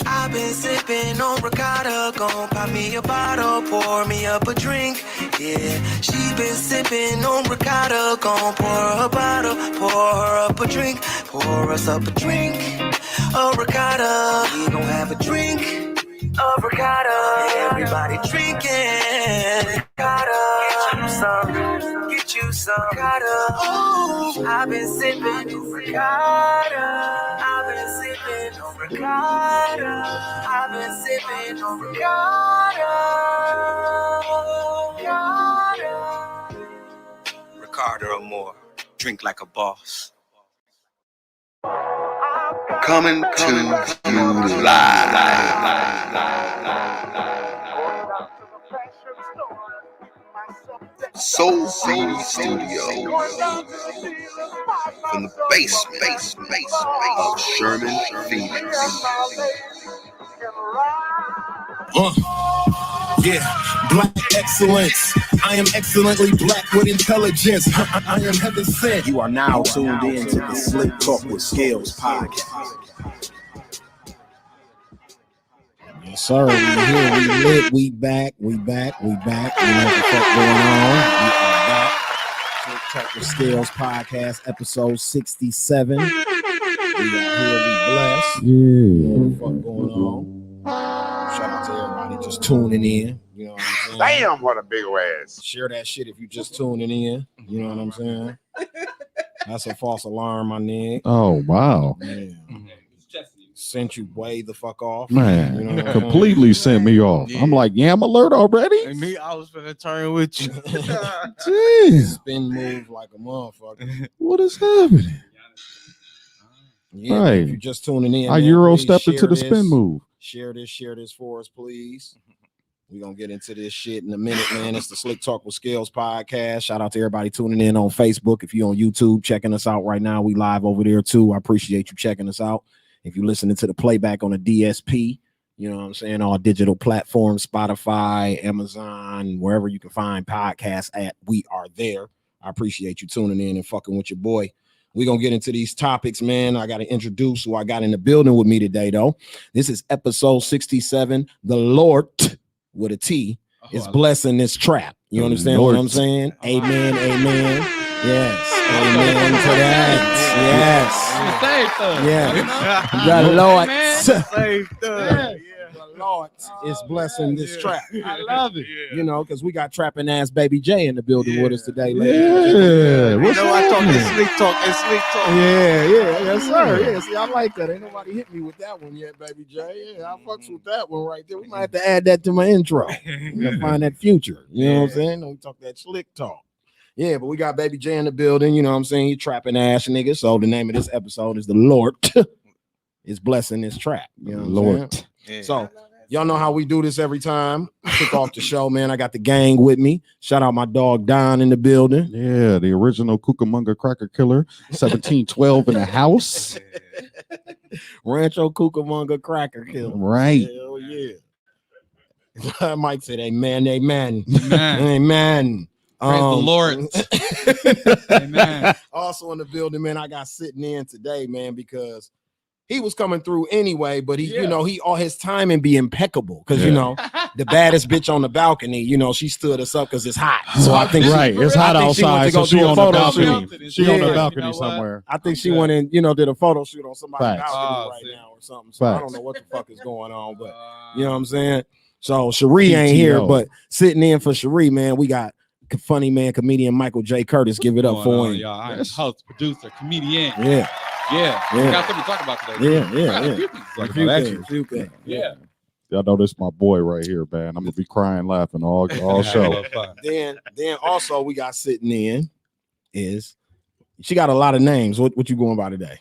I've been sipping on ricotta, gon' pop me a bottle, pour me up a drink. Yeah, she been sipping on ricotta, gon' pour her a bottle, pour her up a drink, pour us up a drink. A ricotta, we gon' have a drink. A ricotta, everybody drinking. Ricotta, get you some ricotta. Oh, I've been sipping on ricotta. I've been sipping on ricotta. I've been sipping on ricotta. Ricotta or more. Drink like a boss. Coming to you live. Soul City Studios from the basement of Sherman, Phoenix. Yeah, black excellence. I am excellently black with intelligence. I am heaven sent. You are now tuned in to the Slick Talk with Scales podcast. Yes, sir. We here. We lit. We back. We back. You know what the fuck going on? We are back. Slick Talk with Scales podcast, episode 67. We are here. We blessed. Yeah. You know what the fuck going on? Shout out to everybody just tuning in. You know what I'm saying? Damn, what a big ass. Share that shit if you just tuning in. You know what I'm saying? That's a false alarm, my nigga. Oh, wow. Yeah. Sent you way the fuck off. Man, you know completely sent me off. Yeah. I'm like, I'm alert already? And me, I was finna turn with you. Jeez, Spin move like a motherfucker. what is happening? Yeah, Right. if you're just tuning in, I man, Euro please stepped into share the this. spin move. Share this for us, please. We're gonna get into this shit in a minute, man. It's the Slick Talk with Scales podcast. Shout out to everybody tuning in on Facebook. If you're on YouTube, checking us out right now, we live over there too. I appreciate you checking us out. If you're listening to the playback on a DSP, you know what I'm saying, all digital platforms, Spotify, Amazon, wherever you can find podcasts at, we are there. I appreciate you tuning in and fucking with your boy. We're going to get into these topics, man. I got to introduce who I got in the building with me today, though. This is episode 67. The Lordt, with a T, is blessing this trap. You understand what I'm saying? Amen, amen. Yes, amen to that. Yes. Yeah. The Lord. The Lord is blessing this trap. I love it. You know, because we got Trappnazz Babyj in the building with us today, ladies. Yeah. What's I talk happening? this slick talk. It's slick talk. Yeah, yes, sir. Yeah, see, I like that. Ain't nobody hit me with that one yet, Babyj. Yeah, I fucks with that one right there. We might have to add that to my intro. We gotta find that future. You know what I'm saying? We talk that slick talk. Yeah, but we got Babyj in the building. You know what I'm saying? He Trappnazz nigga. So the name of this episode is The Lordt is blessing this trap. You know what I'm saying? Yeah. So y'all know how we do this every time. Kick off the show, man. I got the gang with me. Shout out my dog Don in the building. Yeah, the original Cucamonga cracker killer, 1712 in the house. Rancho Cucamonga cracker kill. Right. Hell yeah. Mike said, amen, amen. Amen. Amen. Praise the Lord. Amen. Also in the building, man, I got sitting in today, man, because he was coming through anyway, but he, you know, he all his timing be impeccable because you know the baddest bitch on the balcony, you know, she stood us up because it's hot. So I think Right. It's hot I think she went outside, to so go she do a on the photo balcony. shoot. She on the Yeah. balcony You know what? somewhere. I think she went in, you know, did a photo shoot on somebody's Facts. balcony Oh, right see. now or something. So I Facts. don't know what the fuck is going on, but you know what I'm saying? So Cherie ain't here, PTO. but sitting in for Cherie, man, we got funny man comedian Michael J. Curtis. Give it up for him. Y'all. I'm the host, producer, comedian. Yeah, Yeah. We Yeah. got something to talk about today. yeah, I got yeah, a yeah. few things to talk Few about, things, actually. few things. Yeah. Y'all know this my boy right here, man. I'm gonna be crying, laughing all Have a show. little fun. Then also we got sitting in is she got a lot of names. What you going by today?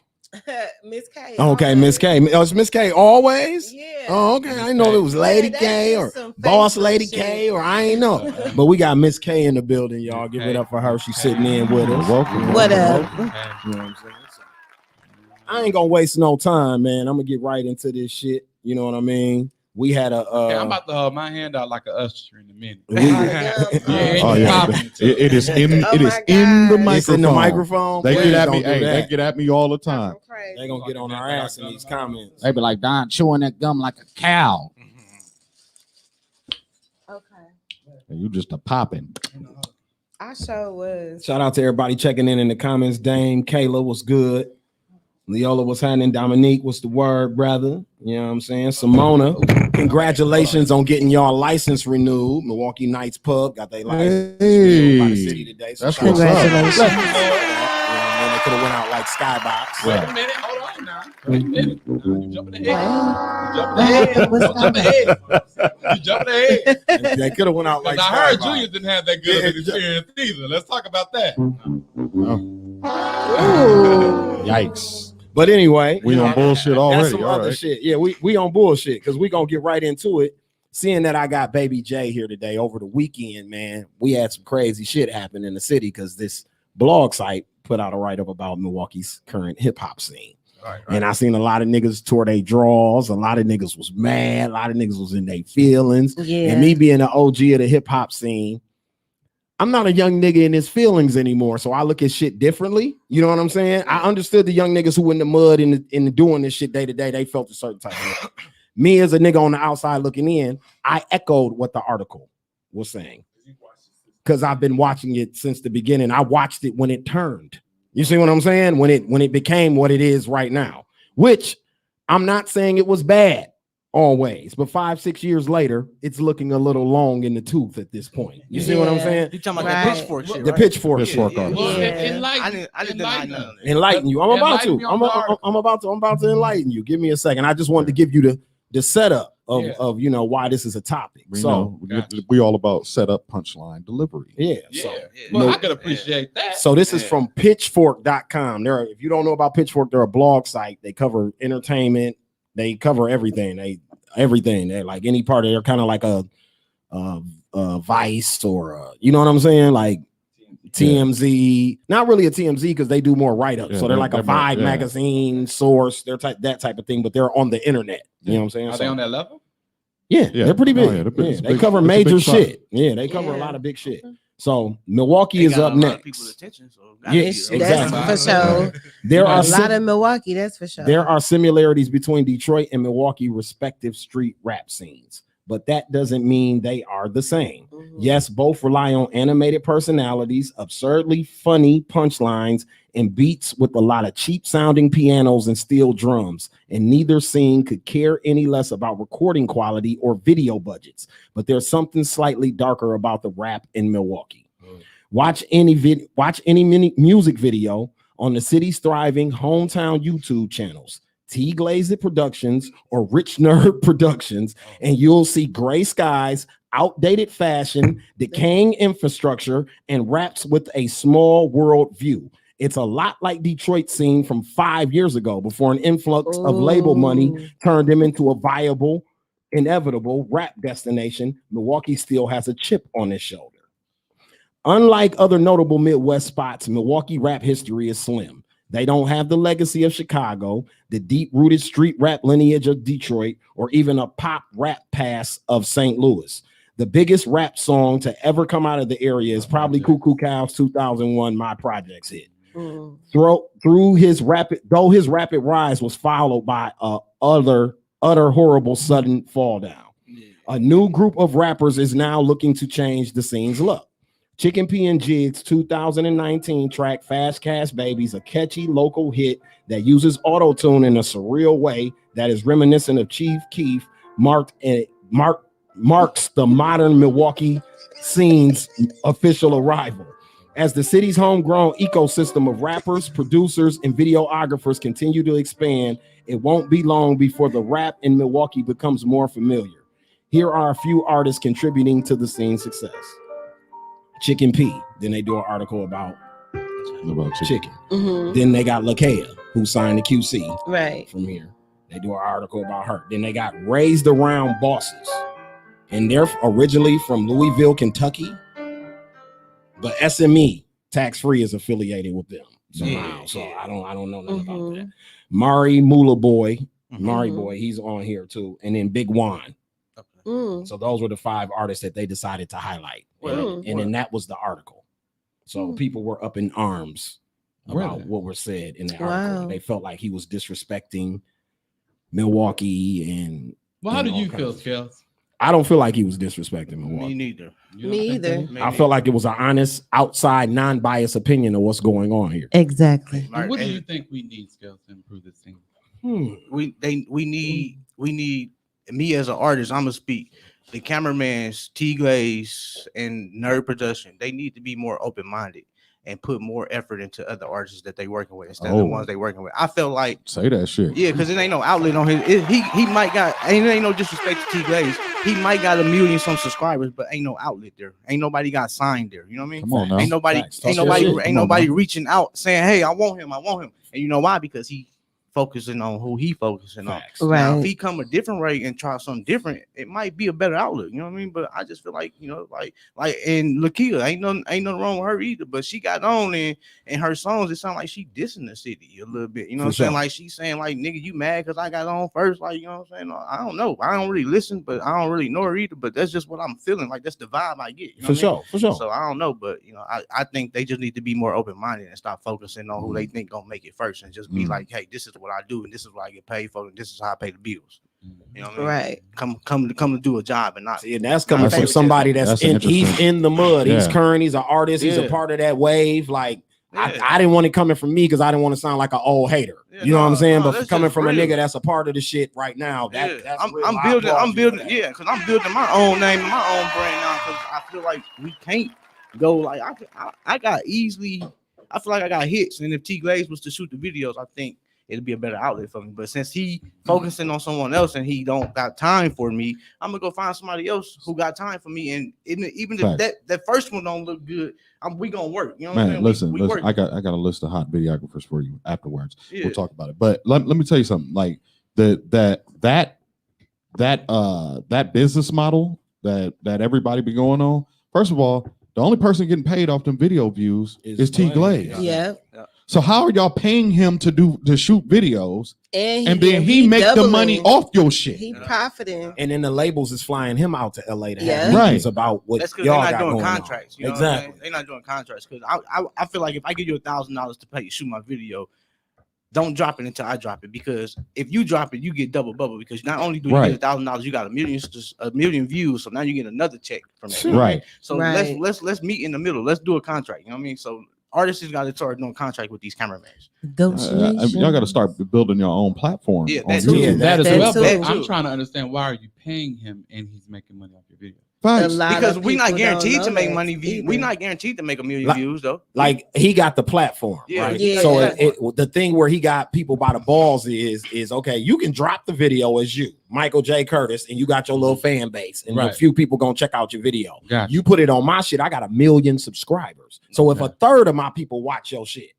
Miss K. Okay, Miss K. Oh, it's Miss K always? Yeah. Oh, okay. I didn't know if it was Lady Yeah, K that's or some Boss Facebook Lady shit. K or I ain't know. But we got Miss K in the building, y'all. Give it up for her. She's sitting in with us. Welcome. What up? You know what I'm saying? So, I ain't gonna waste no time, man. I'm gonna get right into this shit. You know what I mean? we had a. Okay, I'm about to hold my hand out like an usher in a minute. We- Oh yeah, it is in Oh it is my in the gosh. microphone. It's in the microphone. They Please get at don't me. do Hey, that. they get at me all the time. They gonna get on our ass in these comments. They be like, Don chewing that gum like a cow. Okay. And you just a popping. I sure was. Shout out to everybody checking in the comments. Dame, Kayla was good. Leola was happening. Dominique, what's the word, brother? You know what I'm saying? Simona, congratulations on getting y'all license renewed. Milwaukee Knights Pub got their license renewed by the city today. So That's shout out what's to up. them. Congratulations. They could have went out like Skybox. Wait a minute, hold on now. Wait a minute. You jumping ahead. You jumping ahead. What's Don't jump ahead. You jumping ahead. They could have went out like I heard Skybox. Julius didn't have that good of an experience either. Let's talk about that. Yikes. But anyway, We on bullshit that's already. some All other right. shit. Yeah, we on bullshit because we gonna get right into it. Seeing that I got Baby J here today over the weekend, man, we had some crazy shit happen in the city because this blog site put out a write-up about Milwaukee's current hip-hop scene. Right. And I seen a lot of niggas tore their draws, a lot of niggas was mad, a lot of niggas was in their feelings. Yeah. And me being the OG of the hip-hop scene, I'm not a young nigga in his feelings anymore, so I look at shit differently. You know what I'm saying? I understood the young niggas who in the mud in the doing this shit day to day, they felt a certain type of way. Me as a nigga on the outside looking in, I echoed what the article was saying because I've been watching it since the beginning. I watched it when it turned. You see what I'm saying? When it became what it is right now, which I'm not saying it was bad always, but 5-6 years later, it's looking a little long in the tooth at this point. You see what I'm Yeah. saying? You talking about Right. that pitchfork shit, The right? pitchfork Yeah, shit. yeah, Well, Yeah. I didn't deny none of it. Enlighten you. I'm about to. Enlighten me on the article. I'm about to enlighten you. Give me a second. I just wanted to give you the setup of you know why this is a topic. We So know Gotcha. we all about setup, punchline, delivery. yeah. Yeah. So Well, No. I could appreciate that. so this is Yeah. from pitchfork.com. If you don't know about Pitchfork, they're a blog site. They cover entertainment. They cover everything. They're like any part of. They're kind of like a Vice or you know what I'm saying, like TMZ. Not really a TMZ because they do more write ups. Yeah, so they're like a they're Vibe more- yeah. magazine, Source. They're that type of thing, but they're on the internet. You know what I'm saying? Are So- they on that level? Yeah, Yeah. they're pretty Oh, big. yeah, they're big. Yeah, It's they big- cover it's a major big site. shit. Yeah, they cover a Yeah. lot of big shit. So Milwaukee They is got up a lot of next. people's attention, so Yes, gotta be- exactly. That's for sure. There A are lot of Milwaukee, that's for sure. there are similarities between Detroit and Milwaukee respective street rap scenes, but that doesn't mean they are the same. Mhm. Yes, both rely on animated personalities, absurdly funny punchlines, and beats with a lot of cheap sounding pianos and steel drums. And neither scene could care any less about recording quality or video budgets. But there's something slightly darker about the rap in Milwaukee. Watch any music video on the city's thriving hometown YouTube channels, T Glazed Productions or Rich Nerd Productions, and you'll see gray skies, outdated fashion, decaying infrastructure, and raps with a small world view. It's a lot like Detroit scene from 5 years ago before an influx of label money Ooh. turned them into a viable, inevitable rap destination. Milwaukee still has a chip on its shoulder. Unlike other notable Midwest spots, Milwaukee rap history is slim. They don't have the legacy of Chicago, the deep-rooted street rap lineage of Detroit, or even a pop rap past of St. Louis. The biggest rap song to ever come out of the area is probably Cuckoo Cow's 2001 My Projects hit. Mm. Though his rapid rise was followed by utter horrible sudden fall down. A new group of rappers is now looking to change the scene's look. Chicken P and Jig's 2019 track Fast Cash Baby's a catchy local hit that uses auto-tune in a surreal way that is reminiscent of Chief Keef, marks the modern Milwaukee scene's official arrival. As the city's homegrown ecosystem of rappers, producers, and videographers continue to expand, it won't be long before the rap in Milwaukee becomes more familiar. Here are a few artists contributing to the scene's success. Chicken P. Then they do an article about chicken. Mhm. Then they got Lakea, who signed the QC Right. from here. They do an article about her. Then they got Raised Around Bosses. And they're originally from Louisville, Kentucky. But SME tax-free is affiliated with them somehow. So I don't know nothing about that. Mari Mula Boy, Mari Mhm. Boy, he's on here too. And then Big Juan. So those were the 5 artists that they decided to highlight. And then that was the article. So people were up in arms about what was said in the article. They felt like he was disrespecting Milwaukee and. Well, how do you feel, Scales? I don't feel like he was disrespecting Milwaukee. Me neither. Me either. I felt like it was an honest, outside, non-biased opinion of what's going on here. Exactly. What do you think we need, Scales, to improve this thing? We need me as an artist. I'm gonna speak. The cameramans, T Glaze, and Nerd Production. They need to be more open minded and put more effort into other artists that they working with instead of the ones they working with. I felt like say that shit. Yeah, because it ain't no outlet on his. He might got. Ain't no disrespect to T Glaze. He might got 1 million some subscribers, but ain't no outlet there. Ain't nobody got signed there. You know what I mean? Come on now. Ain't nobody reaching out saying, "Hey, I want him. And you know why? Because he focusing on who he focusing on. Right. Now, if he come a different way and try something different, it might be a better outlook. You know what I mean? But I just feel like, like and Lakia, ain't nothing wrong with her either. But she got on in her songs, it sounds like she dissing the city a little bit. You know what I'm saying? Like she's saying, like, nigga, you mad because I got on first? Like, you know what I'm saying? I don't know. I don't really listen, but I don't really know her either. But that's just what I'm feeling. Like that's the vibe I get. You know For sure. So I don't know, but I think they just need to be more open-minded and stop focusing on who they think gonna make it first and just be like, hey, this is what I do and this is what I get paid for and this is how I pay the bills. You know what I mean? Right. Come to do a job and not. See, and that's coming from somebody that's in, he's in the mud. Yeah. He's current. He's an artist. He's a part of that wave. Like I didn't want it coming from me because I didn't want to sound like an old hater. You know what I'm saying? But coming from a nigga that's a part of the shit right now, that's I'm building. Yeah, because I'm building my own name and my own brand now. Because I feel like we can't go like I got easily. I feel like I got hits, and if T Glaze was to shoot the videos, I think it'd be a better outlet for me. But since he focusing on someone else and he don't got time for me, I'm gonna go find somebody else who got time for me. And even if that first one don't look good, we gonna work. You know what I'm saying? Listen. I got a list of hot videographers for you afterwards. Yeah. We'll talk about it. But let me tell you something. Like that business model that everybody be going on. First of all, the only person getting paid off them video views is T Glaze. Yeah. So how are y'all paying him to shoot videos and then he make the money off your shit? He profiting. And then the labels is flying him out to LA to have meetings about what that's y'all they're got not doing going contracts. On. You know exactly. They're not doing contracts because I feel like if I give you $1,000 to pay shoot my video, don't drop it until I drop it, because if you drop it, you get double bubble, because not only do you get $1,000, you got a million views, so now you get another check from that. Right. So let's meet in the middle. Let's do a contract. You know what I mean? So artists got to start doing contract with these cameramans. Y'all got to start building your own platform. Yeah, that as well. That I'm trying to understand, why are you paying him and he's making money off your video? Because we're not guaranteed to make money. We're not guaranteed to make 1 million views though. Like he got the platform, right? Yeah. So the thing where he got people by the balls is okay. You can drop the video as you, Michael J. Curtis, and you got your little fan base, and a few people gonna check out your video. Gotcha. You put it on my shit. I got 1 million subscribers. So if a third of my people watch your shit,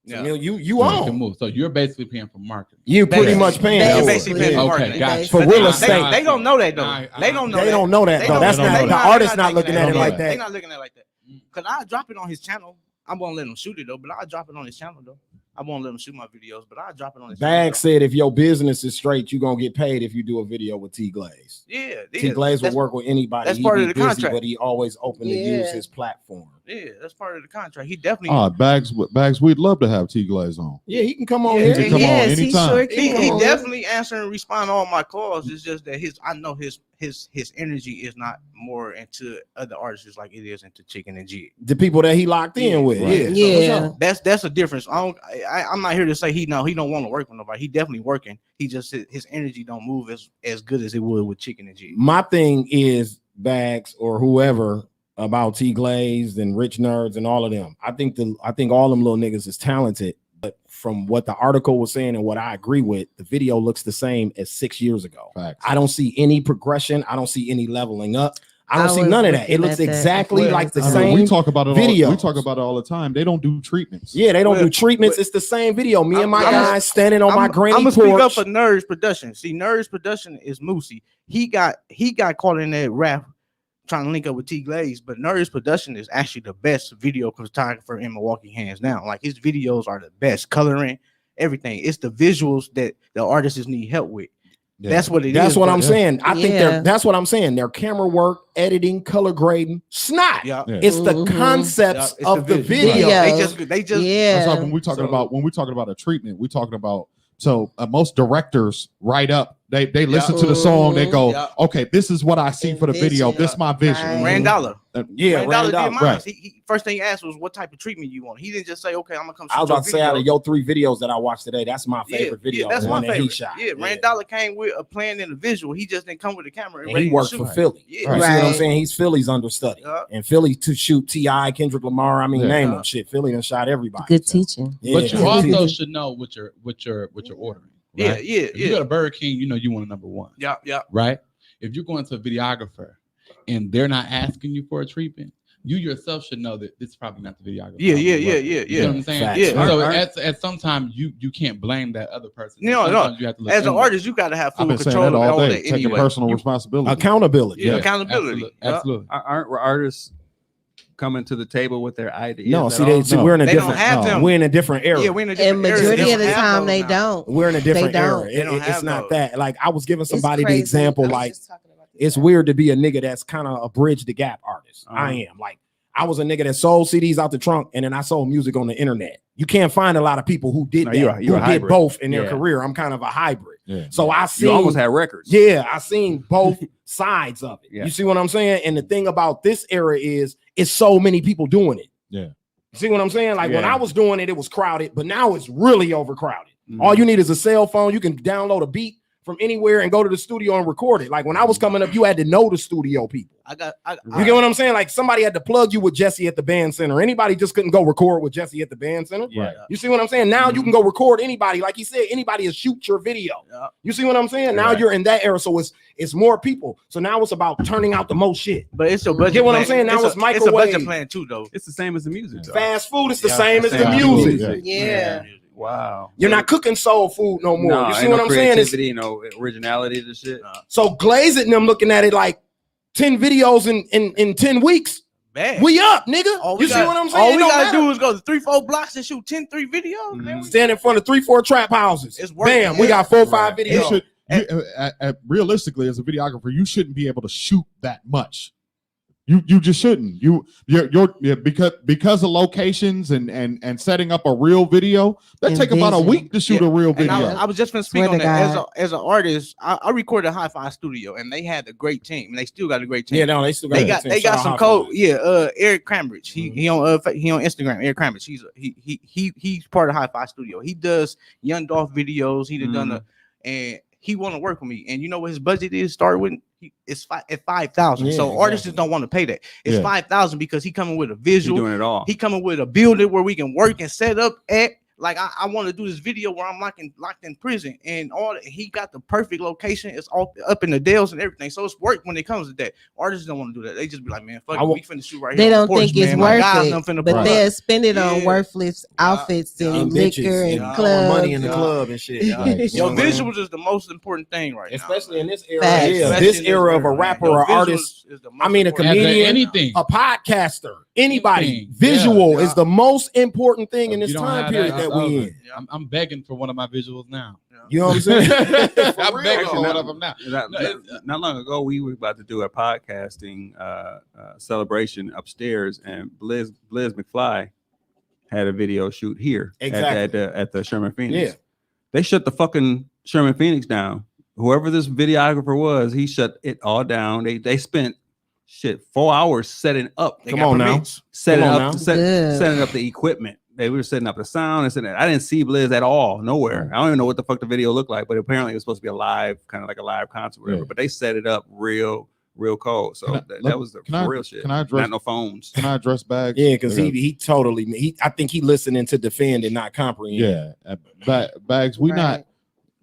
you own. So you're basically paying for marketing. You pretty much paying. You're basically paying for marketing. Okay, gotcha. For real estate. They don't know that though. They don't know that though. That's not the artist not looking at it like that. They're not looking at it like that. Because I drop it on his channel. I won't let him shoot it though, but I'll drop it on his channel though. I won't let him shoot my videos, but I'll drop it on his channel. Bag said if your business is straight, you're gonna get paid if you do a video with T Glaze. Yeah. T Glaze will work with anybody. That's part of the contract. But he always open to use his platform. Yeah, that's part of the contract. He definitely. Bags. We'd love to have T Glaze on. Yeah, he can come on He here. can come on anytime. He definitely answer and respond to all my calls. It's just that I know his energy is not more into other artists like it is into Chicken and Jig. The people that he locked in with. Yeah. That's a difference. I'm not here to say he don't want to work with nobody. He definitely working. He just his energy don't move as good as it would with Chicken and Jig. My thing is Bags or whoever about T Glaze and Rich Nerds and all of them. I think all them little niggas is talented, but from what the article was saying and what I agree with, the video looks the same as 6 years ago. Facts. I don't see any progression. I don't see any leveling up. I don't see none of that. It looks exactly like the same. We talk about it. Video. We talk about it all the time. They don't do treatments. Yeah, they don't do treatments. It's the same video. Me and my guys standing on my granny porch. I'm gonna speak up for Nerds Production. See, Nerds Production is Moosey. He got caught in that rap trying to link up with T Glaze, but Nerds Production is actually the best video photographer in Milwaukee, hands down. Like his videos are the best, coloring, everything. It's the visuals that the artists need help with. That's what it is. That's what I'm yeah. saying. I think Yeah. that's what I'm saying. Their camera work, editing, color grading, snot. Yeah. Yeah. It's the Mhm. concepts Yeah, it's of the video. video. Video. They just That's why Yeah. when we're talking So- about a treatment, we're talking about most directors write up. They listen to the song. They go, Yeah. okay, this is what I see for the video. Envision. This is my vision. Right. Rand Dollar. Yeah, Rand Rand Dollar did Dollar. mine. Right. He first thing he asked was what type of treatment you want. He didn't just say, okay, I'm gonna come. I was shoot about to say, out of video. your 3 videos that I watched today, that's my favorite video. that's the my one that favorite. he shot. Yeah, Rand Dollar came with a plan and a visual. He just didn't come with a camera. And ready he to worked shoot. for Philly. Yeah, You see what I'm Right. saying? He's Philly's understudy. Yeah. And Philly to shoot T.I., Kendrick Lamar. I mean, Yeah. name Yeah. them shit. Philly done shot everybody. Good teaching. Yeah, But you good also teaching. should know what you're ordering. yeah, Right? yeah, If you go to Burger King, you know you want a number one. yeah, yeah. Right? If you're going to a videographer and they're not asking you for a treatment, you yourself should know that it's probably not the videographer. Yeah, You yeah. know what I'm saying? Facts. Yeah. So Aren't- at sometimes you can't blame that other person. No, Sometimes you have to look As an inward. artist, you gotta have I've full been saying control that of all all day. that Taking anyway. personal responsibility. Accountability. Yeah. Yeah, Accountability. Absolutely. Aren't artists coming to the table with their ideas? No, at see, all? we're in a They don't different. have them. We're in a different era. Yeah, we're in a And different area. majority They of the don't have time those they now. don't. We're in a different don't. era. They don't It's have not those. that. Like, I was giving It's somebody the crazy. example. I was Like, just talking about this it's guy. weird to be a nigga that's kind of a bridge the gap artist. I am. Like, I was a nigga that sold CDs out the trunk, and then I sold music on the internet. You can't find a lot of people who did No, that. you're a who did hybrid. both in their Yeah. career. I'm kind of a hybrid. Yeah. So I You seen almost had records. Yeah, I seen both sides of it. Yeah. You see what I'm saying? And the thing about this era is it's so many people doing it. Yeah. See what I'm saying? Like when Yeah. I was doing it, it was crowded, but now it's really overcrowded. Mhm. All you need is a cell phone. You can download a beat from anywhere and go to the studio and record it. Like when I was coming up, you had to know the studio people. You get what I'm saying? Like somebody had to plug you with Jesse at the band center. Anybody just couldn't go record with Jesse at the band center. Yeah. You see what I'm saying? Now you can go record anybody. Like he said, anybody will shoot your video. Yeah. You see what I'm saying? Now Right. you're in that era. So it's more people. So now it's about turning out the most shit. But it's a budget. Get what I'm plan. saying? Now it's It's a microwave. budget plan too, though. It's the same as the music. though. Fast food is the Yeah, same as the same. music. Yeah. Yeah. Wow. You're not cooking soul food no more. No, You see ain't what no I'm saying? It's, creativity, no originality to shit. so Glaze and them looking at it like 10 videos in 10 weeks. Bad. We up, nigga. All we You see got- what I'm saying? All It we don't gotta matter. do is go to 3-4 blocks and shoot 10-3 videos. Man. Stand in front of 3-4 trap houses. It's working. Bam, we got 4-5 You videos. should realistically, as a videographer, you shouldn't be able to shoot that much. You just shouldn't. You're because of locations and setting up a real video that And take about a vision. week to shoot a real And video. I was just gonna speak Swear on to that. God. As an artist, I recorded a hi-fi studio, and they had a great team. And they still got a great team. Yeah, no, they still got They that got team. they Shout got out some Hot code. Fire. Yeah, Eric Cambridge. He on Instagram. Eric Cambridge. He's part of Hi-Fi Studio. He does Young Dolph videos. He done and he want to work with me. And you know what his budget is? Start with it's 5,000. Yeah, so exactly. artists just don't want to pay that. It's Yeah. 5,000 because he coming with a You're visual. doing it all. He coming with a building where we can work and set up at. Like I want to do this video where I'm locked in prison and all that. He got the perfect location. It's all up in the Dells and everything. So it's work when it comes to that. Artists don't want to do that. They just be like, man, fuck it, we finna shoot right They here. don't on the porch, think it's man. My guys worth done it, finna but pull they'll up. spend it on Yeah. worthless outfits and And liquor bitches and and clubs. money in the Yeah. club and shit. Yeah. Like, Yo, you know what I mean? visuals is the most important thing right now. Especially in this era. Facts. Yeah, Especially this in era of a era, rapper man. Yo, or visuals artist. is the most I mean, a important thing. comedian, anything. a podcaster, anybody. Anything. Visual Yeah. is the most important thing in If this you don't time have period that, that we in. Yeah. I'm begging for one of my visuals now. You know what I'm saying? I'm real, begging for though. one of them now. Not long ago, we were about to do a podcasting celebration upstairs, and Blizz McFly had a video shoot here Exactly. at the Sherman Phoenix. Yeah. They shut the fucking Sherman Phoenix down. Whoever this videographer was, he shut it all down. They spent 4 hours setting up. They Come got on now. permits. Setting Come on up now. Good. setting up the equipment. They were setting up the sound and setting I didn't see Blizz at all, nowhere. I don't even know what the fuck the video looked like, but apparently it was supposed to be a live, kind of like a live concert, or whatever. Yeah. But they set it up real cold. So Can I- that was the can I- for real shit. can I address- Not no phones. Can I address Bags? Yeah, because Okay. he totally I think he listening to defend and not comprehend. Yeah, Bags. We're not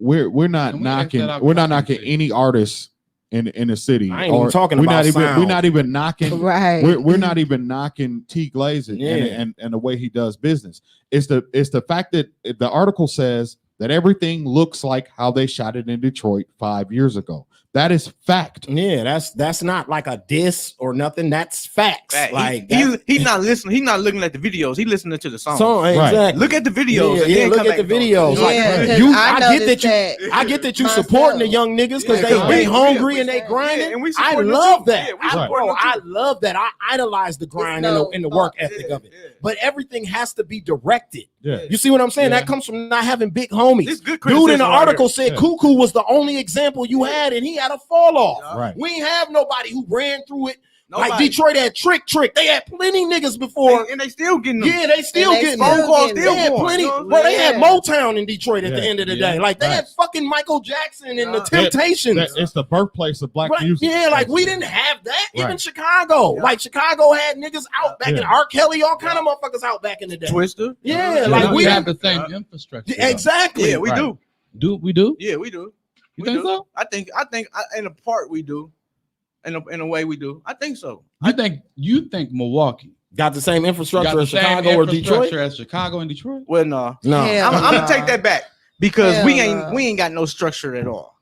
Can we knocking. exit our We're not knocking conversation? any artist in the city. I ain't even talking we're about not even. We're sound. not even knocking. Right. We're not even knocking T Glazing Yeah. and the way he does business. It's the fact that the article says that everything looks like how they shot it in Detroit 5 years ago. That is fact. Yeah, that's not like a diss or nothing. That's facts. Fact. Like He's not listening. He's not looking at the videos. He's listening to the song. exactly. Look at the videos. Yeah, and yeah, then look come at back the and videos. talk. Like Yeah, 'cause you, I I get noticed that you, that I get that you myself. supporting the young niggas because Yeah, they we- hungry yeah, and they we- grinding. yeah, and we I support them love too. that. Yeah, we support Bro, them too. I love that. I idolize the grind and the work ethic of it. Yeah. But everything has to be directed. Yeah. You see what I'm saying? Yeah. That comes from not having big homies. This good Dude in criticism the right article here. said Yeah. Cuckoo was the only example you had, and he had a fall off. Yeah. Right. We ain't have nobody who ran through it. Like Nobody. Detroit had Trick. They had plenty niggas before. And they still getting them. Yeah, they still And they getting still phone calls. getting Still They had going, plenty. you know? Bro, they had Yeah. Motown in Detroit at the Yeah. end of the Yeah. day. Like they had Facts. fucking Michael Jackson and the That- Temptations. It's the birthplace of black Right. music. Yeah, like we didn't have that. Even Right. Chicago. Yeah. Like Chicago had niggas out back in Yeah. R. Kelly, all kind of motherfuckers out back in the day. Twister. Yeah, Yeah, like we we have didn't. the same infrastructure. though. Exactly. Yeah, we Right. do. Do we do? Yeah, we do. You We think do. so? I think in a part we do. In a way we do. I think so. You think Milwaukee Got the same got infrastructure the as same Chicago or Detroit? infrastructure as Chicago and Detroit? Well, no. No. Hell I'm gonna no. take that back because Hell we no. ain't got no structure at all,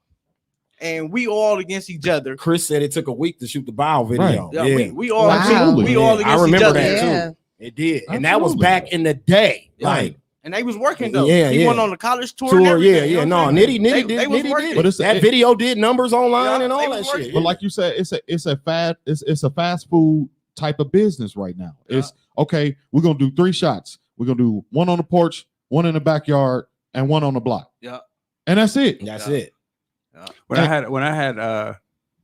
and we all against each other. Chris said it took a week to shoot the Bow video. Yeah, Yeah, we all Wow. Absolutely. we all Yeah, against I remember each other. that, too. Yeah. it did. And that was Absolutely. back in the day. Yeah. Like And they was working though. Yeah, he yeah. went on the college tour. and tour, everything, yeah, you yeah. know No, what I'm saying? Nitty They did. was Nitty working. did. But it's- That it- video did numbers online Yeah, and all they that was shit. working. But like you said, it's a fast food type of business right now. It's okay. We're gonna do 3 shots. We're gonna do one on the porch, one in the backyard, and one on the block. Yeah. And that's it. That's Yeah. it. When I had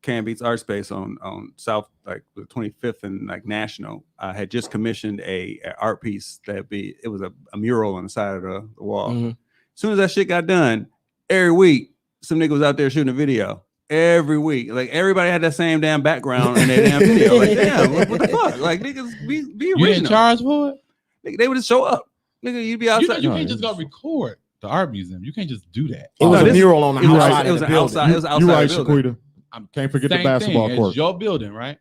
Cam Beats Art Space on South, like the 25th and like National, I had just commissioned a art piece it was a mural on the side of the wall. Mhm. As soon as that shit got done, every week some nigga was out there shooting a video. Every week, like everybody had that same damn background in their damn video. Like, damn, what the fuck? Like niggas be You didn't original. charge for it? Nigga, they would just show up. Nigga, you'd be You, outside. you can't just go record the art museum. You can't just do that. It was No, a this- mural on the it was- outside it of was the an building. outside- it was outside You're right, the building. Shaquita. Can't forget the Same basketball thing. court. It's your building, right?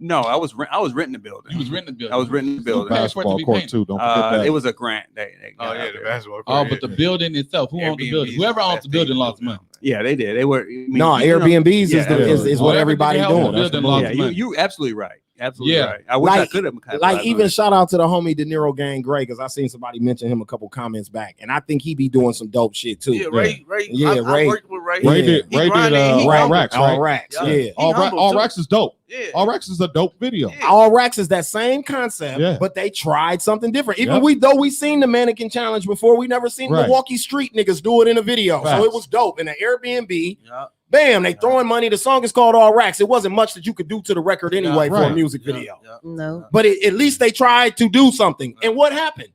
No, I was renting the building. You was renting the building. I was renting the Who building. paid for it to Basketball be court painted? too. Don't forget that. It was a grant. They Oh got yeah, out the there. basketball court. Oh, but the building itself, who owns the building? Whoever owns the building lost money. Yeah, they did. They were. I mean, No, you know- Airbnb's Yeah, is what Whoever everybody did the doing. house building the lost Yeah, money. you absolutely right. Absolutely Yeah. right. I wish I Like- could have. Like even shout out to the homie De Niro Gang Gray because I seen somebody mention him a couple comments back, and I think he be doing some dope shit too. Yeah, Ray. Yeah, I Ray. worked with Ray. Ray Yeah. did He Ray did grinded, he All humble. Racks, All right? racks, Yeah. yeah. He All humble, too. Racks is dope. Yeah. All Racks is a dope video. Yeah. All racks is that same concept, Yeah. but they tried something different. Even Yep. we seen the mannequin challenge before, we never seen Right. Milwaukee street niggas do it in a video. So Facts. it was dope. In an Airbnb, Yeah. bam, they throwing money. The song is called All Racks. It wasn't much that you could do to the record anyway for a right. music Yeah. video. Yeah. No. But at least they tried to do something. And what happened?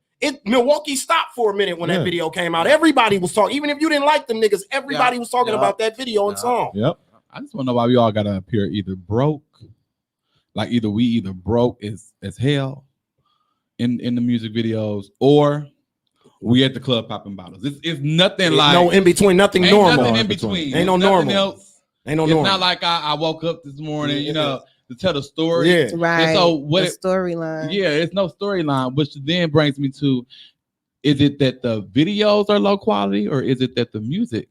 Milwaukee stopped for a minute when that Yeah. video came out. Everybody was talking, even if you didn't like them niggas, everybody was talking Yeah. about that video and Yeah. song. Yep. I just want to know why we all gotta appear either broke, like either broke as hell in the music videos, or we at the club popping bottles. It's nothing like no in between, nothing ain't normal. nothing in between. Ain't no Nothing normal. else. Ain't no It's normal. not like I woke up this morning, you know, to tell the story. Yeah. Right. And so what? The storyline. Yeah, it's no storyline, which then brings me to: is it that the videos are low quality, or is it that the music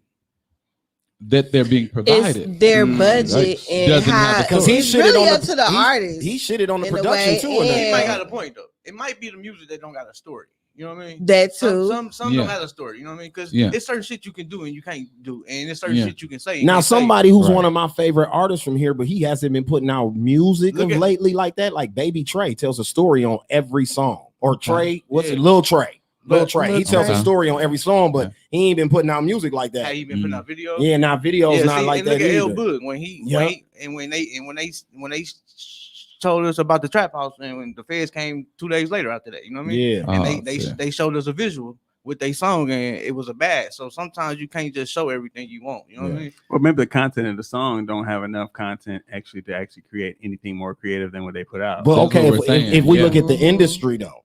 that they're being provided? It's their budget Yikes. and Doesn't have how the Because he it's shitted really on up to the artist. He shitted on the in a production way, too. He And might Yeah. got a point though. It might be the music that don't got a story. You know what I mean? That too. Some Yeah. don't have a story. You know what I mean? Because Yeah. it's certain shit you can do and you can't do, and it's certain Yeah. shit you can say. and now can't say. somebody who's Right. one of my favorite artists from here, but he hasn't been putting out music Look of at- lately like that. Like Baby Trey tells a story on every song. Or Trey, what's Yeah. it? Lil Trey. Lil Lil Trey. He Lil tells a Trey. story on every song, but Okay. he ain't been putting out music like How that. you been putting out videos? Yeah, now videos not see, like and that look at either. L Boog when he, Yeah. when they told us about the trap house, and when the feds came 2 days later after that, you know what I mean? Yeah. And Oh, they yeah. they showed us a visual with their song, and it was a bad. So sometimes you can't just show everything you want. You know what I mean? Well, maybe the content of the song don't have enough content to create anything more creative than what they put out. But That's okay, what if, we're saying, if we yeah. look at the Mhm. industry though,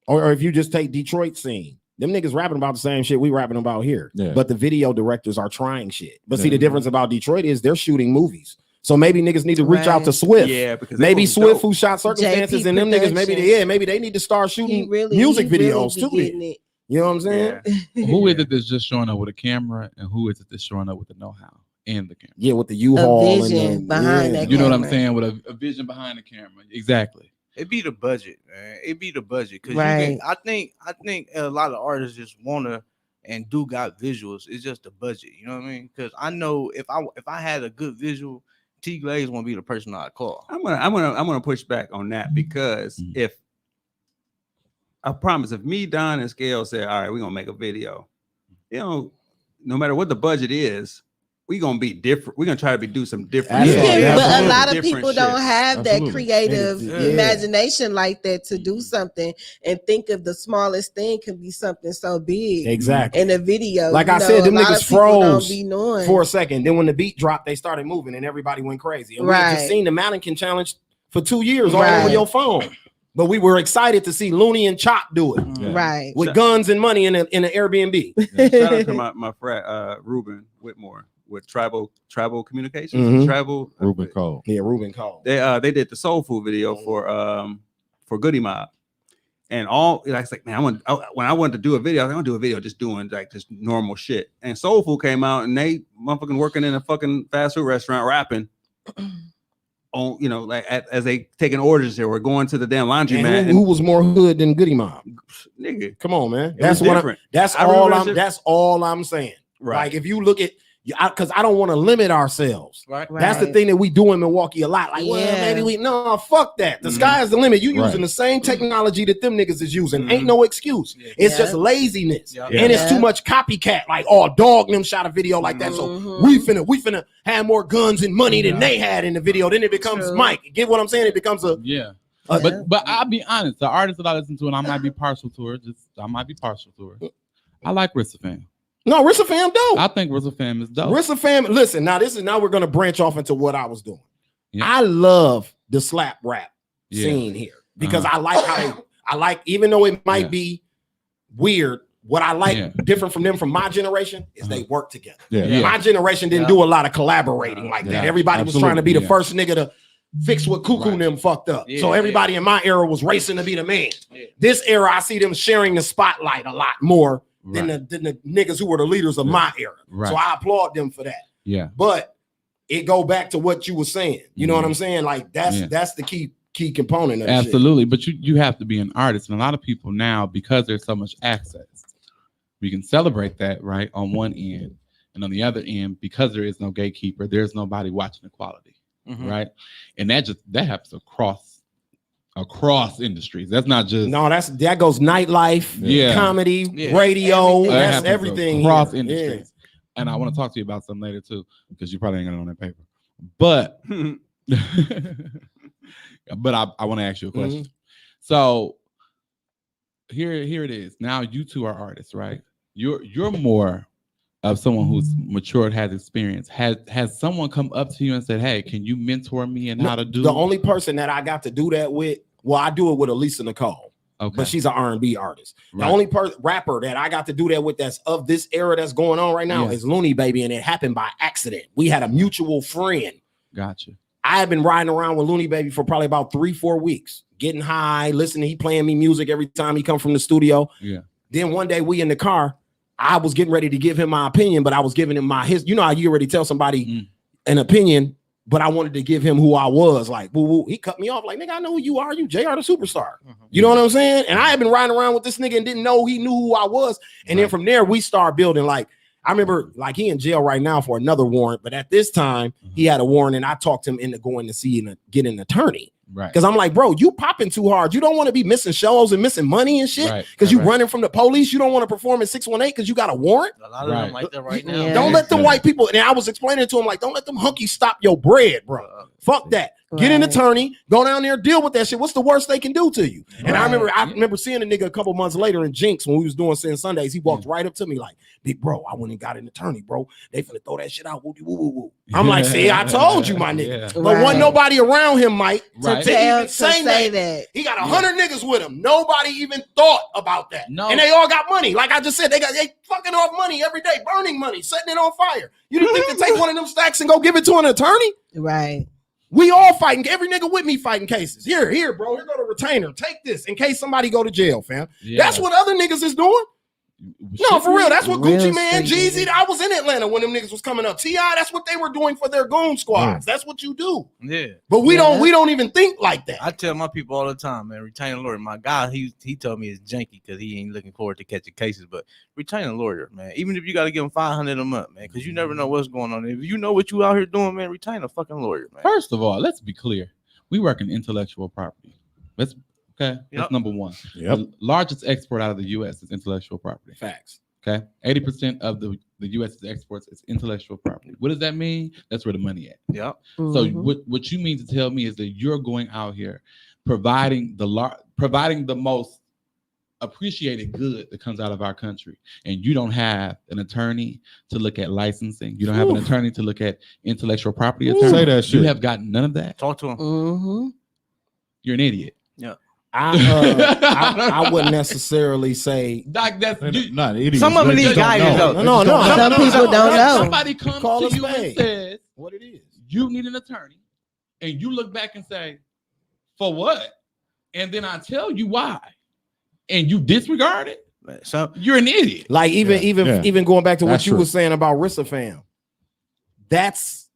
or if you just take Detroit scene, them niggas rapping about the same shit we rapping about here. Yeah. But the video directors are trying shit. But see, Yeah. the difference about Detroit is they're shooting movies. So maybe niggas need to reach out to Right. Swift. Yeah, because Maybe that Swift, was who shot Circumstances, JP and them niggas, maybe Productions. maybe they need to start He shooting really music he really videos be too. getting then. it. You know what I'm saying? Yeah. Who is it that's just showing up with a camera, and who is it that's showing up with the know-how and the camera? Yeah, with the U-Haul vision and behind that You know what I'm camera. saying? With a vision behind the camera. Exactly. It be the budget, man. It be the budget. Cause Right. I think a lot of artists just wanna and do got visuals. It's just the budget. You know what I mean? Because I know if I had a good visual, T Glaze won't be the person I'd call. I'm gonna push back on that because if I promise, if me, Don, and Scale say, all right, we're gonna make a video, you know, no matter what the budget is, we're gonna be different. We're gonna try to do some different. Yeah, Yeah, yeah, but a absolutely. lot of Different people shit. don't have that Absolutely. creative Yeah. imagination like that to do something and think of the smallest thing can be something so big Exactly. in a video. Like You I know, said, them a lot niggas of people don't froze be knowing. for a second. Then when the beat dropped, they started moving and everybody went crazy. And we had just Right. seen the mannequin challenge for 2 years all over Right. your phone. But we were excited to see Looney and Chop do it Yeah. Right. with guns and money in an Airbnb. Shout out to my friend Ruben Whitmore with Tribal Communications. Mhm. Tribal Ruben Cole. Yeah, Ruben Cole. They did the Soul Food video for Goody Mob. And all like man, when I wanted to do a video, I was like, I'm gonna do a video just doing like just normal shit. And Soul Food came out and they motherfucking working in a fucking fast food restaurant rapping on, you know, like as they taking orders there or going to the damn laundry mat. And who was more hood than Goody Mob? Nigga, Come on, man. it That's was what different. that's I all remember that I'm shit. that's all I'm saying. Right. Like if you look at because I don't want to limit ourselves. Right. That's the Right. thing that we do in Milwaukee a lot. Like, well, Yeah. maybe no, fuck that. The sky is the limit. You using the same technology that them niggas is using. Ain't no excuse. It's Yeah. just laziness. Yeah. And it's Yeah. too much copycat. Like, oh, dog them shot a video like that. So Mhm. we finna have more guns and money than they had in the video. Then it becomes True. Mike. Get what I'm saying? It becomes a Yeah. Uh, But I'll be honest, the artist that I listen to, and I might be partial to her, I might be partial to her. I like Rissa Fam. no, Rissa Fam dope. I think Rissa Fam is dope. Rissa Fam, listen, now we're gonna branch off into what I was doing. Yeah. I love the slap rap Yeah. scene here because I like how I like, even though it might Yeah. be weird, what I like Yeah. different from them from my generation is they work together. Yeah. Yeah. My generation didn't do a lot of collaborating like that. Yeah, Everybody was trying to be the absolutely, first nigga to fix what Cuckoo Right. and them fucked up. Yeah, So everybody in my era was racing to be the man. Yeah. This era, I see them sharing the spotlight a lot more Right. than the niggas who were the leaders of my era. Right. So I applaud them for that. Yeah. But it go back to what you were saying. You know what Mhm. I'm saying? Like that's Yeah. the key component of the shit. Absolutely. But you have to be an artist. And a lot of people now, because there's so much access, we can celebrate that, right? On one end. And on the other end, because there is no gatekeeper, there's nobody watching the quality. Mhm. Right. And that happens across industries. That's not just No, that goes nightlife, Yeah. comedy, Yeah. radio. Everything. that That's happens everything across here. industries. And I want to talk to you about something later too, because you probably ain't gonna know that paper. But but I want to ask you a question. So here it is. Now you two are artists, right? You're more of someone who's matured, has experience. Has someone come up to you and said, "Hey, can you mentor me in how to do?" The only person that I got to do that with, well, I do it with Elisa Nicole, okay, but she's an R&B artist. right. The only rapper that I got to do that with that's of this era that's going on right now Yeah. is Looney Baby, and it happened by accident. We had a mutual friend. Gotcha. I have been riding around with Looney Baby for probably about 3-4 weeks, getting high, listening. He playing me music every time he come from the studio. Yeah. Then one day we in the car, I was getting ready to give him my opinion, but I was giving him you know how you already tell somebody an opinion, but I wanted to give him who I was. Like, woo, woo. He cut me off like, nigga, I know who you are. You JR the superstar. You know what I'm saying? And I had been riding around with this nigga and didn't know he knew who I was. And then from there, we started building. Like, I remember, like, he in jail right now for another warrant, but at this time, he had a warrant, and I talked him into going to see and get an attorney. Right. Because I'm like, bro, you popping too hard. You don't want to be missing shows and missing money and shit. Right, Because you right. running from the police. You don't want to perform in 618 because you got a warrant. A lot of Right. them like that right now. Yeah. Don't let them Yeah. white people. And I was explaining to him, like, don't let them hunkies stop your bread, bro. Fuck that. Get an Right. attorney, go down there, deal with that shit. What's the worst they can do to you? And I Right. remember seeing a nigga a couple months later in Jinx when we was doing Sin Sundays. He walked right up to me like, big bro, I went and got an attorney, bro. They finna throw that shit out. Woo, woo, woo, woo. I'm like, see, I told you, my nigga. Yeah. But Right. wasn't nobody around him, Mike. Right. To Tell, even to say say that. that. He got 100 niggas with him. Nobody even thought about that. No. And they all got money. Like I just said, they fucking off money every day, burning money, setting it on fire. You didn't think to take one of them stacks and go give it to an attorney? Right. We all fighting. Every nigga with me fighting cases. Here, bro. Here go the retainer. Take this in case somebody go to jail, fam. Yeah. That's what other niggas is doing. No, for real. That's what Real Gucci Man, street Jeezy. I was in Atlanta when them niggas was coming up. T.I., that's what they were doing for their goon squads. That's what you do. Yeah. But we Yeah. don't even think like that. I tell my people all the time, man, retain a lawyer. My guy, he told me it's janky because he ain't looking forward to catching cases, but retain a lawyer, man. Even if you got to give him $500 a month, man, because you never know what's going on. If you know what you out here doing, man, retain a fucking lawyer, man. First of all, let's be clear. We work in intellectual property. That's okay. Yep. That's number one. Yep. The largest export out of the U.S. is intellectual property. Facts. Okay, 80% of the U.S.'s exports is intellectual property. What does that mean? That's where the money at. Yep. So Mhm. what you mean to tell me is that you're going out here providing the most appreciated good that comes out of our country, and you don't have an attorney to look at licensing. You don't have an attorney to look at intellectual property. Say that shit. You have gotten none of that. Talk to him. Mhm. You're an idiot. I wouldn't necessarily say. Doc, that's you, Not idiots. Some of them They need just don't guidance, know. though. No. Some people don't know. Somebody comes Call to a you and spade. says What it is. you need an attorney, and you look back and say, "For what?" And then I tell you why, and you disregard it. So You're an idiot. Like even going back to what That's you true. were saying about Rissa fam. That's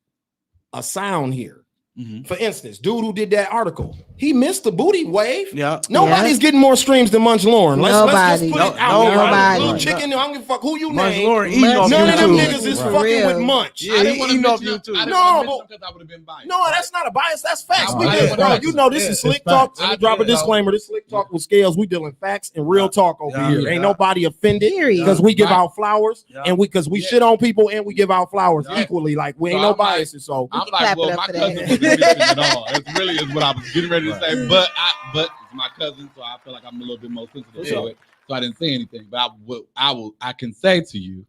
a sound here. Mhm. For instance, dude who did that article, he missed the booty wave. yeah. Nobody's getting more streams than Munch Lauren. Let's just put it out there. Nobody. Little chicken, I don't give a fuck who you Munch name. Lauren Munch eating off None of them YouTube. niggas is Right. fucking Real. with Munch. Yeah, I didn't he want to eating off mention YouTube. I didn't No, want to but- mention because I would have been biased. No, that's not a bias. That's facts. I We didn't just, wanna bro, mention you know this it. is Slick It's Talk. facts. Let me I drop a did, disclaimer. This Slick Talk with Scales. We dealing facts and real talk over Yeah. here. Yeah. Ain't nobody offended Period. because we give Right. out flowers Yeah. and because we Yeah. shit on people and we give out flowers Yeah. equally. Like we So ain't no I'm like- biases. So I'm can like, clap it well, up my for cousin that. wasn't missing at all. That's really is what I was getting ready to say. But it's my cousin, so I feel like I'm a little bit more sensitive to it. So I didn't say anything. But I can say to you,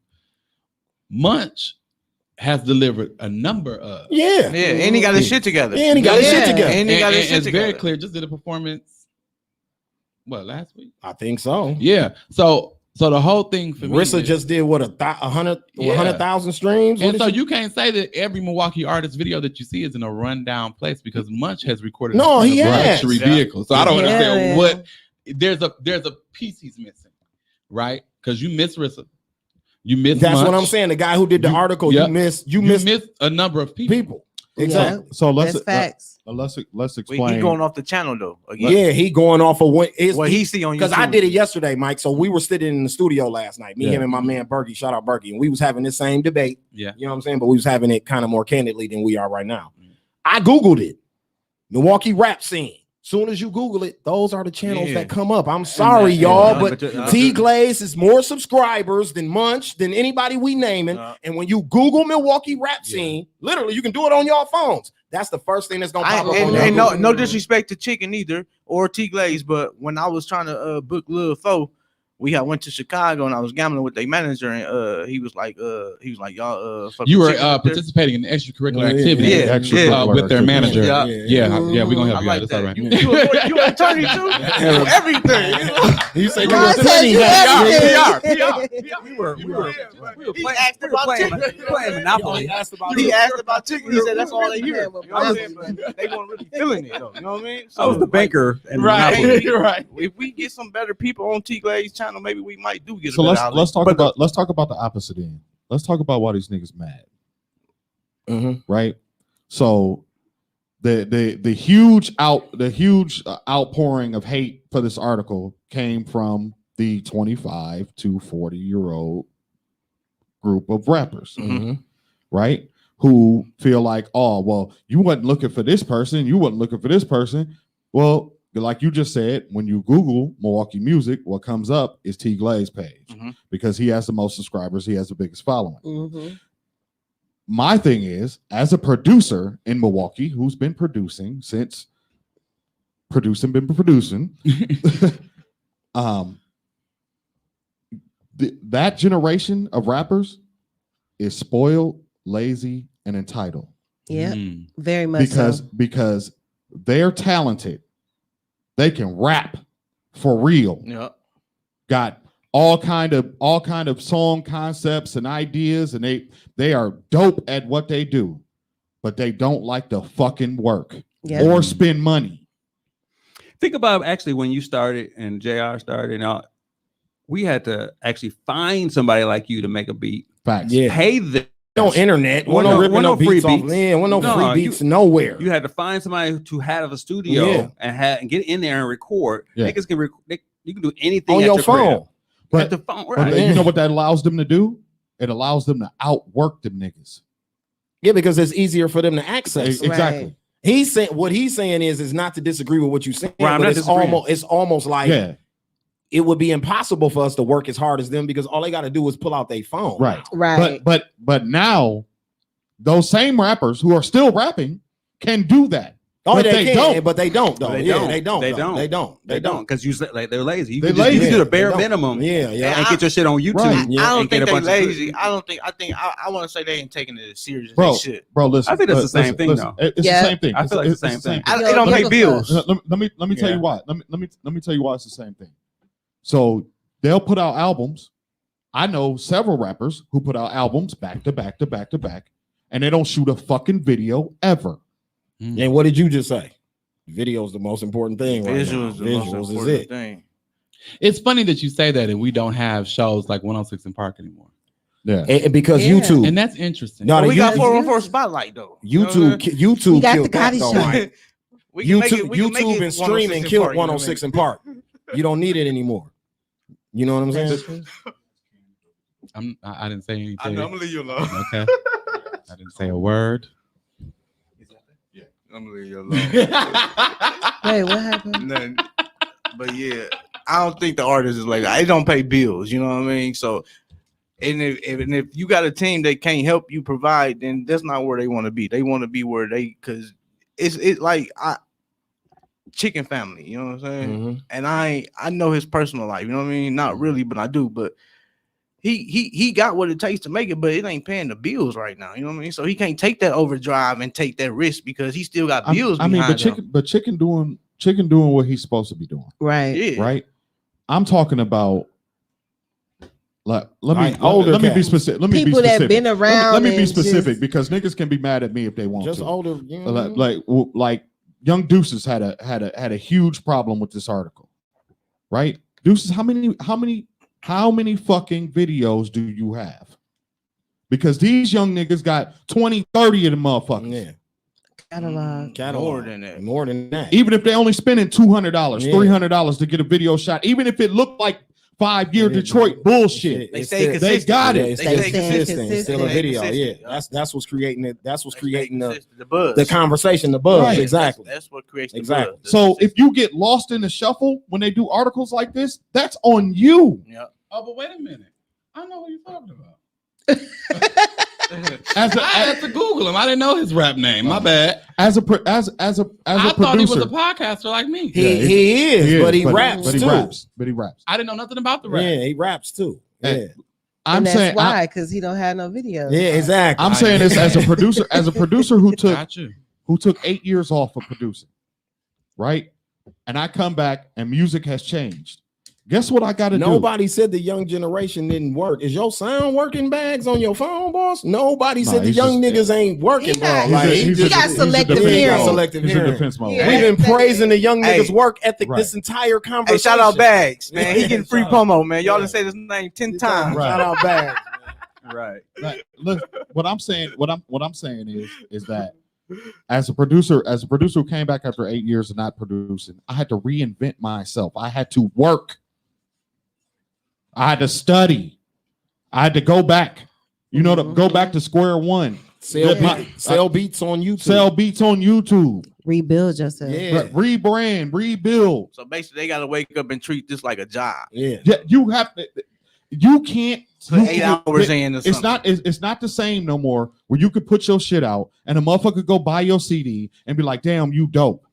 Munch has delivered a number of. yeah. Yeah, and he got his shit together. And he got his shit Yeah. together. And he got his shit it's very together. clear. Just did a performance. What, last week? I think so. Yeah. So the whole thing for me. Rissa is- just did what 100,000 streams. What And is so she- you can't say that every Milwaukee artist video that you see is in a rundown place because Munch has recorded No, a he has. luxury Yeah. vehicle. So I don't Yeah. understand what there's a piece he's missing, right? Because you miss Rissa, you miss. That's what Munch. I'm saying. The guy who did the You- article, yeah. you missed You miss a number of people. people. Exactly. So let's That's facts. let's Wait, explain. he going off the channel though. Again. Yeah, he going off of what is What he see on YouTube. because I did it yesterday, Mike. So we were sitting in the studio last night, me, Yeah. him, and my man Bergie. Shout out Bergie, and we was having this same debate. Yeah. You know what I'm saying? But we was having it kind of more candidly than we are right now. Mm. I googled it, Milwaukee rap scene. Soon as you Google it, those are the channels Yeah. that come up. I'm sorry, Yeah, y'all, yeah, but T Glaze is more subscribers than Munch than anybody we naming. And when you Google Milwaukee rap scene, literally you can do it on your phones. That's the first thing that's gonna pop up on and, your and no, Google. no disrespect to Chicken either or T Glaze, but when I was trying to book Lil Fo, we had went to Chicago and I was gambling with their manager and he was like y'all fuck You with were Chicken up there? participating in the extracururric Yeah, activity yeah, yeah. with their manager. Yeah. Yeah, we're gonna help I you out. like That's all that. right. You an attorney too? Everything. You say Bro, I said you everything. We were He asked about Chicken. playing Monopoly. He asked about Chicken. He said that's all they hear. Yeah, You know what I'm saying? But they weren't really feeling it though. You know what I mean? I was the banker. And Right. Monopoly. Right. If we get some better people on T Glaze channel, maybe we might do get. So a better let's talk But about the opposite end. Let's talk about why these niggas mad, right? So the huge outpouring of hate for this article came from the 25 to 40-year-old group of rappers, right? Who feel like, oh, well, you wasn't looking for this person, you wasn't looking for this person. Well, like you just said, when you Google Milwaukee music, what comes up is T Glaze page because he has the most subscribers, he has the biggest following. Mhm. My thing is, as a producer in Milwaukee, who's been producing, that generation of rappers is spoiled, lazy, and entitled Yeah, Mm. very much because they're talented. They can rap for real. yeah. Got all kind of song concepts and ideas, and they are dope at what they do, but they don't like to fucking work Yeah. or spend money. Think about actually when you started and JR started and all, we had to actually find somebody like you to make a beat. Facts. Yeah. Pay them. No internet. Wasn't No no- ripping wasn't no no free beats off. beats. Yeah, no No, free beats nowhere. You had to find somebody to have a studio Yeah. and get in there and record. Yeah. Niggas can you can do anything On at your crib. phone. But At the phone, But right? you know what that allows them to do? It allows them to outwork them niggas. Yeah, because it's easier for them to access. Exactly. He's saying what he's saying is not to disagree with what you're saying, Right, I'm but not it's disagreeing. almost like Yeah. it would be impossible for us to work as hard as them because all they got to do is pull out their phone. Right. Right. But now those same rappers who are still rapping can do that. Oh, But they they can, don't. but they don't though. They Yeah, don't. they don't. They though. don't. They don't. They don't because you said like they're lazy. You They can just, you lazy. can do the They bare don't. minimum. Yeah, yeah. And get your shit on YouTube. Right. Yeah. I don't and get think a they bunch of lazy. I want to say they ain't taking it as serious as Bro, they should. bro, listen. I think that's the same listen, thing, listen. though. It's Yeah. the same thing. I feel like it's the same thing. They don't pay Yo, bills. Let me tell Yeah. you why. Let me tell you why it's the same thing. So they'll put out albums. I know several rappers who put out albums back to back to back to back, and they don't shoot a fucking video ever. And what did you just say? Video is the most important thing. Right now. Visuals, the most Visuals is important it. thing. It's funny that you say that, and we don't have shows like 106 in Park anymore, Yeah. And because Yeah. YouTube, and that's interesting. No, But the we got YouTube- 414 Spotlight though. YouTube We got killed the that Gotti though, show. right? We can make YouTube, it- we can make YouTube it and streaming 106 in killed Park, you know what I 106 mean? in Park. You don't need it anymore. You know what I'm saying? I didn't say anything. I know, I'm gonna leave you alone. Okay. I didn't say a word. I'm gonna leave you alone. Wait, what happened? Nothing. But yeah, I don't think the artist is like that. It don't pay bills, you know what I mean? So, and if you got a team that can't help you provide, then that's not where they want to be. They want to be where they, because it's like chicken family, you know what I'm saying? Mhm. And I know his personal life, you know what I mean? Not really, but I do. But he got what it takes to make it, but it ain't paying the bills right now, you know what I mean? So he can't take that overdrive and take that risk because he still got bills. I mean, behind him. but chicken doing what he's supposed to be doing, Right. Yeah. right? I'm talking about. Let me Like older let me be cats. specific. Let me be People that specific. been around. Let me be and specific just- because niggas can be mad at me if they want Just to. older. You know? Like Young Deuces had a huge problem with this article, right? Deuces, how many fucking videos do you have? Because these young niggas got 20, 30 of them motherfuckers. Yeah. Catalog. Catalog. More than that. More than that. Even if they only spending $200, Yeah. $300 to get a video shot, even if it looked like 5-year Yeah, Detroit bullshit, They It's stay still- consistent. they got it. It's They still stay consistent. It's still a Stay video. consistent. Yeah. That's what's creating it. That's what's creating the buzz. the conversation, the buzz. Right. Exactly. That's what creates the Exactly. buzz. So if you get lost in the shuffle when they do articles like this, that's on you. Yeah. Oh, but wait a minute. I know what you're talking about. As I a had to Google him. I didn't know his rap name. My bad. as a I thought he was producer, a podcaster like me. He is, but he raps But he too. raps. But he raps. I didn't know nothing about the rap. Yeah, he raps too. Yeah. Hey, I'm And that's saying why, because he don't have no videos. Yeah, exactly. I'm saying this as a producer who Got you. took 8 years off of producing, right? And I come back and music has changed. Guess what I got to do? Nobody said the young generation didn't work. Is your sound working bags on your phone, boss? Nobody Nah, said the he's young just- nigrs ain't working, He bro. got- Like, he just- got he's a selective defense hearing. mode. Selective He's in hearing. defense mode. Yeah. We've been praising the young niggas' Hey. work ethic Right. this entire Hey, conversation. shout out Bags, man. He getting free Shout out. promo, man. Y'all done say this name 10 times. Right. Shout out Bags. Right. Like, look, what I'm saying is that as a producer who came back after 8 years of not producing, I had to reinvent myself. I had to work. I had to study. I had to go back. Go back to square one. Sell beats on YouTube. Sell beats on YouTube. Rebuild yourself. Yeah. Rebrand, rebuild. So basically, they got to wake up and treat this like a job. Yeah. Yeah, you have to. You can't. Put you 8 can't- hours in or It's something. not. It's not the same no more. Where you could put your shit out and a motherfucker go buy your CD and be like, "Damn, you dope."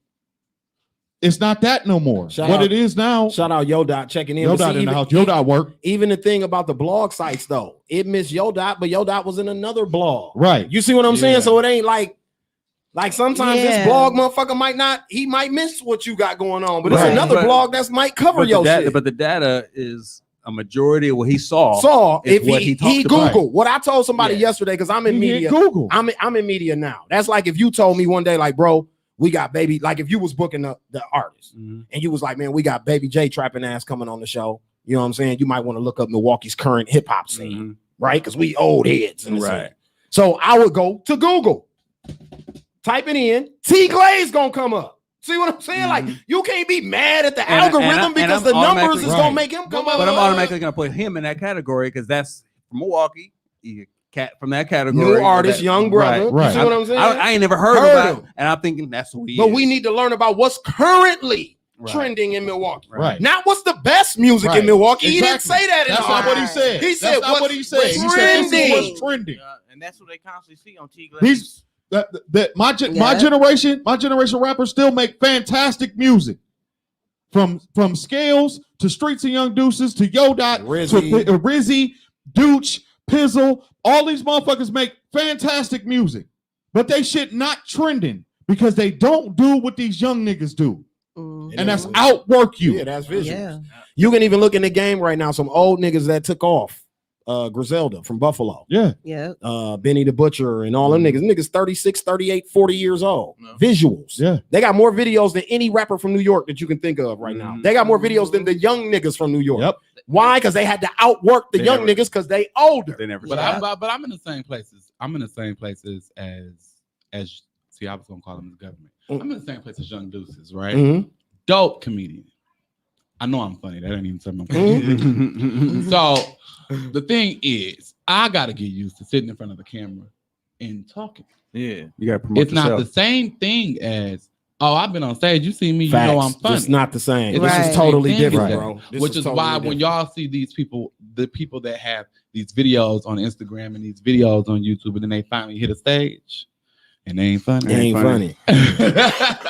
It's not that no more. Shout What out- it is now. Shout out Yodot checking in. Yo But dot see, in the even- house. Yo dot work. Even the thing about the blog sites though, it missed Yodot, but Yodot was in another blog. Right. You see what I'm Yeah. saying? So it ain't like sometimes Yeah. this blog motherfucker he might miss what you got going on, but it's Right. another But- blog that might cover But your shit. the data is a majority of what he saw. So is if what he he talked Googled about. what I told somebody Yeah. yesterday, because I'm in You hit media. Google. I'm in media now. That's like if you told me one day, like, bro, we got baby, like if you was booking the artist Mhm. and you was like, man, we got Babyj Trappnazz coming on the show. You know what I'm saying? You might want to look up Milwaukee's current hip hop scene, right? Because we old heads. Right. So I would go to Google, type it in, T Glaze gonna come up. See what I'm saying? Like, you can't be mad at the algorithm because the numbers is gonna make him come up. But I'm automatically gonna put him in that category because that's from Milwaukee. Cat from that category. New artist, young brother. Right. You see what I'm saying? I ain't never heard about him. And I'm thinking that's who he is. But we need to learn about what's currently trending in Milwaukee. Right. Not what's the best music in Milwaukee. He didn't say that. That's not what he said. He said what he said. He said this is what's trending. And that's what they constantly see on T Glaze. My generation rappers still make fantastic music. From Scales to Streets and Young Deuces to Yo Dot to Rizzy, Dooch, Pizzle. All these motherfuckers make fantastic music, but they shit not trending because they don't do what these young niggas do. And that's outwork you. Yeah, that's vision. Yeah. You can even look in the game right now. Some old niggas that took off. Griselda from Buffalo. Yeah. Benny the Butcher and all them niggas. Niggas 36, 38, 40 years old. Visuals. Yeah. They got more videos than any rapper from New York that you can think of right now. They got more videos than the young niggas from New York. Yep. Why? Because they had to outwork the young niggas because they older. They never. But I'm in the same places. I'm in the same places as see, I was gonna call them the government. I'm in the same place as Young Deuces, right? Dope comedian. I know I'm funny. That ain't even something I'm funny. So the thing is, I gotta get used to sitting in front of the camera and talking. Yeah, you gotta promote It's not the same thing as, oh, I've been on stage. You see me, Facts. you know I'm funny. It's not the same. It's This is totally different, bro. Which is why when y'all see these people, the people that have these videos on Instagram and these videos on YouTube, and then they finally hit a stage and they ain't funny. They ain't funny.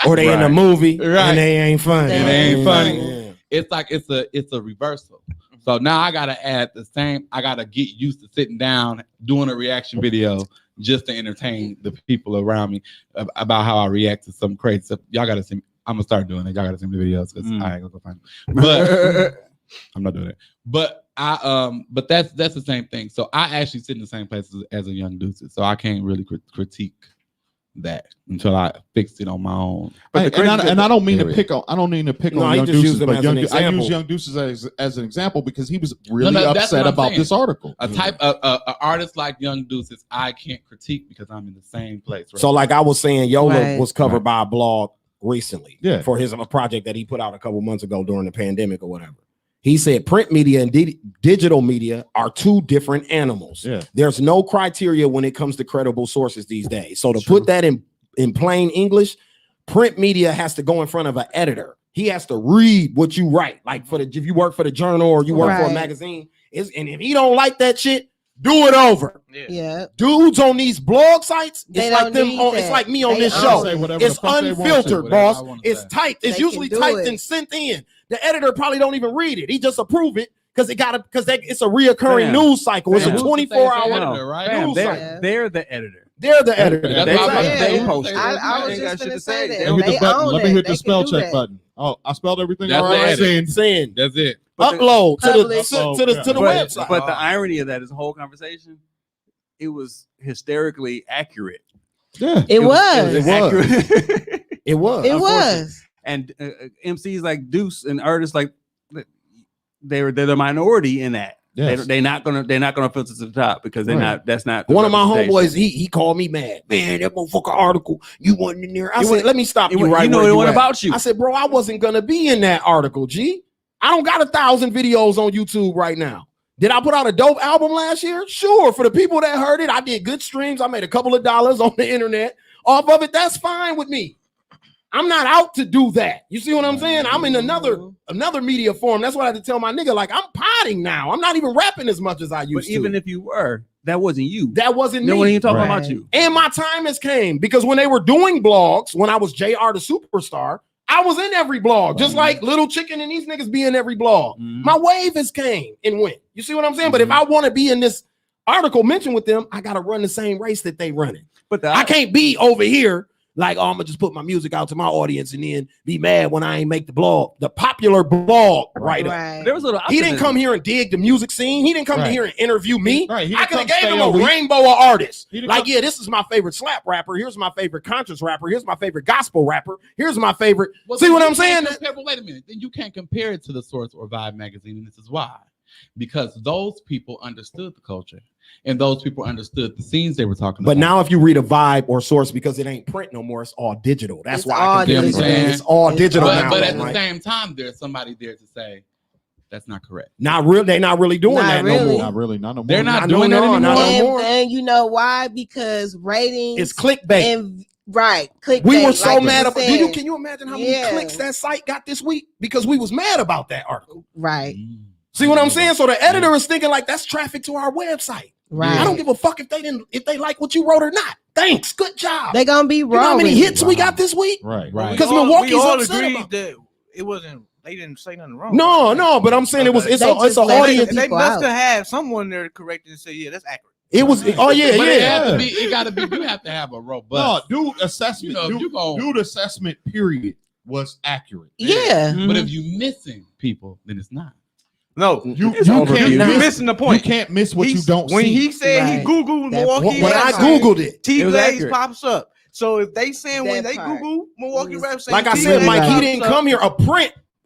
Or they in a movie and they ain't funny. And they ain't funny. Yeah. It's like it's a reversal. So now I gotta add the same. I gotta get used to sitting down doing a reaction video just to entertain the people around me about how I react to some crazy stuff. Y'all gotta see. I'm gonna start doing it. Y'all gotta see the videos because I ain't gonna go find them. But I'm not doing it. But but that's the same thing. So I actually sit in the same place as a Young Deuces. So I can't really critique that until I fix it on my own. But I don't mean to pick on Young Deuces, but I use Young Deuces as an example because he was really upset about this article. A artist like Young Deuces, I can't critique because I'm in the same place. Right So now. like I was saying, Yola was covered by a blog recently for his project that he put out a couple months ago during the pandemic or whatever. He said print media and digital media are two different animals. Yeah. There's no criteria when it comes to credible sources these days. So to put that in plain English, print media has to go in front of an editor. He has to read what you write. Like if you work for the Journal or you work for a magazine, and if he don't like that shit, do it over. Yeah. Dudes on these blog sites, it's like them. It's like me on this show. It's unfiltered, boss. It's typed. It's usually typed and sent in. The editor probably don't even read it. He just approve it because it's a reoccurring news cycle. It's a 24-hour news cycle. They're the editor. They're the editor. They post. I was just going to say that. Let me hit the spell check button. Oh, I spelled everything all right. Send. That's it. Upload to the website. But the irony of that is the whole conversation. It was hysterically accurate. Yeah, it was. It was. And MCs like Deuce and artists like they're the minority in that. Yes. They're not gonna filter to the top because they're not. That's not one of my homeboys. He called me mad. Man, that motherfucker article you wasn't in there. I said, let me stop you right. You know it wasn't about you. I said, bro, I wasn't gonna be in that article. G, I don't got 1,000 videos on YouTube right now. Did I put out a dope album last year? Sure. For the people that heard it, I did good streams. I made a couple of dollars on the internet off of it. That's fine with me. I'm not out to do that. You see what I'm saying? I'm in another media form. That's what I had to tell my nigga. Like, I'm potting now. I'm not even rapping as much as I used to. But even if you were, that wasn't you. That wasn't me. No one even talking about you. And my time has came because when they were doing blogs, when I was JR the Superstar, I was in every blog, just like Little Chicken and these niggas be in every blog. My wave has came and went. You see what I'm saying? But if I want to be in this article mentioned with them, I got to run the same race that they running. But I can't be over here Like, oh, I'm gonna just put my music out to my audience and then be mad when I ain't make the blog. The popular blog writer. Right. There was a little He didn't optimism. come here and dig the music scene. He didn't come Right. here and interview me. Right. He I didn't could have come gave stay him a a week. rainbow of artists. He didn't Like, come- yeah, this is my favorite slap rapper. Here's my favorite conscious rapper. Here's my favorite gospel rapper. Here's my favorite. Well, See then what you I'm can't saying? compare- but wait a minute. Then you can't compare it to the Source or Vibe magazine, and this is why. Because those people understood the culture, and those people understood the scenes they were talking But about. now, if you read a Vibe or Source, because it ain't print no more, it's all digital. That's It's why all I can digital. it's all It's digital all now. but at the right? same time, there's somebody there to say that's not correct. Not real. They're not really doing Not that really. no more. Not really. Not no more. They're not Not doing no that more, anymore. not no more. And you know why? Because ratings It's clickbait. and right, clickbait. We were so like you mad were about. saying. Can you imagine how many Yeah. clicks that site got this week? Because we was mad about that article. Right, See what I'm saying? So the editor is thinking like that's traffic to our website. right. I don't give a fuck if they like what you wrote or not. Thanks, good job. They gonna be You know how wrong. many hits we got this week? Right. Right. Because We all Milwaukee's upset agreed about- that it wasn't. They didn't say nothing wrong. No, but I'm saying it's They an just let audience. it They people must out. have had someone there to correct it and say, yeah, that's accurate. It was oh yeah, But it yeah. has to be. It got to be. You have to have a No, robust. dude, assessment. You know, if you go- dude, assessment period was accurate. Yeah, But if you missing people, then it's not. No, You it's can't overview. miss- You're missing the point. You can't miss what you He's- don't when see. he said he Right. Googled That- Milwaukee, When I rap Googled it, T It was Glaze accurate. pops up. So if they saying when That they part. Google Milwaukee Was- rap, like I T said, Glaze Mike, he pops didn't up. come here.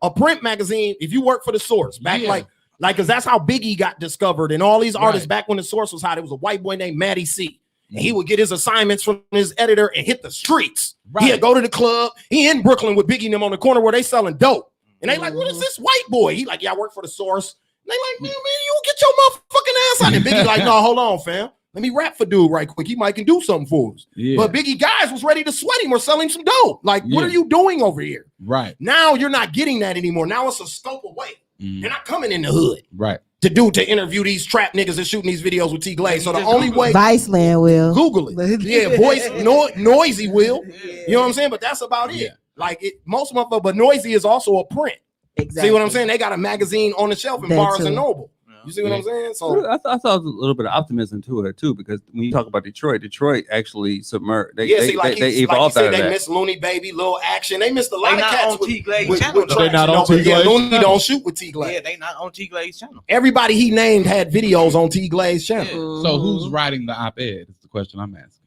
A print magazine. If you work for the Source, back Yeah. like because that's how Biggie got discovered, and all these artists Right. back when the Source was hot. It was a white boy named Matty C. And he would get his assignments from his editor and hit the streets. Right. He'd go to the club. He in Brooklyn with Biggie and them on the corner where they selling dope. And they like, what is this white boy? He like, yeah, I work for the Source. And they like, man, you get your motherfucking ass out. And Biggie like, no, hold on, fam. Let me rap for dude right quick. He might can do something for us. Yeah. But Biggie guys was ready to sweat him or sell him some dope. Like, what Yeah. are you doing over here? Right. Now you're not getting that anymore. Now it's a scope away. Mhm. You're not coming in the hood Right. to interview these trap niggas and shooting these videos with T Glaze. So the Just only Google way, Viceland will. Google it. Yeah, voice noisy will. You know what I'm saying? But that's about it. Yeah. Like it, most motherfuckers, but noisy is also a print. Exactly. See what I'm saying? They got a magazine on the shelf in That Barnes too. and Noble. You see what I'm saying? So I thought there was a little bit of optimism to it too, because when you talk about Detroit actually submerged. They, yeah, they, see, like they he evolved said, out of they that. missed Looney Baby, Little Action. They missed a They lot of not cats on with, T Glaze with, channel. with though. They not on but yeah, T-Glaze Looney channel. don't shoot with T Glaze. Yeah, they not on T Glaze channel. Everybody he named had videos on T Glaze channel. Mm-hmm. So who's writing the op-ed? Is the question I'm asking.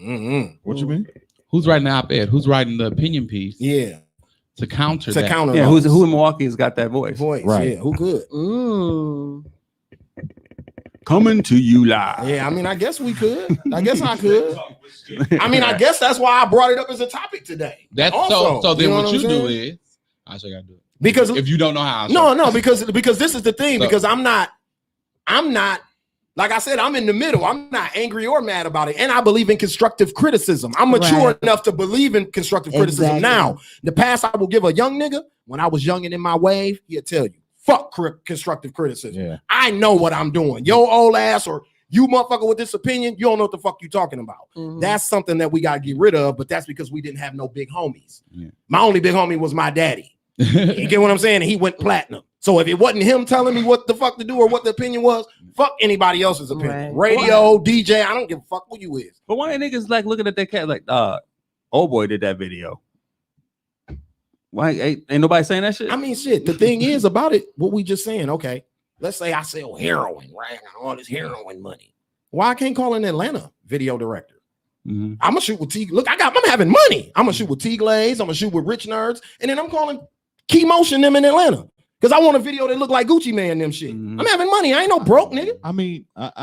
Mhm. What you mean? Who's writing the op-ed? Who's writing the opinion piece Yeah, to counter to that? counter Yeah, those. who in Milwaukee has got that voice? voice? Right. Yeah, who could? Mm. Coming to you live. Yeah, I mean, I guess we could. I guess I could. I mean, I guess that's why I brought it up as a topic today. That's Also, so then you know what what you I'm do saying? is I'll show you how to do it. Because If you don't know how, I'll show no, you. because this is the thing. So- Because I'm not. Like I said, I'm in the middle. I'm not angry or mad about it, and I believe in constructive criticism. I'm mature Right. enough to believe in constructive criticism Exactly. now. The past I will give a young nigga when I was young and in my wave. He'll tell you, fuck constructive criticism. Yeah. I know what I'm doing. Yo, old ass, or you motherfucker with this opinion, you don't know what the fuck you talking about. Mhm. That's something that we gotta get rid of. But that's because we didn't have no big homies. Yeah. My only big homie was my daddy. You get what I'm saying? And he went platinum. So if it wasn't him telling me what the fuck to do or what the opinion was, fuck anybody else's opinion. Right. Radio, DJ, I don't give a fuck who you is. But why ain't niggas like looking at that cat like, old boy did that video? Why ain't nobody saying that shit? I mean, shit. The thing is about it, what we just saying, okay, let's say I sell heroin, right? I got all this heroin money. Why I can't call an Atlanta video director? Mhm. I'm gonna shoot with T. Look, I'm having money. I'm gonna shoot with T Glaze. I'm gonna shoot with Rich Nerds, and then I'm calling Key Motion them in Atlanta because I want a video that look like Gucci Man them shit. Mhm. I'm having money. I ain't no broke nigga. I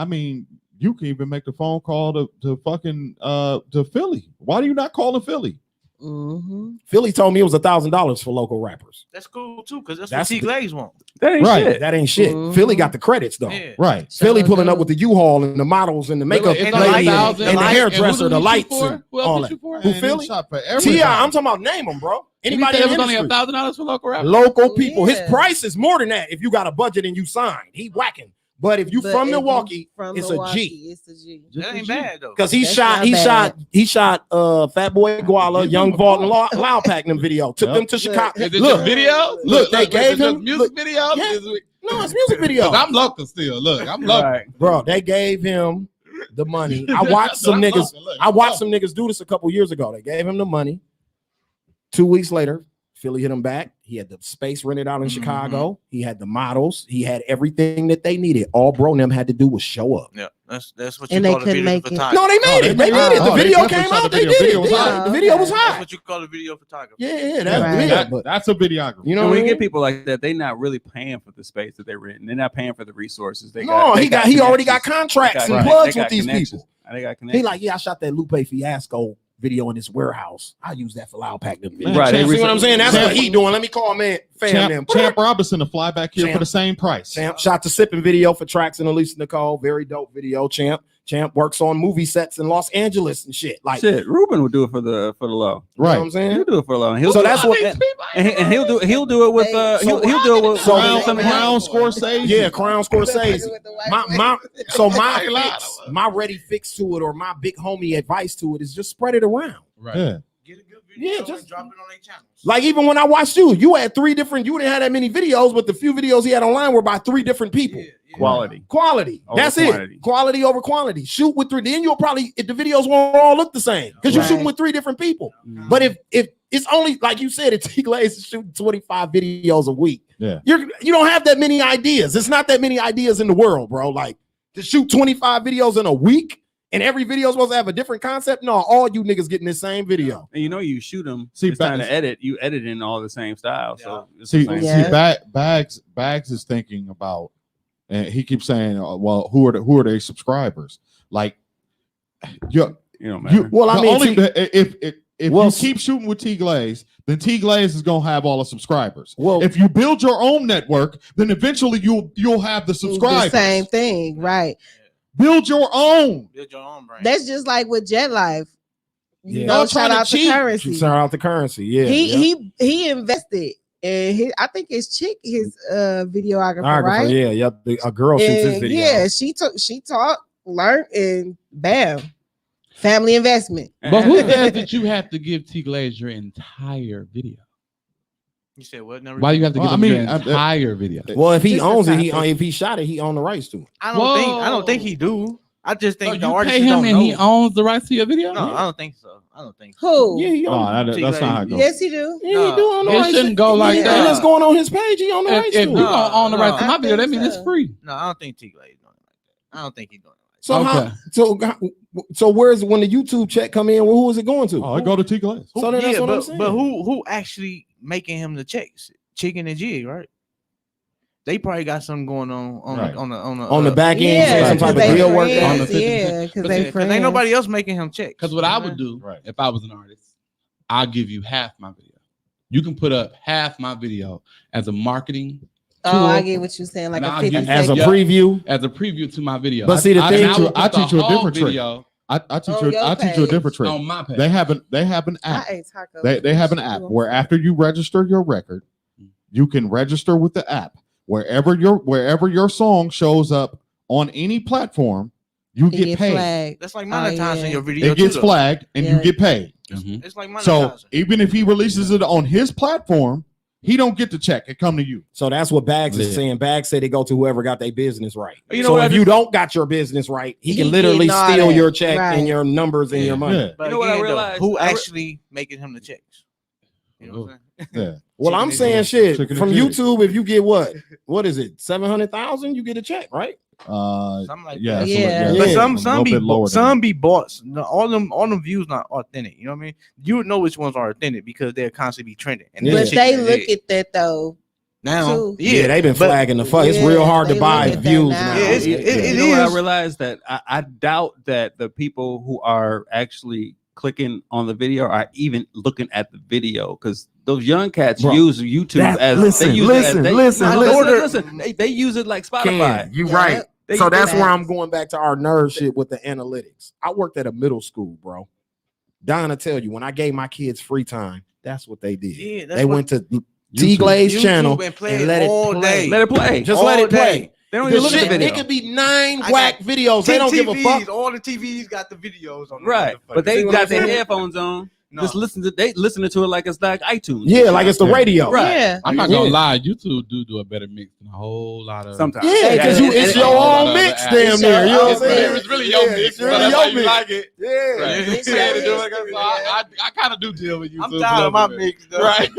mean, you can even make the phone call to fucking to Philly. Why do you not call Philly? Mhm. Philly told me it was $1,000 for local rappers. That's cool too, because that's That's what T the- Glaze want. That ain't Right. shit. That ain't shit. Mhm. Philly got the credits though. Yeah. Right. Philly So pulling up good. with the U-Haul and the models and the makeup It's and only lady and, 1,000. and the And hairdresser, who the did you lights, shoot for? and Who else all did that. you for? Who, Man, Philly? shot for T.I., everybody. I'm talking about name them, bro. Anybody It in was the only industry. $1,000 for local rap. Local people. His Yeah. price is more than that if you got a budget and you signed. He whacking. But if you But from if you Milwaukee, from it's Milwaukee, a G. It's a G. That ain't bad though. Because he That's shot not bad. Fat Boy Guala, Young Vault, and Loud Pack in them video. Took Yep. them to Chicago. Is it Look, just video? look, they is it gave just him- music look, video. yeah. No, it's music video. I'm local still. Look, I'm local. Right. Bro, they gave him the money. I watched some niggas do this a couple years ago. They gave him the money. 2 weeks later, Philly hit him back. He had the space rented out in Chicago. He had the models. He had everything that they needed. All bro and them had to do was show up. Yeah, that's what you And they call a couldn't video make it. photographer. No, they made it. They made it. The they video definitely came shot out. the They video. did Video it. was Yeah, hot. the video was That's hot. what you call a video photographer. Yeah, that's Right. yeah, but That's a videographer. you know And what when I you mean? get people like that, they're not really paying for the space that they're renting. They're not paying for the resources. They No, they he already got connections. contracts They and got- plugs they with got these connections. people. They got connections. He like, yeah, I shot that Lupe Fiasco video in this warehouse. I use that for loud pack them videos. Right, You they see what I'm saying? That's Champ- what he doing. Let me call man fam them. Champ Robinson to fly back here Champ. for the same price. Champ shot the sipping video for Trax and Elisa Nicole. Very dope video. Champ works on movie sets in Los Angeles and shit. Like, Shit, Ruben would do it for the low. you know what Right. I'm saying? He'll do it for low. And So that's what. and he'll do it with he'll do it with So some of his- Crown Scorsese. Yeah, Crown Scorsese. My ready fix to it or my big homie advice to it is just spread it around. Right. Yeah. Get a good Yeah, video just- and drop it on their channels. Like even when I watched you had 3 different. You didn't have that many videos, but the few videos he had online were by 3 different people. quality. Quality. Over That's quantity. it. Quality over quantity. Shoot with 3. Then you'll probably if the videos won't all look the same because you're Right. shooting with 3 different people. But if it's only like you said, it's T Glaze is shooting 25 videos a week. Yeah. You don't have that many ideas. It's not that many ideas in the world, bro. Like to shoot 25 videos in a week and every video is supposed to have a different concept. No, all you niggas getting the same video. And you shoot them. See, It's time to edit. You edit in all the same style. So it's See, the same. Yeah. Bags is thinking about, and he keeps saying, well, who are their subscribers? Like, you You know, man. Well, I the mean, only, if Well, you keep shooting with T Glaze, then T Glaze is gonna have all the subscribers. Well- if you build your own network, then eventually you'll have the subscribers. The same thing, right? Build your own. Build your own brand. That's just like with Jet Life. You Yeah. know, Y'all shout tryna out to cheat. Currency. shout out the currency. Yeah. He invested, and I think his chick, his videographer, Videographer, right? yeah. A girl shoots his And video. yeah, she taught, learned, and bam, family investment. But who says that you have to give T Glaze your entire video? You said what? Never Why do you have to Well, give I him mean, your entire video? Well, if he Just owns it, the topic. if he shot it, he owned the rights to it. I don't think he do. I just So think the you artist pay him don't and know. he owns the rights to your video? No, I don't think so. I don't think so. Who? Yeah, he No, owned it. that's not how it goes. Yes, he do. Yeah, he do own the It rights. shouldn't go like Yeah, that. It's going on his page. He own the rights If to you it. don't own the rights to I my video, that think means it's so. free. No, I don't think T Glaze doing it like that. I don't think he's doing it. So Okay. so where's when the YouTube check come in? Who is it going to? Oh, I go to T Glaze. So then that's what I'm saying. But who actually making him the checks? Chicken and Jig, right? They probably got something going on Right. on the back end, Yeah, some type of 'cause they deal work. friends. on the 50%. Yeah, because But they see, because friends. ain't nobody else making him checks. Because what I would do Right. if I was an artist, I'll give you half my video. You can put up half my video as a marketing Oh, I tool, get what you're saying, like And a I'll 50 give- As a second. Yeah. preview. as a preview to my video. But see, the I thing- teach you- I teach you a whole different trick. video I teach On you. your I teach you a page. different trick. on my page. They have an I app. ate tacos. They have an app where after you register your record, you can register with the app. Wherever your song shows up on any platform, you It get get paid. flagged. That's like Oh, monetizing yeah. your video. It gets too, though. flagged and Yeah. you get paid. Mhm. It's like monetizing. So even if he releases it on his platform, he don't get the check. It come to you. So that's what Bags is Yeah. saying. Bags say they go to whoever got their business right. You know So what I if you don't got your business right, he can He literally getting all steal that. your check Right. and your numbers and Yeah. your money. Yeah. But You know what I again, though, realized? who I re- actually making him the checks? You know what I'm saying? Yeah. Well, Chicken I'm and saying jig. shit Chicken and from jig. YouTube. If you get what is it, 700,000, you get a check, right? Something like Yeah. that. Yeah. But Yeah. some a little bit lower than some be bought. No, all them views not authentic. You know what I mean? You would know which ones are authentic because they'll constantly be trending. And Yeah. that's But they chicken and look jig. at that though. now. too. Yeah, they've been but- flagging the fuck. It's Yeah, real hard to they buy look at that views now. now. Yeah, it's- it you know what I is. realized that I doubt that the people who are actually clicking on the video are even looking at the video because those young cats Bro, use YouTube that- as listen, they use listen, it as, listen, no, listen. listen. They use it like Spotify. You Yeah. right. They- So that's they- where I'm going back to our nerd shit with the analytics. I worked at a middle school, bro. Donna tell you when I gave my kids free time, that's what they did. Yeah, that's They what- went to T Glaze YouTube channel and play and it let it all play. day. Let it play. Just All let it day. play. They don't The even look at shit, the video. it could be 9 I whack videos. They don't give a fuck. All the TVs got the videos on them. Right, motherfuckers. but they See what got I'm their saying? headphones on. just listening to it like it's like iTunes. Yeah, like it's the radio. Right. Yeah. I'm not gonna lie, YouTube do a better mix than a whole lot of Sometimes. Yeah, because it's your own mix, damn near. You know what I'm saying? It's really your mix. It's really your mix. Like it. Yeah. Right. It's You had to do your it, mix. so I kind of do deal with YouTube. I'm tired of my mix, though. Right.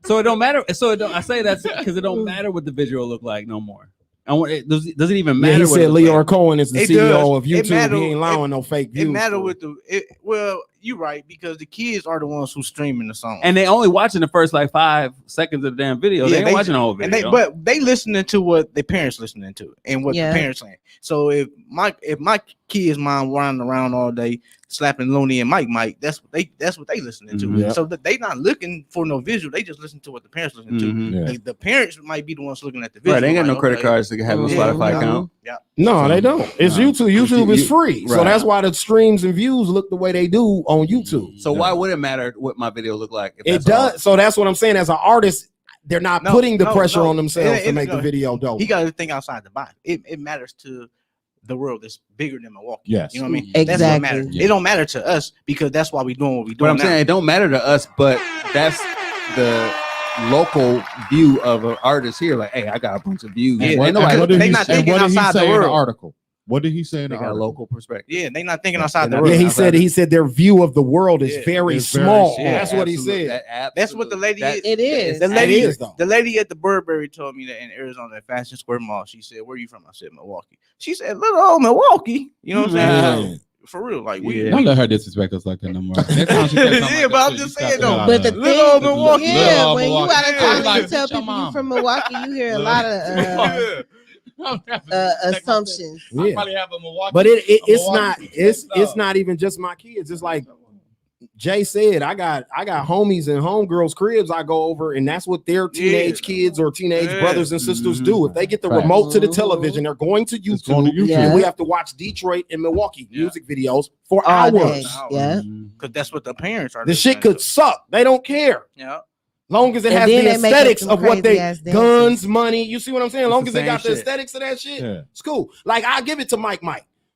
So it don't matter. I say that's because it don't matter what the visual look like no more. Does it even Yeah, matter? he what said it look Leora like? Cohen is the It CEO does. of It YouTube. matter- He ain't allowing no fake views. It matter bro. with well, you're right, because the kids are the ones who streaming the song. And they only watching the first like 5 seconds of the damn video. Yeah, they ain't watching the whole and video. but they listening to what their parents listening to and what Yeah. the parents saying. So if my kids' mom running around all day slapping Looney and Mike, that's what they listening to. Mhm. Yeah. So that they not looking for no visual. They just listen to what the parents listen to. Mhm. Yeah. The parents might be the ones looking at the video. Right, they ain't got no like, credit okay. cards to have no Yeah. Spotify Yeah. account. Yeah. No, they don't. It's No. YouTube. YouTube is You- free. So right. that's why the streams and views look the way they do on YouTube. So why would it matter what my video look like? If It that's all? does. So that's what I'm saying. As an artist, they're not No, putting the no, pressure no. on themselves It- to it- make the no. video dope. He got to think outside the box. It matters to the world that's bigger than Milwaukee. Yes. You know what I mean? Exactly. That's what matters. Yeah. It don't matter to us because that's why we doing what we But doing I'm now. saying it don't matter to us, but that's the local view of an artist here. Like, hey, I got a bunch of views. Yeah, Ain't they- nobody- what did they he, not and thinking what did he outside the say in the world. article? What did he say in they the got a article? local perspective. Yeah, they not thinking outside the They're world. Yeah, he outside said of- he said their view of the world is Yeah. very It's very small. small. That's what he Absolutely. said. That's what the lady is. It is. The That lady is, though. The lady at the Burberry told me that in Arizona at Fashion Square Mall. She said, "Where you from?" I said, "Milwaukee." She said, "Little old Milwaukee." You know what I'm saying? Yeah. For real, like we. Yeah. Don't let her disrespect us like that no more. Next time she says something Yeah, like but that, I'm you just stop saying that. though. But the Little old thing, Milwaukee. yeah, Little old when you Milwaukee. out of Yeah. town and Like, you tell shut your people you mom. from Milwaukee, you hear a lot of assumptions. Yeah. I probably have a Milwaukee. But it's Milwaukee not mixed it's up. not even just my kids. It's like Jay said, I got homies and homegirls cribs I go over, and that's what their teenage kids or teenage Yeah. brothers and sisters Mhm. do. If they get the Facts. remote to the Mhm. television, they're going to It's going to YouTube. YouTube. Yeah. And we have to watch Detroit and Milwaukee Yeah. music videos for All day. hours. Yeah. Because that's what the parents are. The shit listening could to. suck. They don't care. Yeah. Long as it And has then the they make up aesthetics some of what they crazy-ass dances. guns, money. You see what I'm saying? It's Long the as they same got the shit. aesthetics of that shit, Yeah. it's cool. Like I give it to Mike.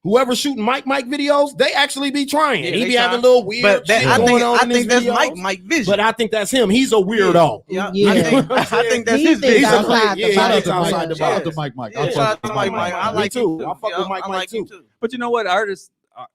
Whoever shooting Mike videos, they actually be trying. Yeah, he they be having try. little weird But that, shit I going think on in his that's videos. Mike Vision. But I think that's him. He's a weirdo. Yeah. Yeah. I think that's He his thinks vision. outside the Yeah, Shout out he's to outside Mike. the Shout out box. to Mike. Yeah, I fuck shout out with to Mike. I Me like too. him I fuck with Mike like him too. But you know what? Artists, I'm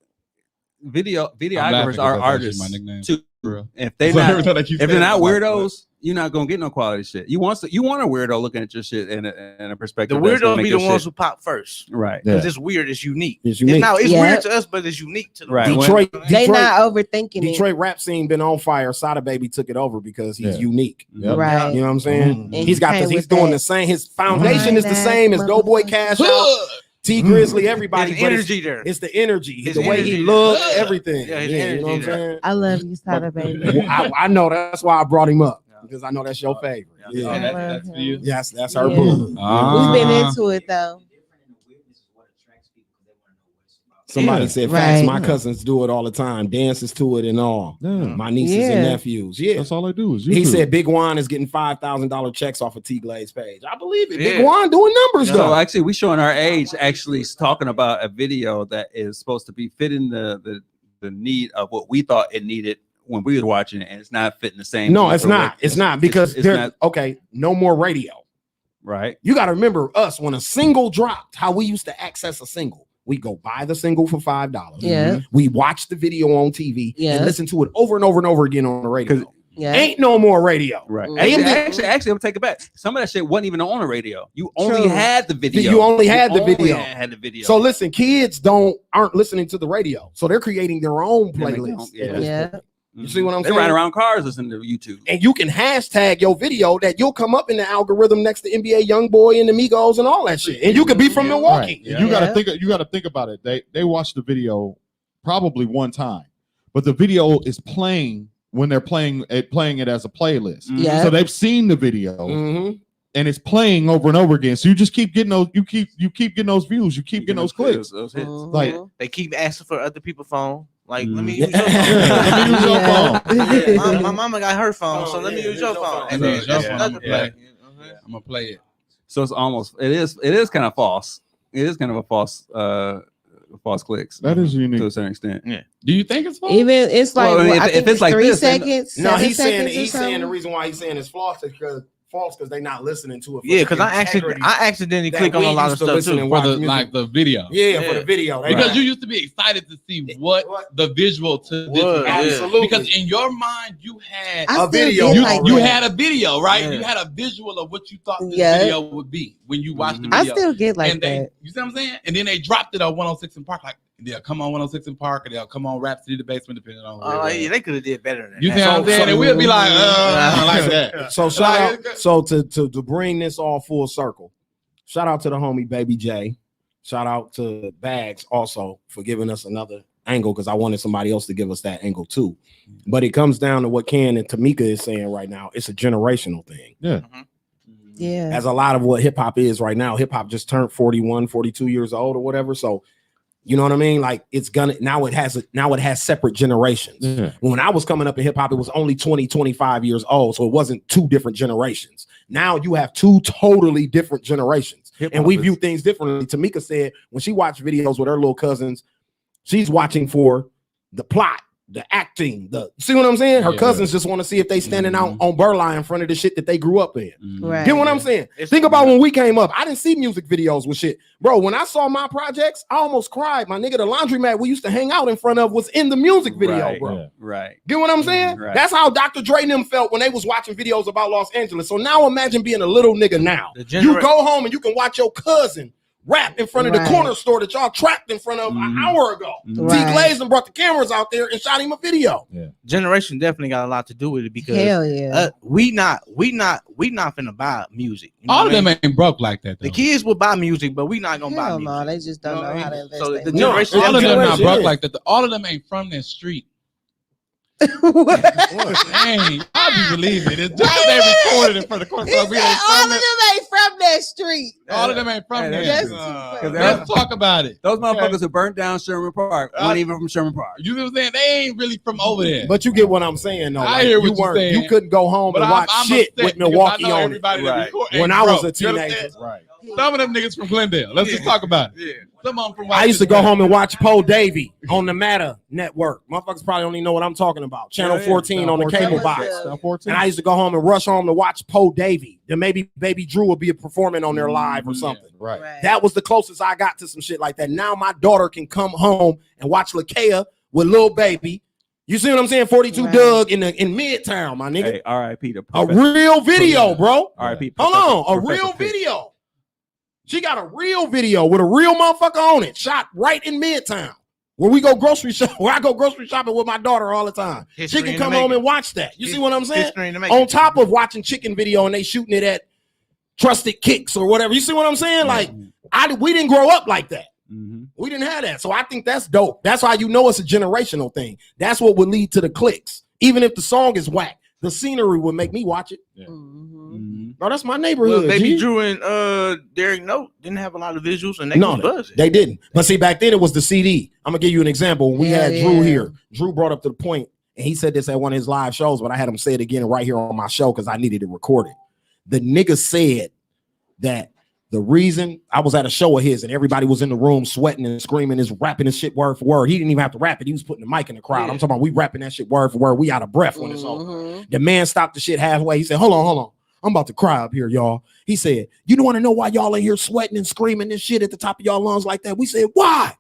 laughing videographers 'cause are that's actually artists my nickname. too. For real. If they So not, every time I keep if they're saying not it, I'm like, weirdos, you're not gonna get no quality shit. You want a weirdo looking at your shit in a perspective. The that's gonna weirdos make be your the ones shit- who pop first. right. Yeah. Because it's weird. It's unique. It's unique. It's Yeah. weird to us, but it's unique to the Right. world. Detroit, They Detroit, not overthinking Detroit rap scene been on fire. Sada Baby took it over because he's Yeah. unique. Yep. it. Right. You know what I'm saying? Mhm. And He's he got came this. He's with doing that. the same. His foundation is the Right, same as Doughboy motherfucker. Cash Out, T Grizzly, everybody. There's But it's, energy there. it's the energy, His the way energy he there. looked, everything. Yeah, his you know what I'm energy there. saying? I love you, Sada Baby. Well, I know that's why I brought him up Yeah. because I know that's your favorite. Yeah. Oh, Yeah, that's for you. yes, that's her Yeah. boo. Ah. We've been into it though. Somebody Yeah. said, "Facts." Right. My cousins do it all the time, dances to it and all. Yeah. My nieces Yeah. and nephews. Yeah, That's all I do is he YouTube. said Big Juan is getting $5,000 checks off of T Glaze page. I believe it. Big Yeah. Juan doing numbers So though. actually, we showing our age. Actually, talking about a video that is supposed to be fitting the need of what we thought it needed when we were watching it, and it's not fitting the same. No, need it's for not. It's not because it's they're not okay. No more radio. right. You got to remember us when a single dropped. How we used to access a single. We go buy the single for $5. Yeah. We watch the video on TV Yeah. and listen to it over and over and over again on the radio. Yeah. Ain't no more radio. Right. Mhm. Actually, I'm gonna take it back. Some of that shit wasn't even on the radio. You only True. had the video. You only had the only video. Had the video. So listen, kids aren't listening to the radio, so they're creating their own They make their playlist. own- yeah. at this Yeah. point. You see what I'm They saying? ride around cars listening to YouTube. And you can hashtag your video that you'll come up in the algorithm next to NBA YoungBoy and the Migos and all that shit. And you could be from Yeah. Milwaukee. Right. You got Yeah. to think about it. They watch the video probably one time, but the video is playing when they're playing it as a playlist. Yeah. So they've seen the video Mhm. and it's playing over and over again. So you just keep getting those. You keep getting those views. You keep getting those clicks. Those hits. Mhm. Like They keep asking for other people's phone. Like, let me Mhm. use your phone. let me use your Yeah. phone. my mama got her phone, so let me use your phone. And then Use your that's phone. another Yeah. play. I'm gonna play it. So it's almost. It is kind of false. It is kind of a false false clicks. That is to a unique. certain extent. Yeah. Do you think it's false? Even it's like Well, I if think it's it's like 3 this, then- seconds. No, 7 he's saying seconds or he's saying the something. reason why he's saying it's false is because they not listening to it. For Yeah, the because I integrity accidentally that click on we a lot of used to stuff listen too. and For watch the music. like the video. Yeah, for Yeah. the video. They Because not- you used to be excited to see what the visual to this Was, was. yeah. absolutely Because in your mind you had I a still video. get you, like you that. had a video, right? Yeah. You had a visual of what you thought this Yeah. video would be when you watched the I video. still get like and they, that. you see what I'm saying? And then they dropped it on 106 in Park. Like they'll come on 106 in Park, or they'll come on Rhapsody the Basement, depending on. Oh where yeah, they could have did better than you that. see what I'm saying? And we'll be like, like that. So shout out. So to bring this all full circle, shout out to the homie Baby J. Shout out to Bags also for giving us another angle because I wanted somebody else to give us that angle too. But it comes down to what Ken and Tamika is saying right now. It's a generational thing. Yeah. Yeah. As a lot of what hip hop is right now. Hip hop just turned 41, 42 years old or whatever. So you know what I mean? Like it's gonna now it has separate generations. Yeah. When I was coming up in hip hop, it was only 20, 25 years old. So it wasn't two different generations. Now you have two totally different generations. And we view things differently. Tamika said when she watched videos with her little cousins, she's watching for the plot, the acting, see what I'm saying? Her Yeah. cousins just want to see if they standing out on Burline in front of the shit that they grew up in. Right. Get what I'm saying? Think about when we came up. I didn't see music videos with shit. Bro, when I saw my projects, I almost cried. My nigga, the laundromat we used to hang out in front of was in the music video, Right. bro. Yeah. Right. Get what I'm saying? Right. That's how Dr. Dre and them felt when they was watching videos about Los Angeles. So now imagine being a little nigga now. You go home and you can watch your cousin rap in front of the Right. corner store that y'all trapped in front of an hour ago. Right. T. Glaze and brought the cameras out there and shot him a video. Generation definitely got a lot to do with it because Hell yeah. we not finna buy music. You know All what of I them mean? ain't broke like that. Though. The kids will buy music, but we not gonna buy Hell music. no, they just don't You know know what I how to mean? invest. So their the money. generation- all of them not generation broke is. like that. All of them ain't from that street. What? Dang, I be believing it. It's just they recorded it for the course. He said all of them ain't from that street. All of them ain't from Hey, there. That's too Cause funny. Let's talk about it. Those motherfuckers who burnt down Sherman Park I- weren't even from Sherman Park. You know what I'm saying? They ain't really from over there. But you get what I'm saying, though. I Like, hear what you you're weren't. saying. You couldn't go home But and watch shit upset with because Milwaukee I know on it. everybody that Right. record When ain't I was broke. a You teenager. understand? Right. Some of them niggas from Glendale. Let's just talk about it. Yeah. Some of them from I used to go Washington. home and watch Poe Davy on the Matter Network. Motherfuckers probably only know what I'm talking about. Channel Yeah, yeah. 14 on the cable That box. was, Channel 14. And I used to go home and rush home to watch Poe Davy. Then maybe Baby Drew would be performing on there live or something. Right. Right. That was the closest I got to some shit like that. Now my daughter can come home and watch Lakeia with Lil Baby. You see what I'm saying? 42 Right. Doug in Midtown, my nigga. Hey, R.I.P. to A Professor. real video, bro. R.I.P. Hold on, a Professor real Pitt. video. She got a real video with a real motherfucker on it, shot right in Midtown, where we go grocery shop. Where I go grocery shopping with my daughter all the time. History She can in the come home making. and watch that. You see what I'm saying? History in the making. On top of watching chicken video and they shooting it at Trusted Kicks or whatever. You see what I'm saying? Like we didn't grow up like that. Mhm. We didn't have that. So I think that's dope. That's why you know it's a generational thing. That's what would lead to the clicks. Even if the song is whack, the scenery would make me watch it. Mhm. Mhm. Bro, that's my Well, neighborhood. Baby G. Drew and Derek Note didn't have a lot of visuals, and they No, was buzzing. they didn't. But see, back then it was the CD. I'm gonna give you an example. When we Yeah, had Drew yeah. here. Drew brought up to the point, and he said this at one of his live shows, but I had him say it again right here on my show because I needed to record it. The nigga said that the reason I was at a show of his and everybody was in the room sweating and screaming, is rapping his shit word for word. He didn't even have to rap it. He was putting the mic in the crowd. Yeah. I'm talking about we rapping that shit word for word. We out of breath when it's over. Mhm. The man stopped the shit halfway. He said, hold on. I'm about to cry up here, y'all. He said, you don't want to know why y'all in here sweating and screaming this shit at the top of y'all lungs like that? We said, why?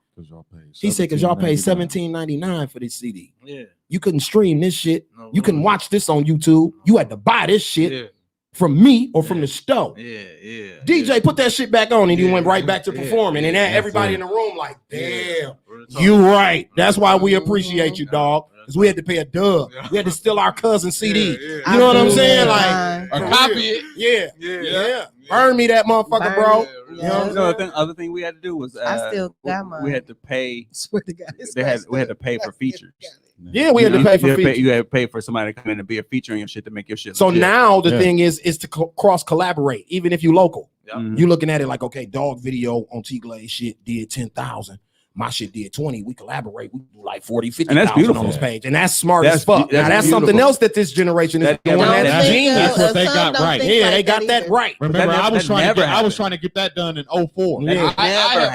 He said, because y'all paid $17.99 for this CD. Yeah. You couldn't stream this shit. No, You couldn't watch this on YouTube. You had to buy this shit Yeah. from me or from the store. Yeah. DJ put that shit back on and he Yeah. went right back to Yeah. performing. And then Yeah. everybody in the room like, damn, Yeah. you right. That's why we appreciate you, dog. Because we had to pay a dub. We had to steal our cousin's CD. Yeah. You know what I'm I saying? do Like, that. Or for copy real. it. Yeah. Burn me that motherfucker, bro. Burn. You know what I'm Yeah. No, saying? the other thing we had to do was I still got we mine. had to pay. Swear to God, it's We had scratched to up. pay for features. Yeah, we had to You- pay for you had to features. You had to pay for somebody to come in and be a feature on your shit to make your shit. So legit. now the Yeah. thing is to cross collaborate, even if you local. Mhm. You looking at it like, okay, dog video on T Glaze shit did 10,000. my shit did 20. We collaborate. We do like 40, And 50,000 that's beautiful. on this page. And that's smart as fuck. That's Now, that's something beautiful. else that this generation is That- doing. don't That's think genius. That's what some they got don't right. think Yeah, like they got that either. right. Remember, That I was never trying to get that done in 04. Yeah. I Never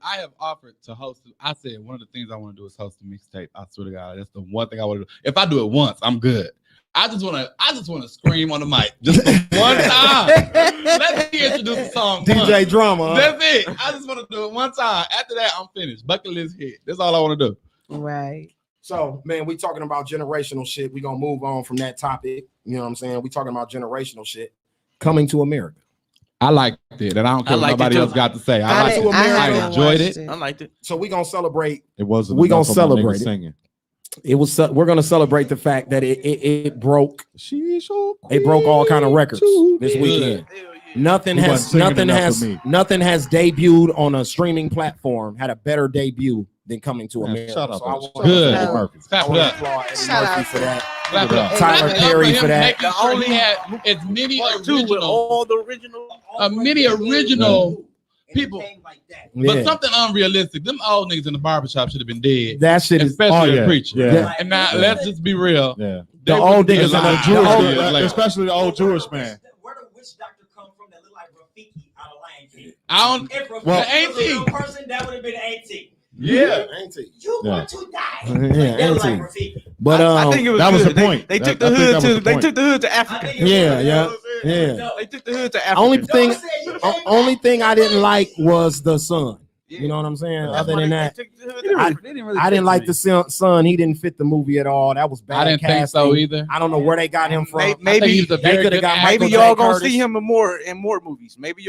have offered to host. I said one of the things I want to do is host a mixtape. I swear to God, that's the one thing I want to do. If I do it once, I'm good. I just want to scream on the mic just for one time. Let me introduce the song. DJ once. Drama. That's it. I just want to do it one time. After that, I'm finished. Bucket list hit. That's all I want to do. Right. So, man, we talking about generational shit. We gonna move on from that topic. You know what I'm saying? We talking about generational shit. Coming to America. I liked it, and I don't care what liked it nobody too. else got to say. I I liked didn't- it. I I haven't enjoyed watched it. I liked it. So we gonna celebrate. It wasn't. We gonna enough of my celebrate niggas it. singing. We're gonna celebrate the fact that it broke. She's so It broke all kind of records this Yeah. weekend. Hell yeah. Nothing He has wasn't singing nothing enough has for me. nothing has debuted on a streaming platform had a better debut than Coming to Man, America. shut up. So I want Good. Eddie Murphy. I Clap it want to up. applaud Eddie Shout Murphy out for to that. Clap it up. Tyler Clap it up Perry him for that. making sure he had as many Part two with original, all the original. many original people. But Yeah. something unrealistic. Them old niggas in the barbershop should have been dead. That shit is Especially the yeah. preacher. Yeah. And now let's just be real. Yeah. They The wouldn't old be niggas alive and the The Jewish old- years later. especially the old Jewish man. Where the witch doctor come from that look like Rafiki out of Lion King? I don't. If Rafiki Well, was a Auntie. real person, that would have been Auntie. Yeah. You Yeah. want to die. Yeah, They look like Auntie. Rafiki. But I think it was that was good. the point. They That- took I the think that hood was to the they point. took the hood to I Africa. think it was Yeah, good. yeah, You know what I'm saying? yeah. They took the hood to Africa. only thing Don't say you came back. only thing I didn't like was the son. You know what I'm saying? That's Other why than they that, took the hood They to didn't Africa. really I didn't fit like to the son. He didn't fit the movie at all. That was bad I didn't think casting. so either. I don't know where they got him from. I think Maybe he's a they very coulda good got actor. maybe Michael y'all J. gonna Curtis. see him in more movies. Maybe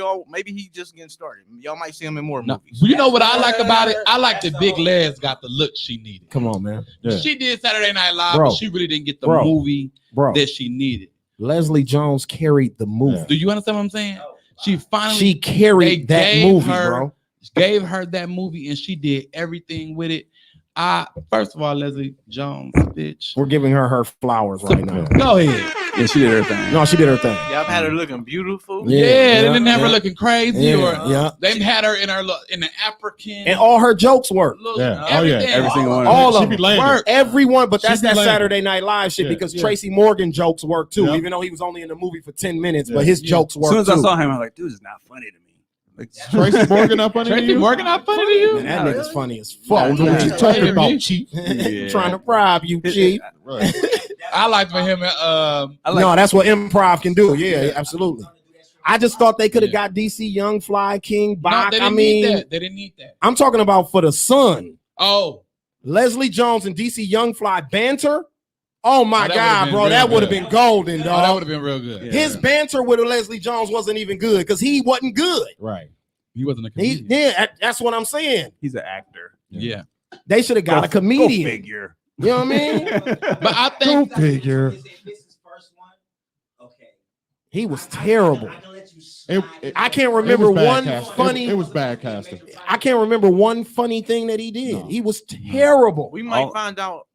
he just getting started. Y'all might see him in more No, movies. you know what I like about it? I like that Big Les got the look she needed. Come on, man. Yeah. She did Saturday Night Live, Bro. but she really didn't get the Bro. movie Bro, that she needed. Leslie Jones carried the movie. Yeah. Do you understand what I'm saying? She finally She they carried that gave movie, her- bro. gave her that movie and she did everything with it. First of all, Leslie Jones, bitch. We're giving her flowers right now. Go ahead. Yeah, she did everything. No, she did her thing. Y'all had her looking beautiful. Yeah, Yeah, they didn't have her yeah. looking crazy Yeah, or yeah. they had her in her look in the African And all her jokes work. look. Yeah. Oh, yeah. Everything. Every single one. All She of be them. landing. Work. Everyone, but She that's be that landing. Saturday Night Live shit Yeah, because yeah. Tracy Morgan jokes work too, Yeah. even though he was only in the movie for 10 minutes, Yeah. but his Yeah. jokes As work soon as too. I saw him, I was like, dude, it's not funny to me. Like, Tracy Morgan up under Tracy you? Morgan not funny to you? Man, that Nah, nigga's really? funny as Fuck, fuck. what man. you talking Yeah. about, Chief? Yeah. Trying to bribe you, Chief. Right. I like for him. I like No, that's what improv can do. Yeah, absolutely. I just thought they could have Yeah. got DC Young Fly, King No, Bach. they I didn't need mean, that. They didn't need that. I'm talking about for the son. Oh, Leslie Jones and DC Young Fly banter. Oh my Oh, that would've God, been bro. real That would have good. been golden, that dog. would have been real good. Yeah. His banter with Leslie Jones wasn't even good because he wasn't good. Right. He wasn't a He, comedian. yeah, that's what I'm saying. he's an actor. Yeah. They should have got a Go comedian. figure. You know what I mean? But I think Figure. Is it Mrs. First One? Okay. He was terrible. I can let you It- slide. I can't It remember was bad one casting. funny. It was bad casting. I can't remember one funny thing that he did. No. He was terrible. We might Oh. find out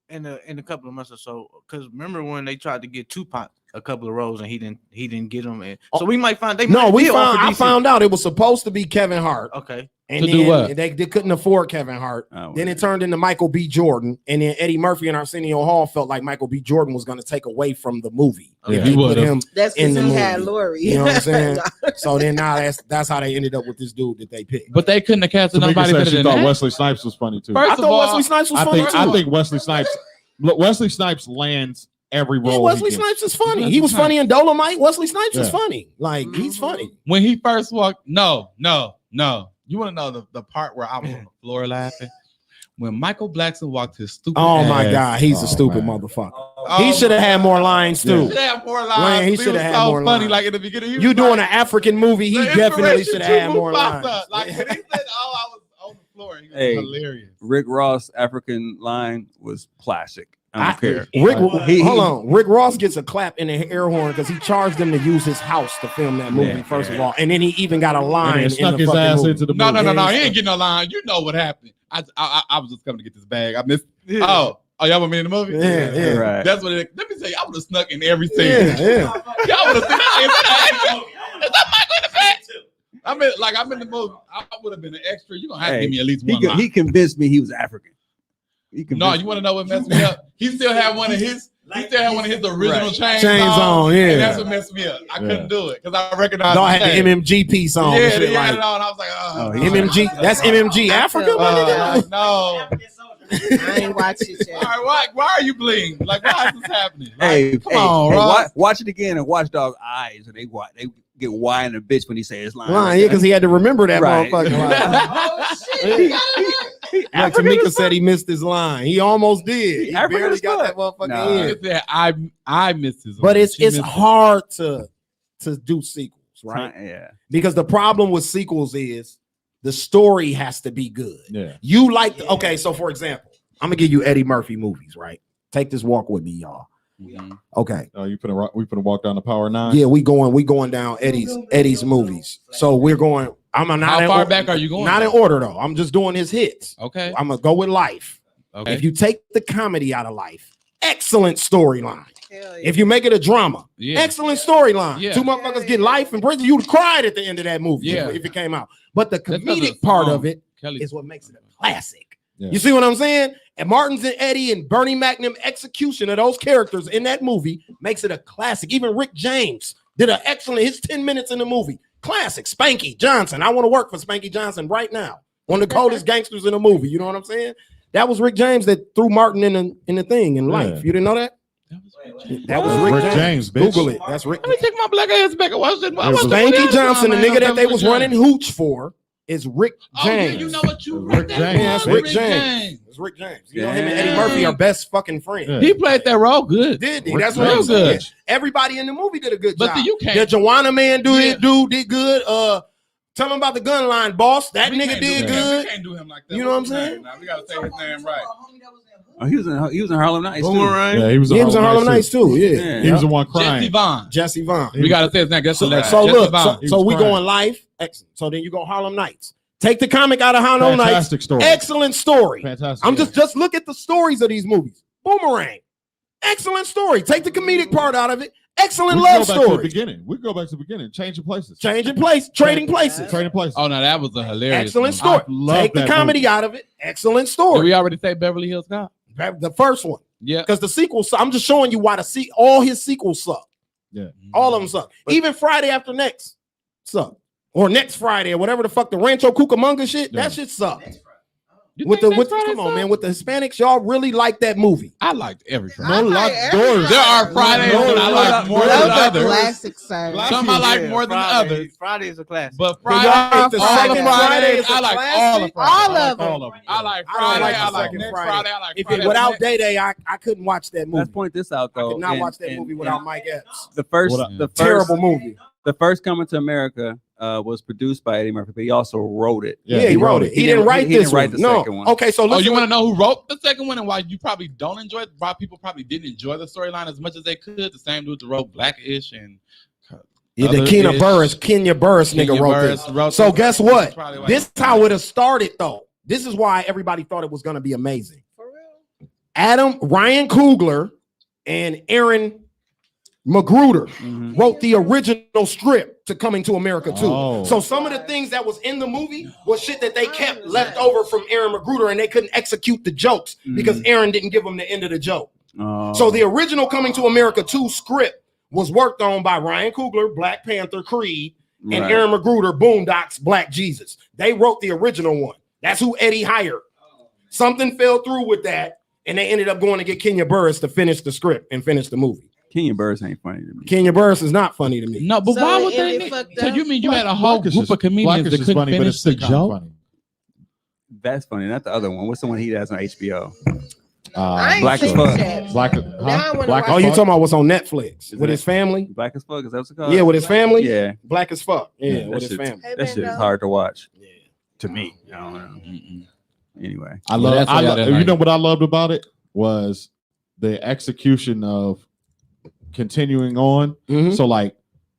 in a couple of months or so. Because remember when they tried to get Tupac a couple of roles and he didn't get them. And so we might find they No, might we be found. offer I DC. found out it was supposed to be Kevin Hart, Okay. and To do then what? they couldn't afford Kevin Hart. Oh, Then it turned into Michael B. Jordan, and then Eddie Murphy and Arsenio Hall felt like Michael B. Jordan was going to take away from the movie. Yeah. If He they put would've. him. That's In because the he had movie. Lori. You know what I'm saying? So then now that's how they ended up with this dude that they picked. but they couldn't have casted Tamika nobody said better she than thought that. Wesley Snipes was funny too. First I of thought all, Wesley Snipes was funny too. I think Wesley Snipes. Look, Wesley Snipes lands every role. Yeah, he Wesley gets. Snipes is funny. Wesley He was Snipes. funny in Dolomite. Wesley Snipes is Yeah. funny. Like he's funny. when he first walked, no. You want to know the part where I was on the floor laughing? When Michael Blackson walked his stupid Oh my ass. God, he's a Oh, stupid man. motherfucker. Oh, He should have had more lines He too. should have more Man, lines. he He shoulda was had so more funny. lines. Like in the beginning, he You was doing an like, African movie? He the definitely inspiration should have had to more Mufasa. lines. Like when he said, "Oh, I was on the floor," he was Hey. hilarious. Rick Ross African line was classic. I don't care. Rick, He- hold on. Rick Ross gets a clap in the air horn because he charged them to use his house to film that movie. Yeah, First of yeah. all, and then he even got a And line he in snuck the his fucking ass movie. into the No, movie. he ain't getting no line. You know what happened. I was just coming to get this bag. I missed. Oh, y'all want me in the movie? Yeah, yeah. Right. That's what it. Let me tell you, I would have snuck in every scene. Yeah, yeah. Y'all would have seen that. Is that Michael in the back? I'm in the movie. I would have been an extra. You're gonna have to give me at least one line. He convinced me he was African. No, you want to know what messed me up? He still had one of his. He still had one of his original chains on. Yeah, and that's what messed me up. I couldn't do it because I recognized. No, I had the MMG piece on. Yeah, he had it on. I was like, MMG. That's MMG Africa. No. I ain't watch it yet. All right, why are you bleeding? Like, why is this happening? Like, Hey, come on, Ross. watch it again and watch Dog's eyes, and they get wide in the bitch when he says his line. Yeah, because he had to remember that Right. motherfucker. Like Tamika said, he missed his line. He almost did. He barely got that motherfucker in. I missed his. But it's hard to do sequels, right? Yeah. Because the problem with sequels is the story has to be good. Yeah. You like okay, so for example, I'm gonna give you Eddie Murphy movies, right? Take this walk with me, y'all. Okay. Oh, we put a walk down the Power 9. Yeah, we going down Eddie's movies. So we're going. How far back are you going? Not in order though. I'm just doing his hits. Okay. I'm gonna go with Life. Okay. If you take the comedy out of Life, excellent storyline. Yeah. If you make it a drama, Yeah. excellent storyline. Yeah. Two motherfuckers get life in prison. You'd cried at the end of that movie if it came out. But the That's 'cause comedic of part song. of it Kelly. is what makes it a classic. Yeah. You see what I'm saying? And Martin's and Eddie and Bernie Magnum execution of those characters in that movie makes it a classic. Even Rick James did an excellent, his 10 minutes in the movie. Classic. Spanky Johnson. I want to work for Spanky Johnson right now. One of the coldest gangsters in the movie. You know what I'm saying? That was Rick James that threw Martin in the thing in Life. You didn't know that? That was Rick James. Bitch. Google it. That's Rick. Let me take my black ass back and watch it. Spanky Johnson, the nigga that they was running hooch for, is Rick James. Oh, yeah, you know what you Rick James. Yeah, that's Rick James. It's Rick James. You know him and Eddie Murphy are best fucking friends. Yeah. He played that role good. Did he? Rick That's what I'm James. saying. Good. Everybody in the movie did a good But job. you can't. The Joanna man Yeah. dude did good. Tell him about the gun line, boss. That We nigga can't do did that. good. We can't do him like that. You know what I'm What's his saying? name now? We gotta say his name right. Oh, he was in Harlem Nights too. Yeah, he was He was in Harlem Nights too. Yeah. Yeah. He was the one Jesse crying. Vaughn. Jesse Vaughn. We gotta say his name. That's the legend. So Jesse look, Vaughn. so was we crying. going Life. Excellent. So then you go Harlem Nights. Take the comic out of Harlem Nights. Fantastic story. Excellent story. Fantastic. I'm just look at the stories of these movies. Boomerang. Excellent story. Take the comedic part out of it. Excellent We love can go back to the story. beginning. We can go back to the beginning. Changing places. Changing place, trading places. Trading places. Oh no, that was a hilarious. Excellent movie. story. I love Take the that comedy movie. out of it. Excellent Did story. we already say Beverly Hills Cop? The first one. Yeah. Because the sequels, I'm just showing you why all his sequels suck. Yeah. All of them suck. Even Friday After Next suck. Or Next Friday or whatever the fuck the Rancho Cucamonga shit. Yeah. That shit suck. You With think the Next Friday come on, sucked? man. With the Hispanics, y'all really like that movie. I liked every Friday. I No like locked every doors. There are Friday. Fridays that I like more than Those are others. classic, sir. Some I like more than others. Friday is a classic. But y'all Friday, think the all second of Friday Fridays, is a I like classic? all of Fridays. All of them. All of them. I like I don't Friday. like the I like second next Friday. Friday. I like If Friday. it, without Day Day, I couldn't watch that movie. Let's point this out I though. could not and- watch that and- movie and without Mike Epps. The first, What the first, Terrible movie. the first Coming to America was produced by Eddie Murphy, but he also wrote it. Yeah, he wrote it. He didn't write this one. the No. second one. Okay, so Oh, listen. you want to know who wrote the second one and why you probably don't enjoy it? Why people probably didn't enjoy the storyline as much as they could? The same dude that wrote Blackish and Yeah, the Other-ish. Kenya Burris nigga Kenya wrote Burris this. wrote So this. guess what? Probably why This he- is how it have started though. This is why everybody thought it was going to be amazing. For real? Ryan Coogler and Aaron Magruder Mhm. wrote the original script to Coming to America too. Oh. So some of the things that was in the movie was shit that they kept left over from Aaron Magruder, and they couldn't execute the jokes because Aaron didn't give them the end of the joke. Oh. So the original Coming to America 2 script was worked on by Ryan Coogler, Black Panther, Creed, and Right. Aaron Magruder, Boondocks, Black Jesus. They wrote the original one. That's who Eddie hired. Something fell through with that, and they ended up going to get Kenya Burris to finish the script and finish the movie. Kenya Burris ain't funny to me. Kenya Burris is not funny to me. No, but So why it would they? ended fucked So up? you mean you had a whole Blackish group is- of comedians Blackish that is couldn't funny, but finish it's the sitcom joke? funny. That's funny. Not the other one. What's the one he has on HBO? I ain't Black as seen fuck. that. Black, Now I wanna Black watch Oh, you as talking about what's on Netflix Is with it- his family? Black as fuck. Is that what's it called? Yeah, with his family. Yeah. Black as fuck. Yeah, Yeah, with that his shit- family. Hey, That shit is Bando. hard to watch. Yeah. To me. I don't know. Anyway. I Yeah, love. that's why y'all didn't You like know it. what I loved about it was the execution of continuing on. Mhm. So like,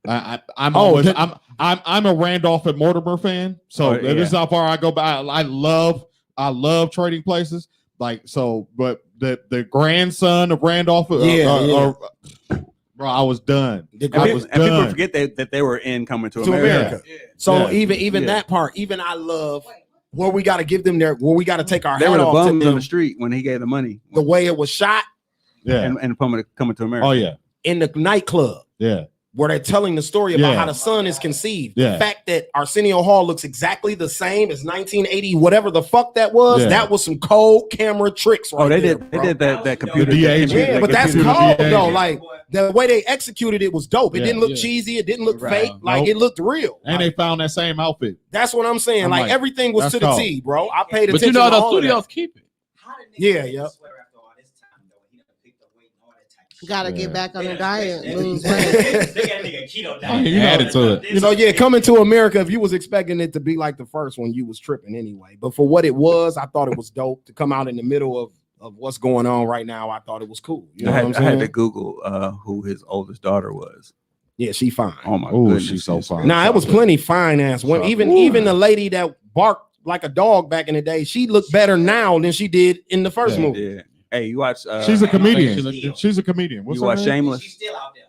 I'm Oh, always, that- I'm a Randolph and Mortimer fan. So Oh, yeah. this is how far I go back. I love Trading Places. Like so, but the grandson of Randolph, Bro, I was done. And I people, was and people done. forget that they were in Coming to To America. America. So Yeah. even that part, even I love where we got to give them where we got to take our They hat were the off to bums on them, the street when he gave the money. the way it was shot Yeah. And Coming to America. Oh yeah. in the nightclub. Yeah. Where they're telling the story about Yeah. how the son is conceived. Yeah. The fact that Arsenio Hall looks exactly the same as 1980, whatever the fuck that was, Yeah. that was some cold camera tricks. Right Oh, they there, did. bro. They did that computer. The DH. Yeah, but that's computer cold DA. though. Like the way they executed it was dope. It Yeah, didn't look yeah. cheesy. It didn't look Right. fake. Like Nope. it looked real. And they found that same outfit. That's what I'm saying. I'm Like like, everything was that's to the cold. T, bro. I paid But attention. you know to those all of that. studios keep it. Yeah, yeah. Gotta get back on the diet. Lose They weight. got a nigga keto I mean, diet. you added to it. So yeah, Coming to America, if you was expecting it to be like the first one, you was tripping anyway. But for what it was, I thought it was dope to come out in the middle of what's going on right now. I thought it was cool. You know what I'm I had to saying? Google who his oldest daughter was. Yeah, she fine. Oh my Oh, goodness, she's so fine. Nah, it was plenty fine ass women. Chocolate. Even the lady that barked like a dog back in the day, she looked better now than she did in the first Yeah. movie. Yeah. Hey, you watch? She's a comedian. she looked- She's a comedian. What's You her watch name? Shameless? She's still out there.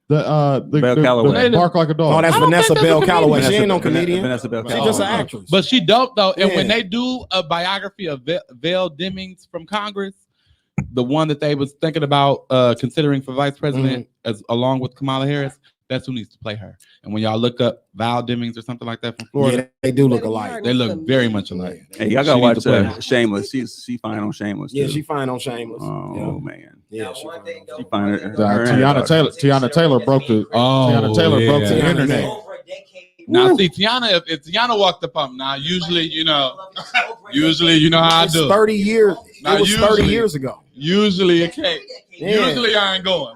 The Belle Calloway. bark like a dog. Oh, that's I don't Vanessa think that's Bell a Calloway. comedian. She ain't no comedian. Vanessa Bell She's Calloway. just an actress. But she dope though. And when Yeah. they do a biography of Val Demings from Congress, the one that they was thinking about considering for vice president, as along with Kamala Harris, that's who needs to play her. And when y'all look up Val Demings or something like that from Florida, Yeah, they do look alike. they look very much alike. Hey, y'all She gotta needs watch to play. Shameless. She fine on Shameless. Yeah, too. she fine on Shameless. Oh man. Yeah, she fine. She fine. Tiana Taylor broke the Oh, Tiana Taylor broke the yeah. internet. Over a decade. Now, see, Tiana, if Tiana walked up on me, now, usually, you know how I It's do. 30 years. Now, It was 30 usually- years ago. Usually it can't. Yeah. Usually I ain't going.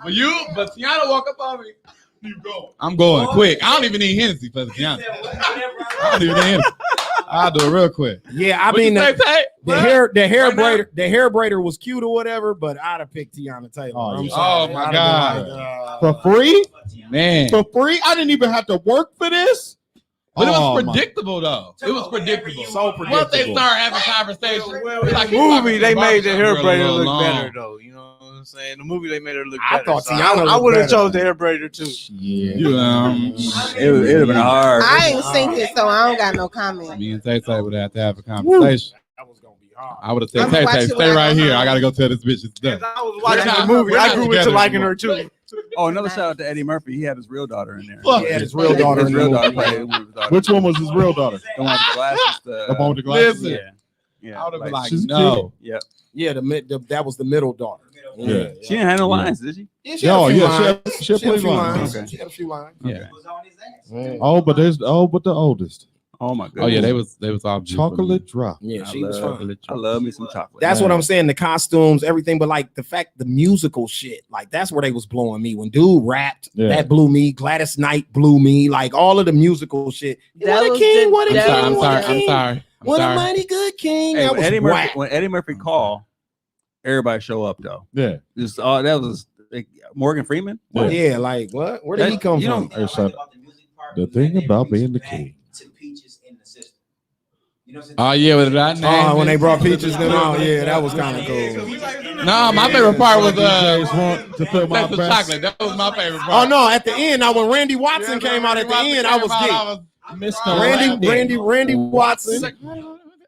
But Tiana walk up on me, you go. I'm going quick. I don't even need Hennessy for Tiana. I don't even need Hennessy. I'll do it real quick. Yeah, I What you mean say, Tay? the hair Right now? braider was cute or whatever, but I'd have picked Tiana Taylor. Oh, I'm yeah. sorry. Oh, my I'd have God. been like, For free? Man. For free? I didn't even have to work for this. But it Oh, was my- predictable, though. It was predictable. So Once they predictable. start having conversations, like, Movie they made the hair braider braider look better though. You know what I'm saying? The movie they made her look I better. thought so Tiana I looked would have better. chose the hair braider too. Yeah. It would have been hard. I ain't seen it, so I don't got no comment. Me and Tay would have to have a conversation. That was gonna be hard. I would have said, I'm Tay, watching stay what I right go here. home. I gotta go tell this bitch it's As done. I was watching not- the movie, we're I not grew together into liking anymore. her too. Oh, another shout out to Eddie Murphy. He had his real daughter in there. He had his real daughter His in real the daughter movie. played one of his daughters. Which one was his real daughter? The one with the glasses. The one with the glasses? Listen. Yeah. I would have been like, she's no. Yeah. Yeah, that was the middle daughter. Yeah. She didn't have no lines, did she? Yeah, she had Oh, a few yeah, lines. she had She had a few plenty lines. lines. Okay. She had a few lines. Yeah. Oh, but the oldest. Oh my god. Oh yeah, they was all beautiful. Chocolate drop. Yeah, I she was love, fine. I love me some chocolate. That's what I'm saying. The costumes, everything, but like the fact, the musical shit, like that's where they was blowing me. When dude rapped, Yeah. that blew me. Gladys Knight blew me. Like all of the musical shit. That What a was king! the- What a that king! I'm What sorry. a I'm king! sorry. What a mighty good king! Hey, That was whack. when Eddie Murphy called, everybody show up though. Yeah. Just that was like, Morgan Freeman. Yeah. Yeah, like what? Where did he come You from? don't- Hey, son, the thing about being the king. Oh yeah, with that name. Oh, when they brought Peaches them out, yeah, that was kind of cool. No, my favorite part was DJs want to put my Texas best. chocolate. That was my favorite Oh part. no! At the end, now when Randy Watson came out at the end, I was geeked. Mr. Randy Watson.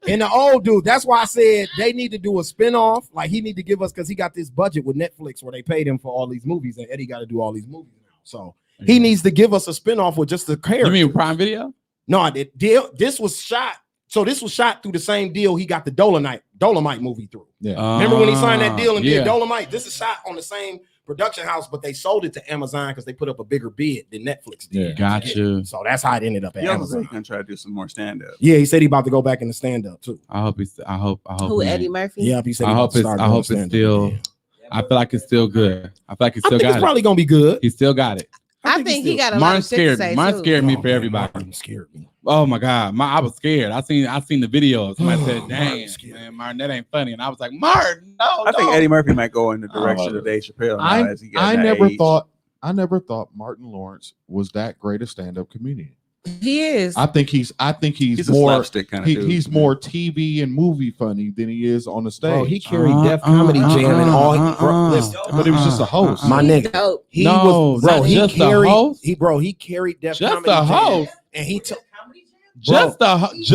And the old dude, that's why I said they need to do a spinoff. Like he need to give us, because he got this budget with Netflix where they paid him for all these movies, and Eddie got to do all these movies now. So he needs to give us a spinoff with just the character. You mean Prime Video? No, I did. This was shot. So this was shot through the same deal he got the Dolomite movie through. Yeah. Remember when he signed that deal and yeah. did Dolomite? This is shot on the same production house, but they sold it to Amazon because they put up a bigger bid than Netflix did. Yeah. Gotcha. So that's how it ended up at He also said Amazon. he's gonna try to do some more stand up. Yeah, he said he about to go back into stand up too. I hope he's. I hope. Who, he- Eddie Murphy? Yeah, he said. I he about hope to it's. start I doing hope it's stand-up. still. Yeah. I feel like it's still good. I feel like it's I still think it's got it. probably gonna be good. He still got it. I think he got a lot Mine of shit to scared say me. Mine too. scared me Oh, for man, everybody. Martin scared me. Oh my God, I was scared. I seen the video. Somebody said, Martin "Damn, scared man, Martin, that ain't funny." And I was like, "Martin, no." I think no." Eddie Murphy might go in the direction of Dave Chappelle. Now, as he gets I that never age. thought Martin Lawrence was that great a stand-up comedian. He is. I think he's He's a more slapstick kind of dude. he's more TV and movie funny than he is on the stage. Bro, he carried Def Comedy Jam and all. Listen, but he was just a host. my nigga. Dope. He No, was, bro. not He just a carried. host. He carried Def Just Comedy a Jam, host. and he took. Just the host.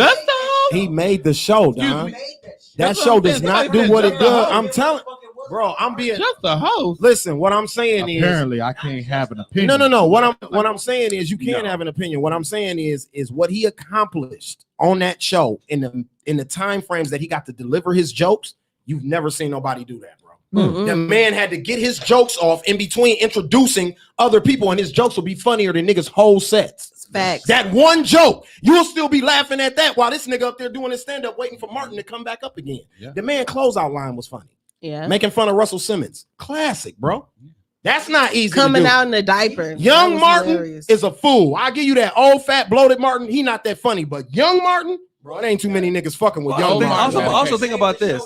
He made the show, Don. That That's what show I'm does saying. not Somebody do said what it just a does. host. I'm telling, bro. I'm being. Just the host. Listen, what I'm saying is. Apparently, I can't have an opinion. No. What I'm saying is you can't have an opinion. What I'm saying is what he accomplished on that show in the time frames that he got to deliver his jokes. You've never seen nobody do that, bro. Mm-mm. The man had to get his jokes off in between introducing other people, and his jokes will be funnier than niggas' whole sets. Facts. That one joke, you'll still be laughing at that while this nigga up there doing his stand-up waiting for Martin to come back up again. Yeah. The man closeout line was funny. Yeah. Making fun of Russell Simmons. Classic, bro. That's not easy. Coming to do. out in a diaper. Young That was Martin hilarious. is a fool. I give you that old fat bloated Martin. He not that funny, but young Martin, bro, it ain't too many niggas fucking with young Martin. Also think about this.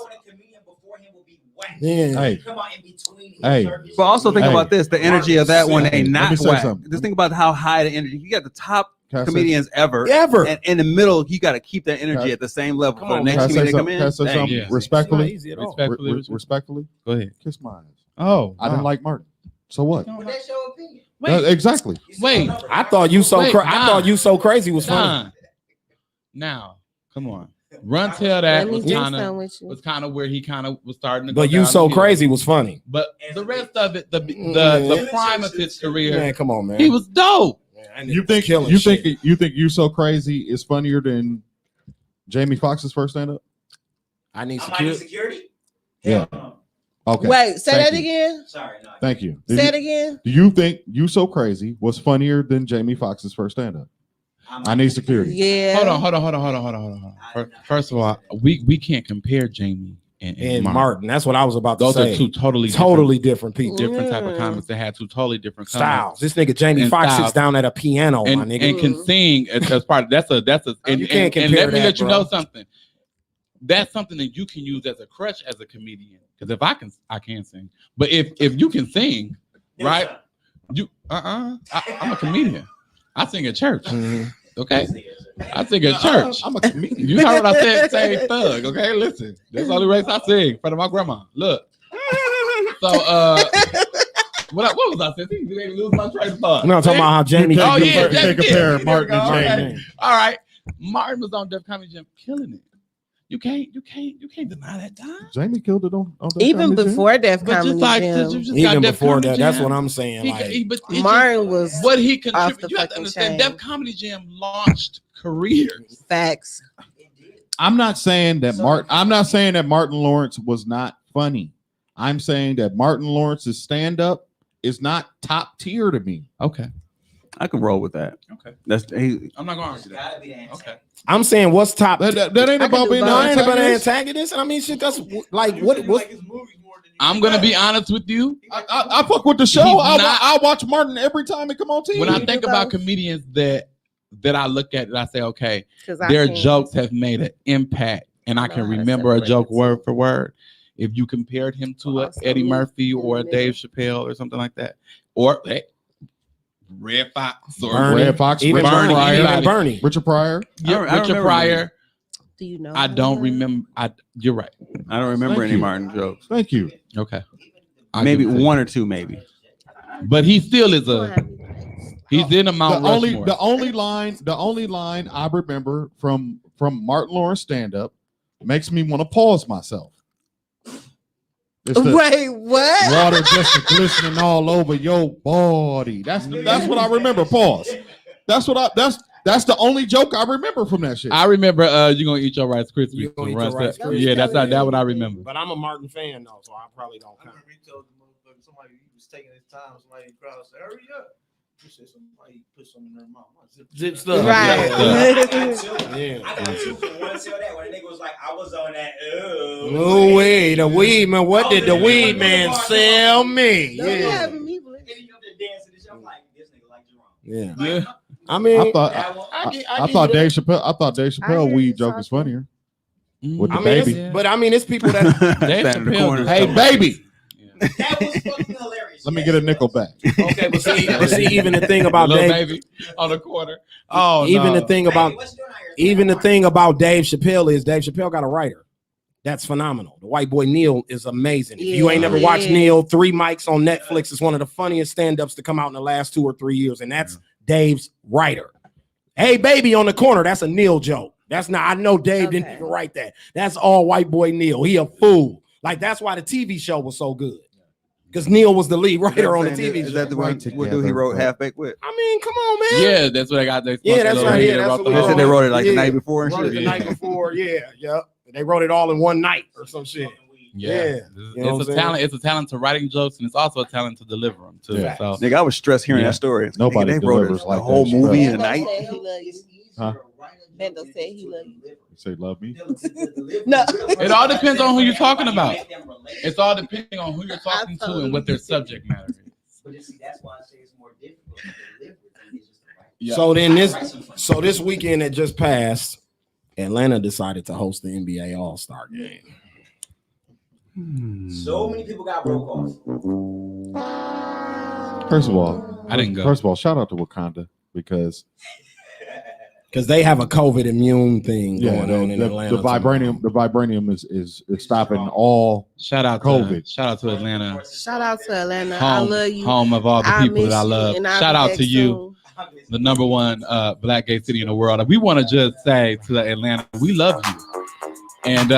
Yeah. Hey, Come on in between. Hey. But also think Hey. about this: the energy of that one Hey, ain't let not me say whack. something. Just think about how high the energy. You got the top Can I say- comedians ever, Ever. and in the middle, you got to keep that energy Can I- at the same level Come for the on, next Can I say comedian to come something? in. Can I say Dang. something Yeah. It's not respectfully? easy at all. Respectfully, Richard. Respectfully, Go ahead. kiss my eyes. Oh, I didn't like Martin. So what? But that's your opinion. Exactly. Wait. I thought you so Wait, I thought you so crazy was funny. Don. Now, come on. Run tell that Let me was do kind something of with you. where he kind of was starting to go But you down so the hill. crazy was funny. But the rest of it, the prime of his career, Man, come on, man. he was dope. Man, You think you so crazy is funnier than Jamie Foxx's first stand-up? I need I might need security. security. Yeah. Hell Okay. Wait, say Thank that you. again. no. Sorry, no. Thank you. Say it again. Do you think You So Crazy was funnier than Jamie Foxx's first stand-up? I need security. Yeah. Hold on. First of all, we can't compare Jamie and Martin. That's what I was about to Those say. are two totally different people. different type of comics that had two totally different Styles. This nigga Jamie And Foxx styles. sits down at a piano, and, my nigga. and can sing as part of that's a and, You can't and compare let me that, let you bro. know something. That's something that you can use as a crutch as a comedian. Because if I can sing. But if you can sing, right? You I'm a comedian. I sing at church. Mhm. Okay. I sing at church. I'm a comedian. You heard what I said, say thug. Okay, listen. That's the only race I sing in front of my grandma. Look. So what was I saying? You made me lose my train of thought. No, I'm talking about how Jamie. Oh, yeah, Can't Jamie. compare There Martin we and go. Jamie. Okay. All right. Martin was on Def Comedy Jam killing it. You can't deny that time. Jamie killed it on Def Even Comedy Jam. before Def But Comedy just like Jam. you just got Even Def before Comedy that, that's Jam. what I'm saying. But it Martin was just, what he off the contributed. You have to fucking understand, chain. Def Comedy Jam launched careers. facts. I'm not saying that Martin Lawrence was not funny. I'm saying that Martin Lawrence's stand-up is not top tier to me. Okay. I can roll with that. Okay. I'm not going to argue that. Gotta be the answer. Okay. I'm saying what's top. That ain't I can about do being both. No, an it ain't about an antagonist. antagonist. I mean, shit. That's like what? I'm gonna be honest with you. I fuck with the show. He's not- I watch Martin every time it come on TV. When I You think do about both? comedians that I look at and I say, okay, 'Cause I their can't- jokes have made an impact, and I know can how to remember a separate joke the two. word for word. If you compared him to a Also, Eddie me Murphy or a in the Dave Chappelle or something like that, or Red Fox or Bernie. Red Fox, Even Richard Bernie, Pryor, Even anybody. Bernie. Richard Pryor. Yeah, I Richard remember Pryor. Do you know? I don't him? remember. You're right. I don't remember Thank any you. Martin jokes. Thank you. Okay. I Maybe give it to one you. or two, maybe. But he still is Don't a. have me next. He's in a Mount Rushmore. The only line I remember from Martin Lawrence stand-up makes me want to pause myself. It's the Wait, what? water just glistening all over your body. That's what I remember. Pause. That's the only joke I remember from that shit. I remember you're gonna eat your Rice Krispies. You gonna eat Russ your Rice said- Krispies. Yeah, that's not that what I remember. But I'm a Martin fan though, so I probably don't count. Somebody was taking his time. Somebody in the crowd said, "Hurry up!" He said, "Somebody put something in their mouth." Zip stuff. Right. Yeah. I got two for one tell that when the nigga was like, I was on that. No way, the weed man. What did the weed man sell me? Don't be Yeah, having me believe. And he up there dancing and shit. I'm like, this nigga like Jerome. yeah. Yeah. I mean, I thought That one- I thought Dave Chappelle hear weed you joke was talking. funnier. With the I mean, baby. it's- but I mean, it's people that Stand in the corner. Hey, baby, That was fucking hilarious. let me Yes, get a it nickel was. back. okay, but see, even the thing about Little Dave, baby on the corner. Oh, even no. the thing about Dave Chappelle is Dave Chappelle got a writer. That's phenomenal. The white boy Neil is amazing. If you ain't never watched Neil, 3 Mics on Netflix is one of the funniest stand-ups to come out in the last 2 or 3 years, and that's Dave's writer. Hey, baby on the corner, that's a Neil joke. That's not, I know Dave didn't even write that. That's all white boy Neil. He a fool. Like, that's why the TV show was so good. Because Neil was the lead writer on the TV show. Is that the one he wrote Half Baked with? I mean, come on, man. Yeah, that's what I got. That's right. Yeah, that's what they said they wrote it like the night before and shit. The night before, yeah. They wrote it all in one night or some shit. Yeah. It's a talent. It's a talent to writing jokes, and it's also a talent to deliver them too. Yeah. So, nigga, I was stressed hearing that story. Nobody they wrote delivers like a whole that. movie in a night. Huh? Bendo said he loved you. You say love me? No. it all depends on who you're talking about. It's all depending on who you're talking to and what their subject matter is. But you see, that's why I say it's more difficult to deliver. Yeah. So this weekend that just passed, Atlanta decided to host the NBA All-Star game. So many people got broke off. First of all, I didn't go. First of all, shout out to Wakanda because they have a COVID immune thing going on in Atlanta. The vibranium is stopping all Shout out COVID. Shout out to Atlanta. Shout out to Atlanta. Home, I love you. home of all the I people miss that I you, love. and I'll Shout be out back to you, the number one black gay city in the world. We want to just say to Atlanta, we love you. And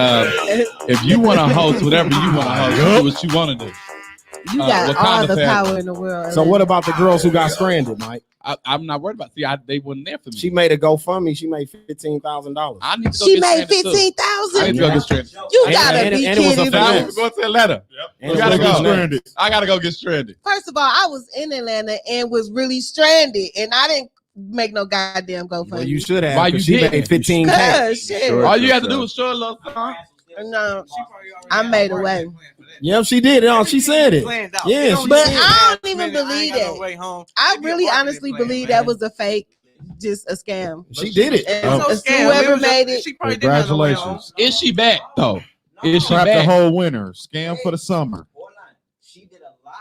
if you want to host whatever you want to host, do what you want to do. You got Wakanda all the said- power in the world. So what about the girls who got stranded, Mike? I'm not worried about. They wasn't there for me. She made a GoFundMe. She made $15,000. I need to go She get made stranded, too. I need $15,000. to go get stranded. You gotta And be it was a kidding family. me. Go to Atlanta. And You gotta it was go. stranded. I gotta go get stranded. First of all, I was in Atlanta and was really stranded, and I didn't make no goddamn GoFundMe. Well, you should have. Why 'cause you she made didn't? 15K. Cause shit. All you had to do was show a little something. No, I made a way. Yep, she did. No, she said it. Yeah, But I don't even believe that. I really honestly believe that was a fake, just a scam. She did it. And whoever made it, Congratulations. Is she back though? Is she Crap the back? whole winter. Scam for the summer. She did a lot.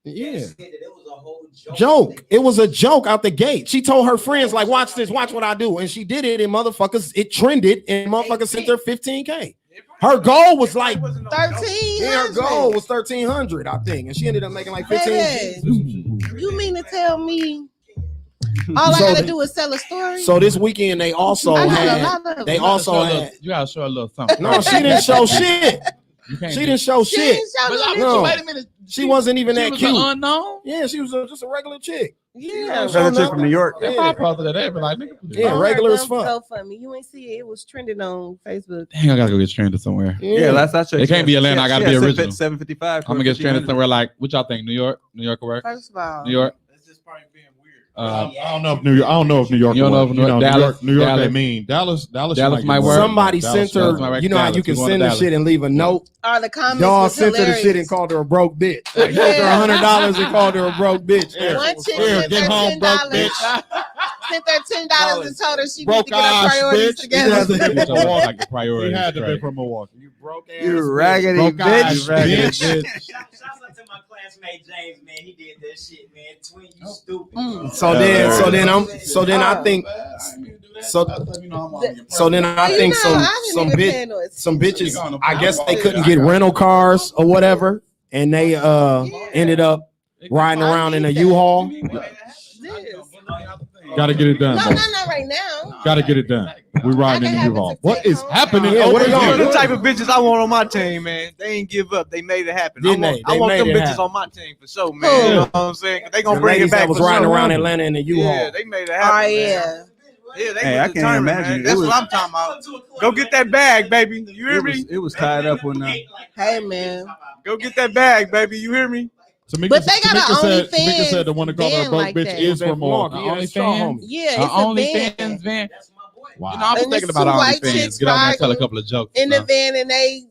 Yeah. She said that it was a whole Joke. It was a joke out the gate. She told her friends, like, watch this, watch what I do. And she did it, and motherfuckers, it trended, and motherfuckers sent her 15K. Her goal was like 13. her goal was 1,300, I think, and she ended up making like 15. You mean to tell me all I So gotta the- do is sell a story? So this weekend they also I got a had. lot of They them. also had. You gotta show a little something. No, she didn't show shit. You can't She do- didn't show She shit. didn't show But no- No. wait a minute. She wasn't even She that was cute. an unknown. Yeah, she was just a regular chick. Yeah, Show Another chick from New York. If I posted that, they'd be like, nigga, Yeah, On regular her as fuck. GoFundMe. You ain't see it. It was trending on Facebook. dang, I gotta go get stranded somewhere. Yeah, last I checked. It can't be Atlanta, I gotta be original. 755. I'm gonna get stranded somewhere like, what y'all think? New York? New York will work? First of all, New York? That's just probably being weird. I don't know if New York. I don't know if New York. You don't know will if work. Dallas- New York. Dallas- They mean Dallas. Dallas might get work. Somebody Dallas- sent her. Dallas might work You know how Dallas. you can We going send to her Dallas. shit and leave a note. all the comments Y'all was sent her the shit and hilarious. called her a broke bitch. Like, gave her $100 and called her a broke bitch. Here, One chick here, sent get her home, broke $10. bitch. Sent her $10 and told her she Broke need to get her ass priorities bitch. together. It's a walk like a priority. He had to be Right. from Milwaukee. You broke ass. You bitch. raggedy Broke ass bitch. Raggedy bitch. bitch. Shouts out to my classmate James, man. He did that shit, man. Twin, you stupid. So then I think so then I You think know, some I didn't even pay no some attention. bitches, I guess they couldn't get rental cars or whatever, and they ended up riding around in a U-Haul. Got to get it done. No, bro. not right now. Got to get it done. We riding in the U-Haul. What is happening? Yeah, over what are y'all here? The type of bitches I want on my team, man. They ain't give up. They made it happen. Didn't I they? want, I They want made them it bitches happen. on my team for sure, man. Who? You know what I'm saying? 'Cause they The gonna bring ladies it back that was for riding sure. around Atlanta in the U-Haul. Yeah, they made it happen. Oh man. yeah. Yeah, they Hey, I was can't determined, imagine. man. It That's was- what I'm talking about. Go get that bag, baby. You hear me? It was tied up when Hey man. Go get that bag, baby. You hear me? Tamika, But they got Tamika an Tamika said the OnlyFans one that called her a van broke like bitch that. is from Milwaukee. Yeah, that's Straw Homie. Yeah, it's a OnlyFans van. van. Wow. You know, I was And thinking it's about two white OnlyFans. chicks Get on there and tell a riding couple of jokes. in the stuff. van and they,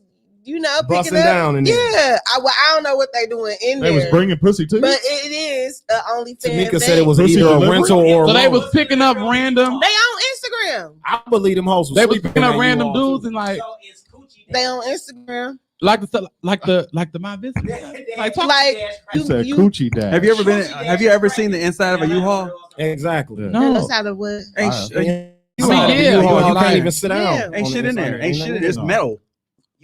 Busting picking up. down in there. Yeah, I don't know what they doing in They there. was bringing pussy too. But it is a OnlyFans. Tamika said it was Pussy either a delivery? rental or a So they loan. was picking up random. They on Instagram. I believe them hoes was They was sleeping picking in up that random U-Haul, dudes too. and like, So it's coochie Stay on Instagram. Like the my visit. Like You said you coochie dash. Have you ever seen the inside of a U-Haul? Exactly. No. that's out of what? You U-Haul can't line. even sit down. Yeah. on Ain't the shit in there. inside. Ain't shit in there. It's metal.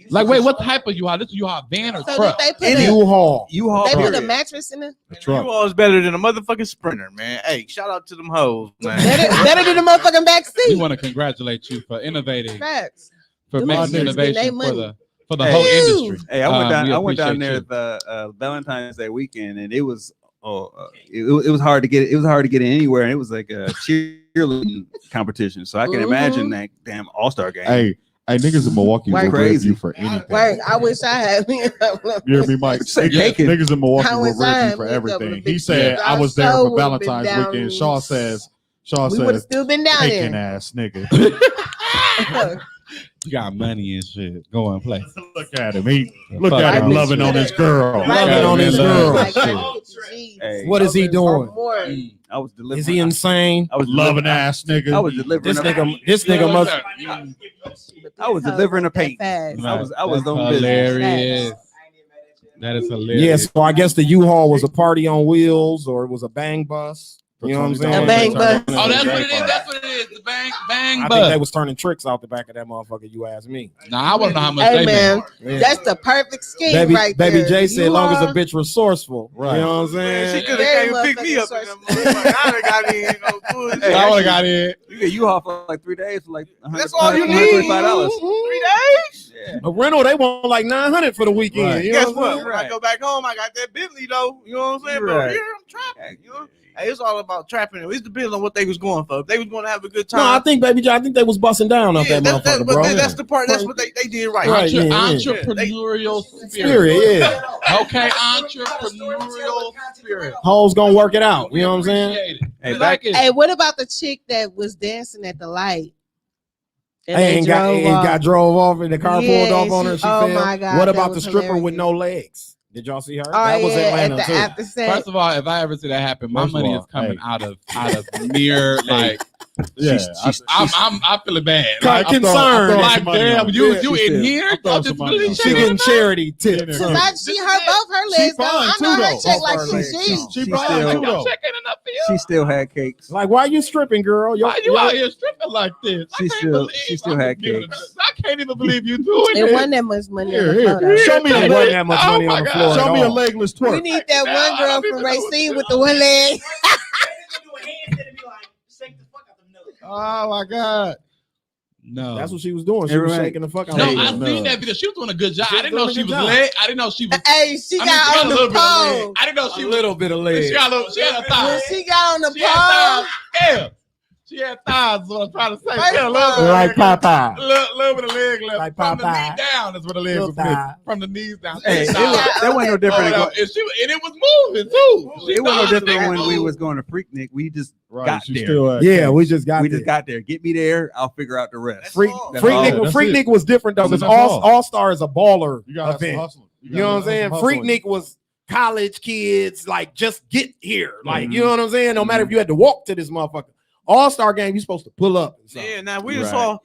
Like, wait, what type of U-Haul? This is U-Haul van or So truck? did they put Any a, U-Haul. U-Haul. they put a period. mattress in it? The truck. U-Haul is better than a motherfucking Sprinter, man. Hey, shout out to them hoes, man. Better than the motherfucking back We seat. want to congratulate you for innovating, Facts. for Them making niggas getting their innovation money. for the Hey. whole Ew. industry. Hey, I went down we there appreciate the Valentine's Day weekend, and it was it was hard to get. It was hard to get in anywhere, and it was like a cheerleading competition. So I can imagine that damn All-Star game. Hey, niggas in Milwaukee will Work. rip Crazy. you for anything. Work. I wish I had me. You hear me, Mike? Say Niggas, caking. niggas in Milwaukee How will was rip I? you for Me and double everything. the He big said, bitch. I was I there sure for would've been Valentine's down. weekend. Shaw We would have says, still been down caking there. ass nigga. You got money and shit. Go and play. Look at him. Look Fuck at him out. loving on his girl. Loving on his girl. Like, Hey. What is he doing? I was delivering. Is he insane? I was Loving ass nigga. I was delivering. This nigga must. I was delivering a paint. Fast. I was That's on business. hilarious. That is hilarious. Yeah, so I guess the U-Haul was a party on wheels, or it was a bang bus. You know what I'm saying? A bang bus. Oh, that's what it is. That's what it is. The bang I bus. think they was turning tricks out the back of that motherfucker. You ask me. Nah, I want to know how much Hey they man, made. Yeah. that's the perfect scheme Baby, right Baby there. J said, You long as a are- bitch resourceful. Right. You know what I'm Man, she saying? could Very have came and picked me up. In that motherfucker. I done got in no bullshit. Hey, I would have got in. You get U-Haul for like 3 days for like That's all you need. $125. 3 days. Yeah. A rental, they want like $900 for the weekend. Right. You know Guess what I'm what? saying? When I go back home, I got that Bentley though. You know what I'm saying? Right. But here I'm trapping. You know, hey, it's all about trapping. It depends on what they was going for. If they was going to have a good time. No, I think Baby J, I think they was busting down off that motherfucker, but bro. that's the part. That's what they did right. Right. yeah, yeah. Entrepreneurial spirit. Spirit, yeah. Okay, entrepreneurial spirit. Hoes gonna work it out. You know what I'm saying? Appreciate it. Hey, We like it. Hey, what about the chick that was dancing at the light? And they And drove off? got drove off and the car Yeah, pulled off on her. She oh fell. my God, What that about the was stripper with hilarious. no legs? Did y'all see her? Oh, that was yeah, Atlanta at the too. after set. First of all, if I ever see that happen, my First of money all, is coming hey. out of mere like. Yeah. I'm feeling bad. Like, Like, concerned. like damn, you Yeah, in here? I'm throwing I'm just some money really on She checking getting it out. charity tips. Yeah. I see her both her legs down. I fine, know too, her though. check Both like her she legs G. down. She She fine still- too, Y'all though. checking enough for She still had cakes. Like, why you stripping, girl? Why you out here stripping like this? She still had cakes. I can't even believe you doing It it. wasn't that much money on the Here, floor. Show me It a wasn't leg. that much Oh money my on the God. floor. Show at me a all. legless We twerk. need that I one girl don't from even know what Racine to with do. the one leg. Oh my God. No. That's what she was doing. She was Right. shaking the fuck out No, of I her. seen that video. She was doing a good job. She I was didn't know doing a she good was job. lit. I didn't know she was. Hey, she I mean, got she on a little the bit of leg. pole. I didn't know she A was. little bit of She leg. got a little. She had a When thigh. she got on the She had pole, thighs. Yeah. She had thighs. Is what I'm trying to say. First She had a of little all- bit of Like leg left. Popeye. Little bit of leg left. Like From the Popeye. knee down is what the legs Little was missing. thigh. From the knees down. Hey, She it thigh. was, that wasn't no different. Oh, no. And it was moving too. She It wasn't no thought different it when we moved. was going to Freaknik. We just Right, got she there. still had Yeah, cakes. we just got we there. just got there. Get me there. I'll figure out the rest. Freak, That's Freaknik, all. That's Freaknik it. was different though, because That's all. All Star is a baller You gotta have some event. hustling. You know what I'm saying? Freaknik was college kids, like just get here. Like, you know what I'm saying? No matter if you had to walk to this motherfucker. All-Star game, you supposed to pull up. And stuff. Yeah, now we just Right. saw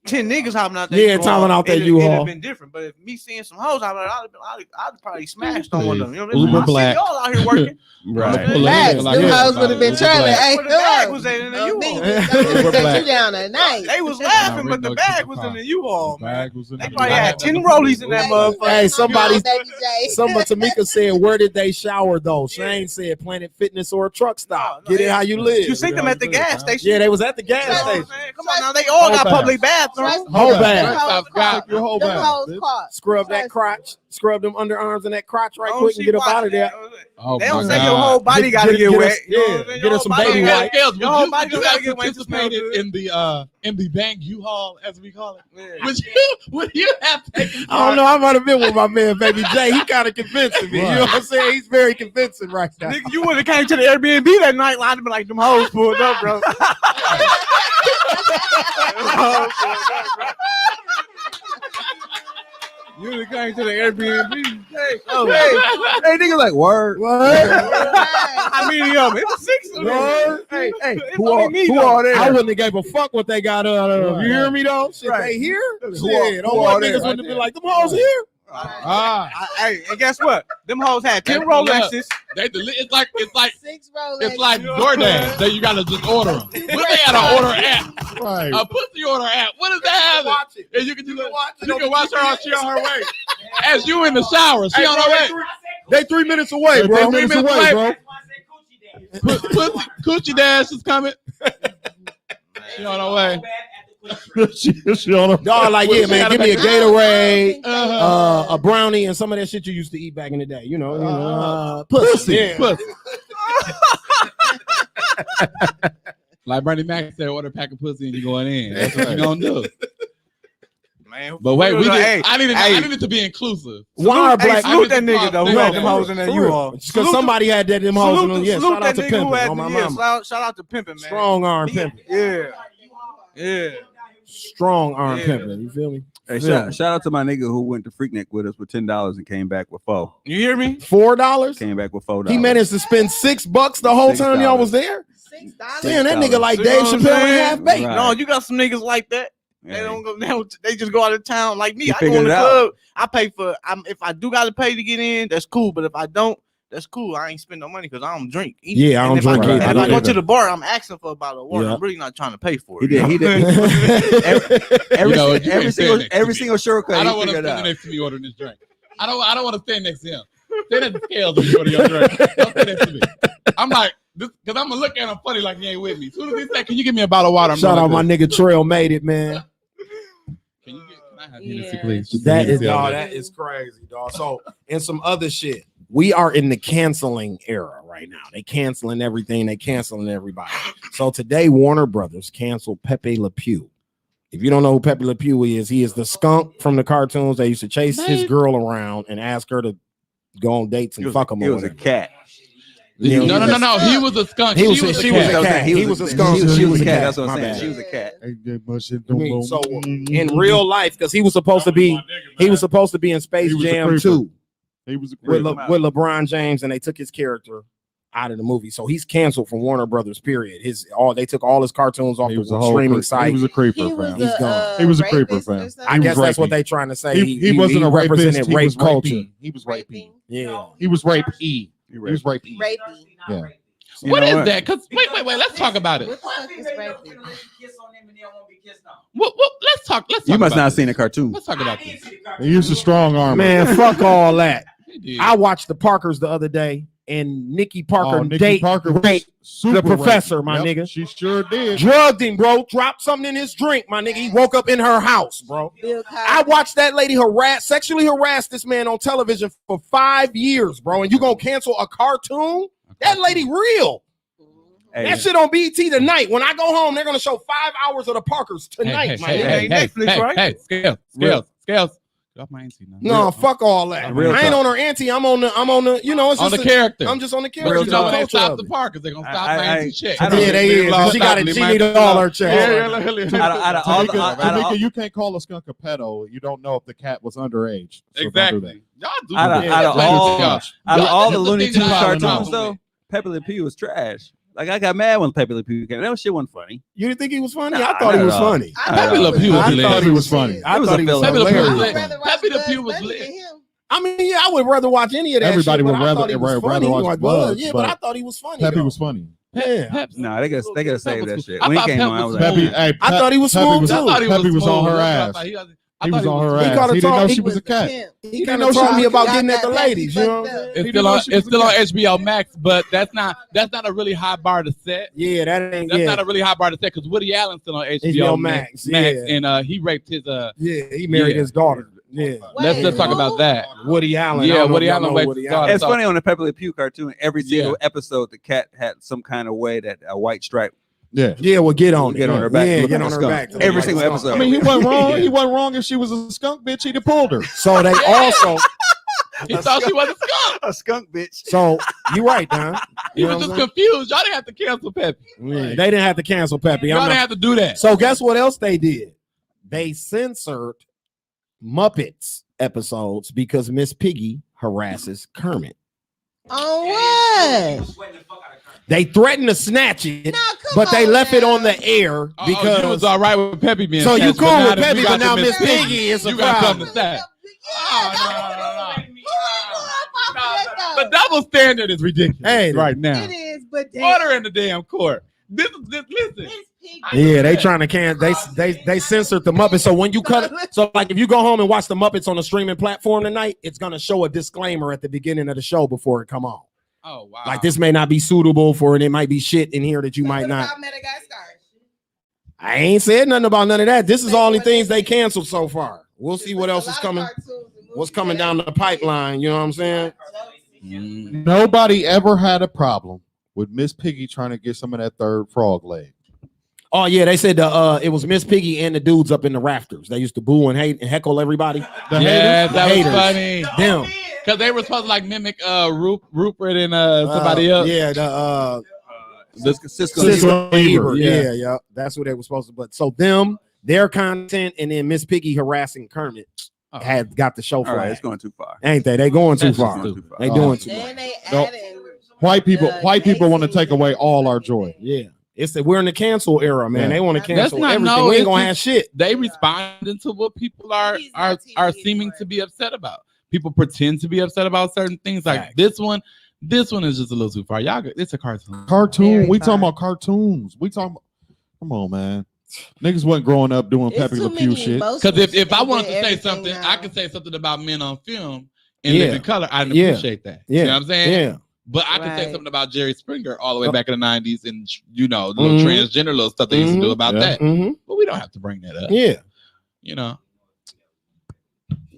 10 niggas hopping out there. Yeah, hopping out there It'd U-Haul. have been different. But if me seeing some hoes out there, I'd probably smashed on one of them. You know what I Uber mean? I see black. y'all out here working. Right. Pull up. facts. Like Them that. hoes would have been Uber trailing. black. Hey, Where the bag look. was at in the Niggas, U-Haul. Uber set black. you down at night. They was laughing, Nah, but the no bag chicken was pie. in the U-Haul, man. Bag was in They the probably bag. had 10 rollies in that motherfucker. Hey, somebody, Baby J. Tamika said, where did they shower though? Shane said, Planet Fitness or a truck stop. No, Get it how you live. You see them at the gas station. Yeah, they was at the You know gas what I'm station. saying? Come on now, they all got Whole public bathrooms. Whole Them bag. hoes caught. Your whole Them bag. hoes bitch. caught. Scrub that crotch, scrub them underarms and that crotch right Oh, quick and she get up out of there. watching. Oh They my don't say God. your whole body got to get her- wet. You know what I'm saying? get Your her whole some body baby gotta- wipes. Kels, Your whole body would you gotta have get wet to smell participated good. in the bang U-Haul as we call it? Yeah. Would you have taken I don't know. I might have been with my man, Baby J. He kind of convincing me. You know what I'm saying? He's very convincing right now. Nigga, you would have came to the Airbnb that night. I'd have been like, them hoes pulled up, bro. Them hoes pulled up, bro. You done came to the Airbnb. Oh, hey, nigga, like word. How many of them? It's 6 of them. Hey, It's who only are, me, who though. are there? I wouldn't have gave a fuck what they got out of. You hear me though? Shit, Right. they here? Who Shit, are all white there? niggas wouldn't have been like, them hoes here. Hey, and guess what? Them hoes had 10 Rolexes. It's like 6 Rolex. it's like DoorDash that you gotta just order them. What they had an order app, Right. a pussy order app. What does that have? And you can do that. You can watch her on she on her way. As you in the shower, she on her way. They 3 minutes away, bro. 3 minutes away, bro. Pussy Coochie Dash is coming. She on her way. she on her. Dog, like, yeah, man, give me a Gatorade, Uh-huh. a brownie, and some of that shit you used to eat back in the day. You know, pussy. Yeah. Pussy. Like Bernie Mac said, order a pack of pussy and you going in. That's what you gonna do. Man, But wait, hey, I need it to be inclusive. Why are black? salute that nigga though. Who No, had them hoes in there? You all. Because somebody had that them hoes in them. Yeah, salute shout out that to nigga who Pimpin' had on my yeah, mama. shout out to Pimpin', man. Strong arm Pimpin'. Yeah. Strong arm Yeah. Pimpin'. You feel me? Hey, Yeah. shout out to my nigga who went to Freaknik with us with $10 and came back with $4. You hear me? $4? Came back with $4. He managed to spend $6 the whole time y'all was there. $6. Damn, that nigga like You Dave know what I'm Chappelle and saying? half baked. Right. No, you got some niggas like that. They Hey. don't go. They just go out of town like me. You I go in figured the it out. club. I pay for. If I do gotta pay to get in, that's cool. But if I don't, that's cool. I ain't spend no money because I don't drink. Yeah, I don't if drink I, either. If I I don't go either. to the bar, I'm asking for a bottle of water. Yeah. I'm really not trying to pay for He it. did. You know, you can't stand next to Every me. single shortcut. I he don't want to figured stand out. next to me ordering this drink. I don't want to stand next to him. Stand at the scales when you order your drink. Don't stand next to me. I'm like, because I'm gonna look at him funny like he ain't with me. As soon as he say, "Can you give me a bottle of water?" I'm Shout going out my like nigga Trail made it, man. Can I have Yeah. Hennessy, please? Just That is Hennessy dog. on there. That is crazy, dog. So, and some other shit. We are in the canceling era right now. They canceling everything. They canceling everybody. So today, Warner Brothers canceled Pepe Le Pew. If you don't know who Pepe Le Pew is, he is the skunk from the cartoons. They used to chase his girl around and ask her to go on dates and fuck him. He was a cat. You know, No. He was a skunk. He was She a was a she was a cat. cat. He was a skunk. She was a cat. cat. That's what My I'm saying. bad. She was a cat. So in real life, because he was supposed to be, in Space He was a Jam creeper. 2 He was a with, creep. with LeBron James, and they took his character out of the movie. So he's canceled from Warner Brothers. Period. They took all his cartoons off He the was a whole streaming creep. site. He was a creeper, He was fam. He's gone. He was a creeper, rapist or fam. something? I He guess was that's what rapey. they trying to say. He wasn't a rapist. represented He rape was culture. rapey. He was rapey. Raping. Yeah. He was rapey. He was rapey. Rapey. Yeah. What is that? Because wait. Let's talk about it. What the fuck is raping? Let's talk. You must about not this. seen the cartoon. Let's talk about this. He used a strong arm. Man, fuck all that. He did. I watched the Parkers the other day, and Nikki Parker Nikki Parker was raped super the professor, rapey. my Yep, nigga. She sure did. Drugged him, bro. Dropped something in his drink, my nigga. He woke up in her house, bro. Bill Cosby. I watched that lady sexually harass this man on television for 5 years, bro. And you gonna cancel a cartoon? That lady real. Hey, That shit on BT tonight. When I go home, they're gonna show 5 hours of the Parkers tonight, my nigga. Netflix, right? Hey, scales. Get off my auntie now. No, fuck all that. Real I ain't talk. on her auntie. I'm on the, you know, it's On just the character. I'm just on the But character. you know, the they culture stop of the it. Parkers. They're gonna stop I- my auntie check. I don't- Yeah, they is. She got it. She need all her checks. Out of all the- Tamika, you can't call a skunk a pedo. You don't know if the cat was underage. So don't do that. Exactly. Y'all do Out of- that. out of Play all- with y'all. Out of Y'all- all the that's Looney thing Tunes that I don't cartoons, know. though, Pepe Le Pew was trash. Like I got mad when Pepe Le Pew came. That shit wasn't funny. You didn't think he was funny? Nah, I thought he not was at all. funny. Pepe Le Pew was I lit. thought he was funny. I It was thought a he was film. Pepe Le Pew was hilarious. lit. Pepe Le Pew was lit. I mean, yeah, I would rather watch any of that. Everybody shit, would but I rather- thought he was rather funny. watch Like, Bugs, yeah, but but I thought he was funny. Pepe though. was funny. Yeah. Pep- No, they gotta save that shit. I When he thought came Pep on, I was was like, Pepe, hey, I thought he was Pepe smooth, was, too. Pepe was on her That's ass. why I He was on her He ass. gotta He didn't talk- know he she was a cat. He kind of told me about getting at the ladies. You know what I'm saying? It's He still didn't on. know she It's was a still on cat. HBO Max, but that's not a really high bar to set. Yeah, that ain't. That's Yeah, not a really high bar to set because Woody Allen's still on HBO, HBO Max, Max, yeah. and he raped his yeah. He married Yeah. his daughter. Yeah, Let's talk about that. Woody Allen. Yeah, I don't know Woody if y'all Allen know raped Woody his Allen. daughter. it's funny on the Pepe Le Pew cartoon. Every single Yeah. episode, the cat had some kind of way that a white stripe Yeah. Yeah, well, get on it. get on her back. Yeah, look get like on a her skunk. back. Every Like single a skunk. episode. I mean, he wasn't wrong. Yeah. He wasn't wrong if she was a skunk bitch. He'd have pulled her. So they also. He thought she was a skunk. a skunk bitch. So you right, Don. He You was know just what I'm confused. Y'all didn't have to cancel Pepe. saying? Yeah, they didn't have to cancel Pepe. Y'all I'm didn't not- have to do that. So guess what else they did? They censored Muppets episodes because Miss Piggy harasses Kermit. On what? They threatened to snatch it, No, come but they on left it now. on the air You because was all right with Peppy being so you snatched, cool but with now Peppy, you but got now to Miss Piggy is a you got problem. something to say. But The double standard is ridiculous Hey, right now. it is, but Order in the damn court. This listen. Yeah, they trying to they censored the Muppets. So when you cut it, so like if you go home and watch the Muppets on a streaming platform tonight, it's gonna show a disclaimer at the beginning of the show before it come on. Oh wow. Like this may not be suitable for it. It might be shit in here that you might not. I ain't said nothing about none of that. This is all the things they canceled so far. We'll see what else is coming. What's coming down the pipeline? You know what I'm saying? Nobody ever had a problem with Miss Piggy trying to get some of that third frog leg. Oh yeah, they said it was Miss Piggy and the dudes up in the rafters. They used to boo and hate and heckle everybody. Yes, that was haters. funny. Them. Because they were supposed to like mimic Rupert and somebody else. Yeah, the Cisco Ebert. Yeah, that's what they were supposed to. But so them, their content, and then Miss Piggy harassing Kermit had got the show All flag. right, it's going too far. Ain't they? They going too That's far. just too far. They doing too Then much. they Nope. added White people want to take away all our joy. Yeah, it's that we're in the cancel era, man. Yeah. They want to cancel not- everything. no, we ain't it's gonna just- have shit. They responding to what people are seeming to be upset about. People pretend to be upset about certain things. Like Facts. this one is just a little too far. Y'all, it's a cartoon. Cartoon. Very We talking far. about cartoons. We talking about. Come on, man. Niggas wasn't growing up doing Pepe Le Pew shit. Because if I wanted to say something, I could say something about men on film in living color. I appreciate that. Yeah. You know what I'm saying? Yeah. But I could say Right. something about Jerry Springer all the way back in the 90s and, you know, the little transgender little stuff they used to do about Yeah. that. Mm-hmm. But we don't have to bring that up. Yeah. You know?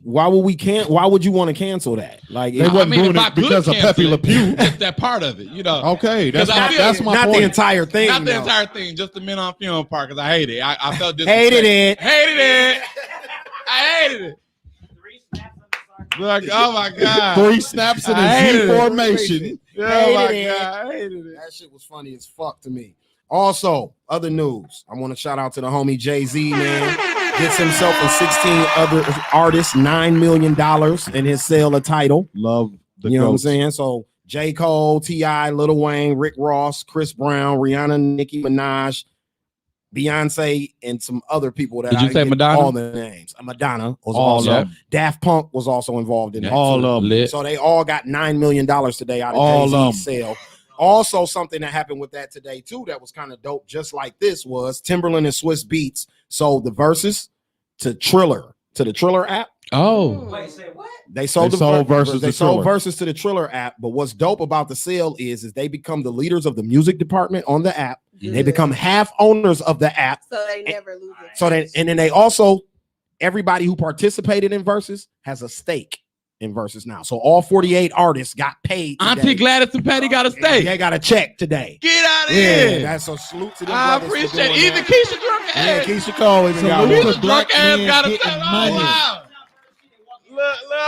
Why would you want to cancel that? Like, They wasn't doing if I it could because of cancel Pepe Le it, Pew. it's that part of it, you know? Okay, that's 'Cause I my feel- that's my not point. the entire thing. Not the though. entire thing, just the men on film part, because I hate it. I felt this. Hated it. Hated it. I hated it. Like, oh my God. 3 snaps in I a hated Z it. formation. Oh my Hated it. God. I hated it. That shit was funny as fuck to me. Also, other news. I want to shout out to the homie Jay-Z, man. Gets himself and 16 other artists $9 million in his sale of Tidal. Love the You know what I'm goats. saying? So J. Cole, T.I., Lil Wayne, Rick Ross, Chris Brown, Rihanna, Nicki Minaj, Beyonce, and some other people that Did you I say get Madonna? all the names. Madonna was All also of them. Daft Punk was also involved in that. All too. of them. Lit. So they all got $9 million today out of All of Jay-Z's sale. Also, something that happened with that today too that was kind of dope, just like this, was Timberland and Swiss Beats sold the verses to Triller, to the Triller app. Oh. Wait, say what? They sold They sold verses They to sold Triller. verses to the Triller app. But what's dope about the sale is they become the leaders of the music department on the app. They become half owners of the app. So they never lose it. So then they also, everybody who participated in verses has a stake in verses now. So all 48 artists got paid today. Auntie Gladys and Patty got a steak. They got a check today. Get out of Yeah, here. that's a salute to them. I brothers for appreciate doing it. Even that. Keisha drunk Yeah, ass. Keisha Cole even got Salute one. to Keisha drunk ass men got a getting steak. Oh, money. wow.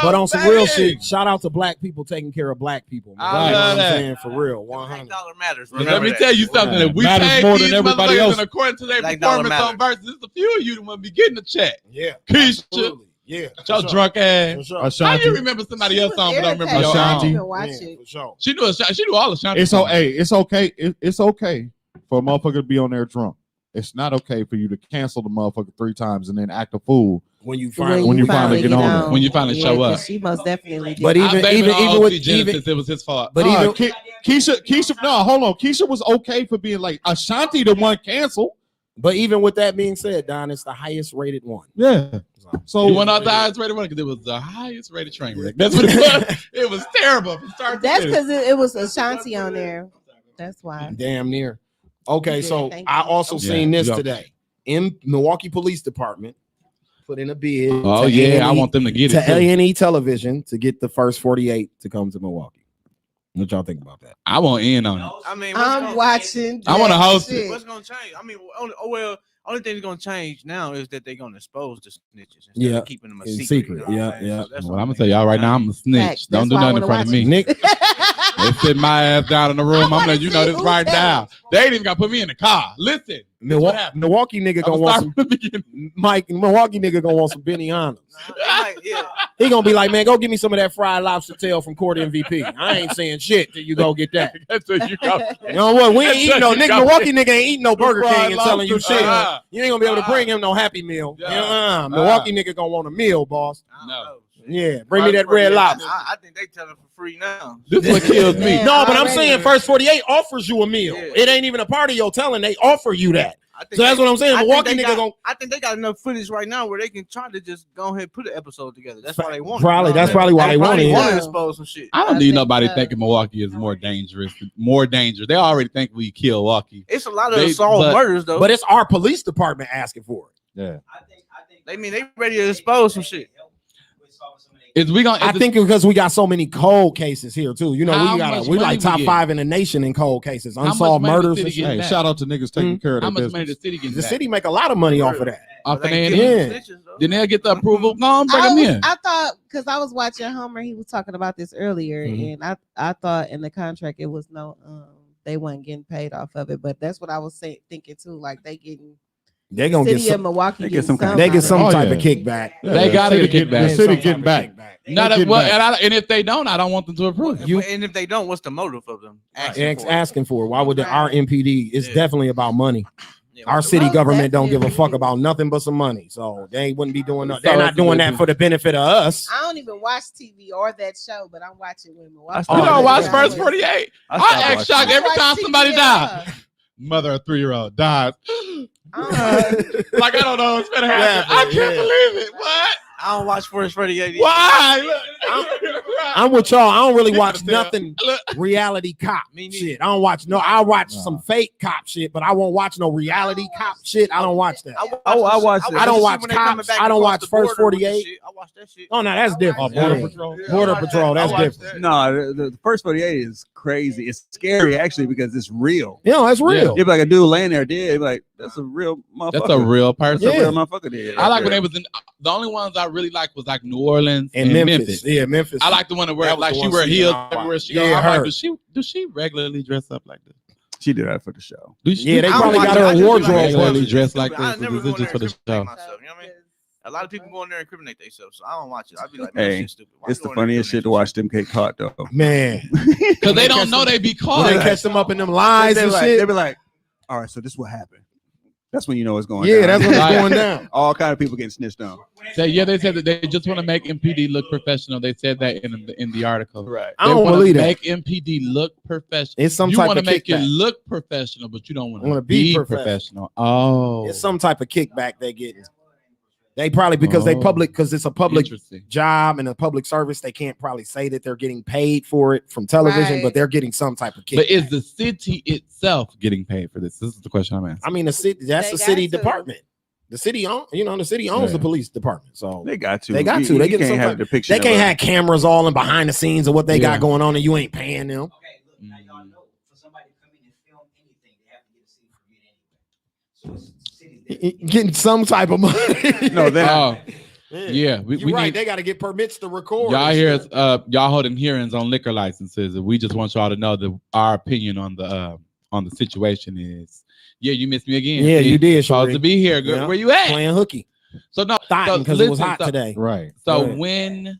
But on some real shit, shout out to black people taking care of black people. Man. I You know love what I'm that. saying? For real, 100. $1 matters. Let me tell you something. If we Matters paid more these than everybody motherfuckers else. and according to their Like dollar performance on verses, it's a few of you that want to be getting a check. Yeah, Keisha. absolutely. Yeah, Your drunk ass. For sure. How Ashanti. you remember somebody else's song, but don't remember your Ashanti. own? Watch Yeah, it. for sure. She knew all Ashanti. It's okay. It's okay. It's okay for a motherfucker to be on there drunk. It's not okay for you to cancel the motherfucker 3 times and then act a fool. When you When you finally get on it. When you finally show up. She most definitely did. But I blame even it all with to Genesis, it was his fault. but Nah, even Keisha, no, hold on. Keisha was okay for being like Ashanti, the one canceled. but even with that being said, Don, it's the highest rated one. Yeah. So You went out the highest rated one because it was the highest rated train wreck. That's what it was. It was terrible from start to That's finish. because it was Ashanti on there. That's why. Damn near. Okay, Yeah, so thank I you. also seen this Yeah. today. In Milwaukee Police Department put in a bid. Oh to yeah, I A&E want them to get to it. Too. A&E Television to get the first 48 to come to Milwaukee. What y'all think about that? I want in on it. I mean, I'm watching. I wanna that host shit. What's gonna change? I mean, only thing that's gonna change now is that they're gonna expose the snitches instead Yeah, of keeping them a in secret. secret. You know what Yeah, I'm saying? yeah. So that's Well, what I'm I gonna think tell y'all right now, gonna I'm a snitch. Facts. Don't That's do why I nothing in wanna front of watch me. Nick, They sit my ass down in the room. I'm letting you know this who right tell now. They ain't even got to put me in the car. Listen. Milwaukee nigga gonna want some Milwaukee nigga gonna want some Benihana's. He gonna be like, man, go get me some of that fried lobster tail from Court MVP. I ain't saying shit till you go get that. You know what? We ain't eating no nigga. Milwaukee nigga ain't eating no Burger King and telling you shit. You ain't gonna be able to bring him no Happy Meal. Milwaukee nigga gonna want a meal, boss. No. Yeah, bring me that red lobster. I think they tell it for free now. This is what kills me. No, but I'm saying First 48 offers you a meal. It ain't even a part of your telling. They offer you that. So that's what I'm saying. Milwaukee nigga gonna. I think they got enough footage right now where they can try to just go ahead and put an episode together. That's why they want. Probably that's probably why they want it. Want to expose some shit. I don't need nobody thinking Milwaukee is more dangerous. More dangerous. They already think we kill Milwaukee. It's a lot of assault murders though. But it's our police department asking for it. Yeah. They mean they ready to expose some shit. I think because we got so many cold cases here too. You know, we like top 5 in the nation in cold cases, unsolved murders. And shit. Hey, shout out to niggas taking care of their business. The city make a lot of money off of that. Off of that, then they'll get the approval. Go on, bring them in. I thought because I was watching Homer, he was talking about this earlier, and I thought in the contract it was no, they weren't getting paid off of it, but that's what I was thinking too. Like they gonna get some, Milwaukee. They get some type of kickback. They gotta get back. The city getting back. And if they don't, I don't want them to approve. And if they don't, what's the motive of them asking for it? Why would our MPD? It's definitely about money. Our city government don't give a fuck about nothing but some money, so they wouldn't be doing that. They're not doing that for the benefit of us. I don't even watch TV or that show, but I'm watching with Milwaukee. You don't watch First 48. I act shocked every time somebody dies. Mother of 3-year-old dies. Like I don't know what's gonna happen. I can't believe it. What? I don't watch First 48. Why? I'm with y'all. I don't really watch nothing reality cop shit. I don't watch I watch some fake cop shit, but I won't watch no reality cop shit. I don't watch that. I watch it. I don't watch cops. I don't watch First 48. I watch that shit. Oh no, that's different. Border Patrol. Border Patrol. That's different. No, the First 48 is crazy. It's scary actually because it's real. You know, that's real. You'd be like a dude laying there dead. Like that's a real motherfucker. That's a real person. That's a real motherfucker dead. I like when they was in. The only ones I really like was like New Orleans and Memphis. Yeah, Memphis. I like the one that wear like she wear heels everywhere she goes. Yeah, like, does she regularly dress up like this? She did that for the show. Yeah, they probably got her wardrobe regularly dressed like this. I never Is it just for the show? You know what I mean? A lot of people go in there and incriminate themselves, so I don't watch it. I'd be like, man, Hey, shit's stupid. Why it's you the go in there funniest shit to watch them get caught though. Man, Because they don't know they be caught. they catch them up in them lies and shit. They be like, all right, so this is what happened. That's when you know it's going down. Yeah, that's what's going down. All kind of people getting snitched on. They said that they just want to make MPD look professional. They said that in the article. Right. I don't believe that. Make MPD look professional. It's some you type want to of make it kickback. look professional, but you don't want wanna to be be professional. Oh, It's some type of kickback they getting. They probably because it's a public interesting. job and a public service. They can't probably say that they're getting paid for it from television, but they're getting some type of kickback. But is the city itself getting paid for this? This is the question I'm asking. I mean, the city that's They the city got to. department. The city the city owns the police department, so They got to. They got to. You They get can't some have type- a depiction. they can't have cameras all in behind the scenes of what they Yeah. got going on, and you ain't paying them. Okay, look, now y'all know for somebody to come in and film anything, they have to get a city permit anyway. So it's cities Getting some type of money. No, they Yeah, we You're right. need. They got to get permits to record. Y'all and hear shit. y'all holding hearings on liquor licenses, and we just want y'all to know that our opinion on the situation is, yeah, you missed me again. Yeah, you did, Supposed Sheree. to be here. Girl. Yeah. Where you at? Playing hooky. So no, Thoughting because it was hot today. Right. So Go ahead.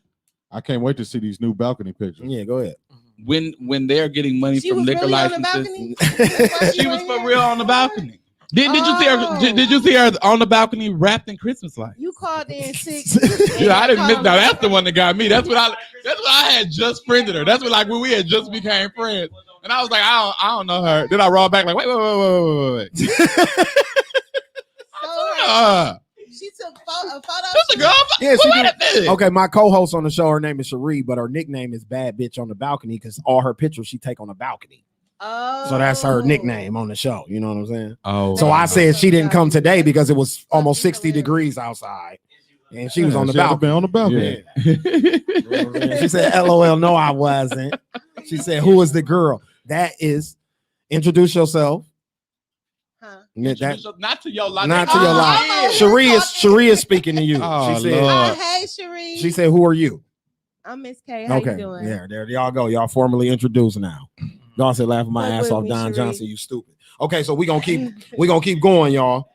I can't wait to see these new balcony pictures. Yeah, go ahead. when they're getting money She from was liquor really on the licenses, balcony? she was for real on the balcony. Did you see her? Did you see her on the balcony wrapped in Christmas lights? You called in sick. Yeah, I didn't miss. Now that's the one that got me. That's what I had just friended her. That's when we had just became friends, and I was like, I don't know her. Then I roll back like, wait. She took a photo. That's a girl. Yeah, Well, she wait a minute. Okay, my co-host on the show, her name is Sheree, but her nickname is Bad Bitch on the Balcony because all her pictures she take on the balcony. Oh. So that's her nickname on the show. You know what I'm saying? Oh, So I said she didn't come today because it was almost 60 degrees outside. And she was on the She had to be balcony. on the balcony. Yeah. She said, LOL, no, I wasn't. She said, who is the girl? That is, introduce yourself. Huh? Not to your life. Not to your life. Sheree is speaking to you. Oh, She said, Lord. Hey, Sheree. she said, who are you? I'm Miss K. How you Okay, doing? yeah, there y'all go. Y'all formally introduced now. Don said, "Laughing my Fuck ass with off, me, Don Sheree. Johnson. You stupid." Okay, so we gonna keep going, y'all.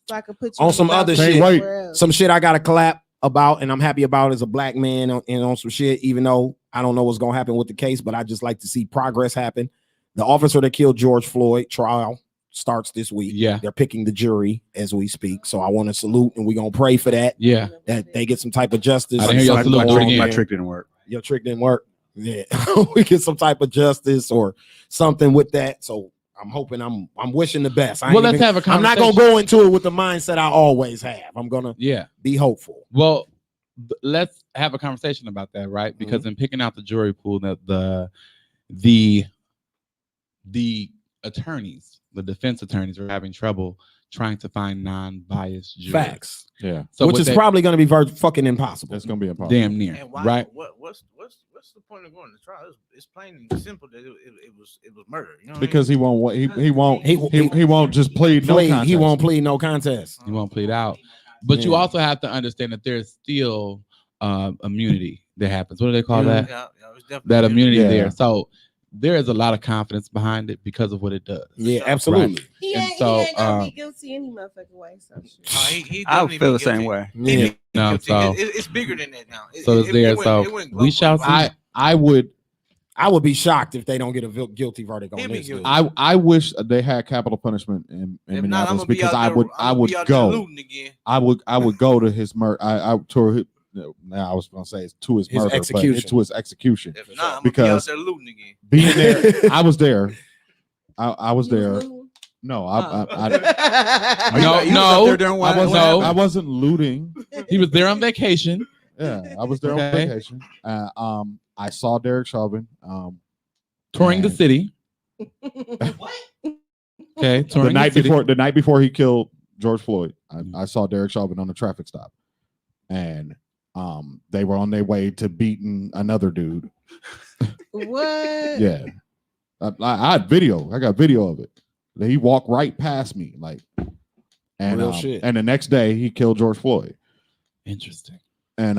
So I could put you On in some the mouth other of shit. somewhere else. Some shit I got to clap about, and I'm happy about as a black man on some shit. Even though I don't know what's gonna happen with the case, but I just like to see progress happen. The officer that killed George Floyd trial starts this week. Yeah. They're picking the jury as we speak. So I want to salute, and we're gonna pray for that. Yeah. That they get some type of justice. I didn't hear y'all Something salute go on again. My there. trick didn't work. Your trick didn't work. Yeah, we get some type of justice or something with that. So I'm hoping I'm wishing the best. Well, let's have a I'm not conversation. gonna go into it with the mindset I always have. I'm gonna be hopeful. Well, let's have a conversation about that, right? Because in picking out the jury pool, the attorneys, the defense attorneys, are having trouble trying to find non-biased jurors. Facts. Yeah. So which is probably going to be fucking impossible. It's going to be impossible. damn near, And why, right? What's the point of going to trial? It's plain and simple that it was murder. You know what Because I he won't just plead no contest. He won't plead no contest. He won't plead out. But you also have to understand that there's still immunity that happens. What do they call that? it's definitely That immunity Yeah. there. So there is a lot of confidence behind it because of what it does. Yeah, absolutely. Right. He And ain't so, gonna be guilty any motherfucking way. So shit. I feel the same way. Yeah. No, so it's bigger than that now. so it's there. So we shall see. I would be shocked if they don't get a guilty verdict on He'll be this. guilty. dude. I wish they had capital punishment in If not, I'm Minneapolis gonna be because out there, I would be out there go. looting again. I would go to his murder. I toward his, now I was gonna say it's to his His murder, execution. but to his execution. If not, I'm gonna be out Because there looting again. being there, I was there. I was there. No, No, I wasn't looting. he was there on vacation. Yeah, I was there Okay. on vacation. I saw Derek Chauvin. Touring the and city. Okay, touring the night before he killed George Floyd. I saw Derek Chauvin on a traffic stop, and they were on their way to beating another dude. What? Yeah, I had video. I got video of it. He walked right past me, like, and Real shit. and the next day he killed George Floyd. Interesting. And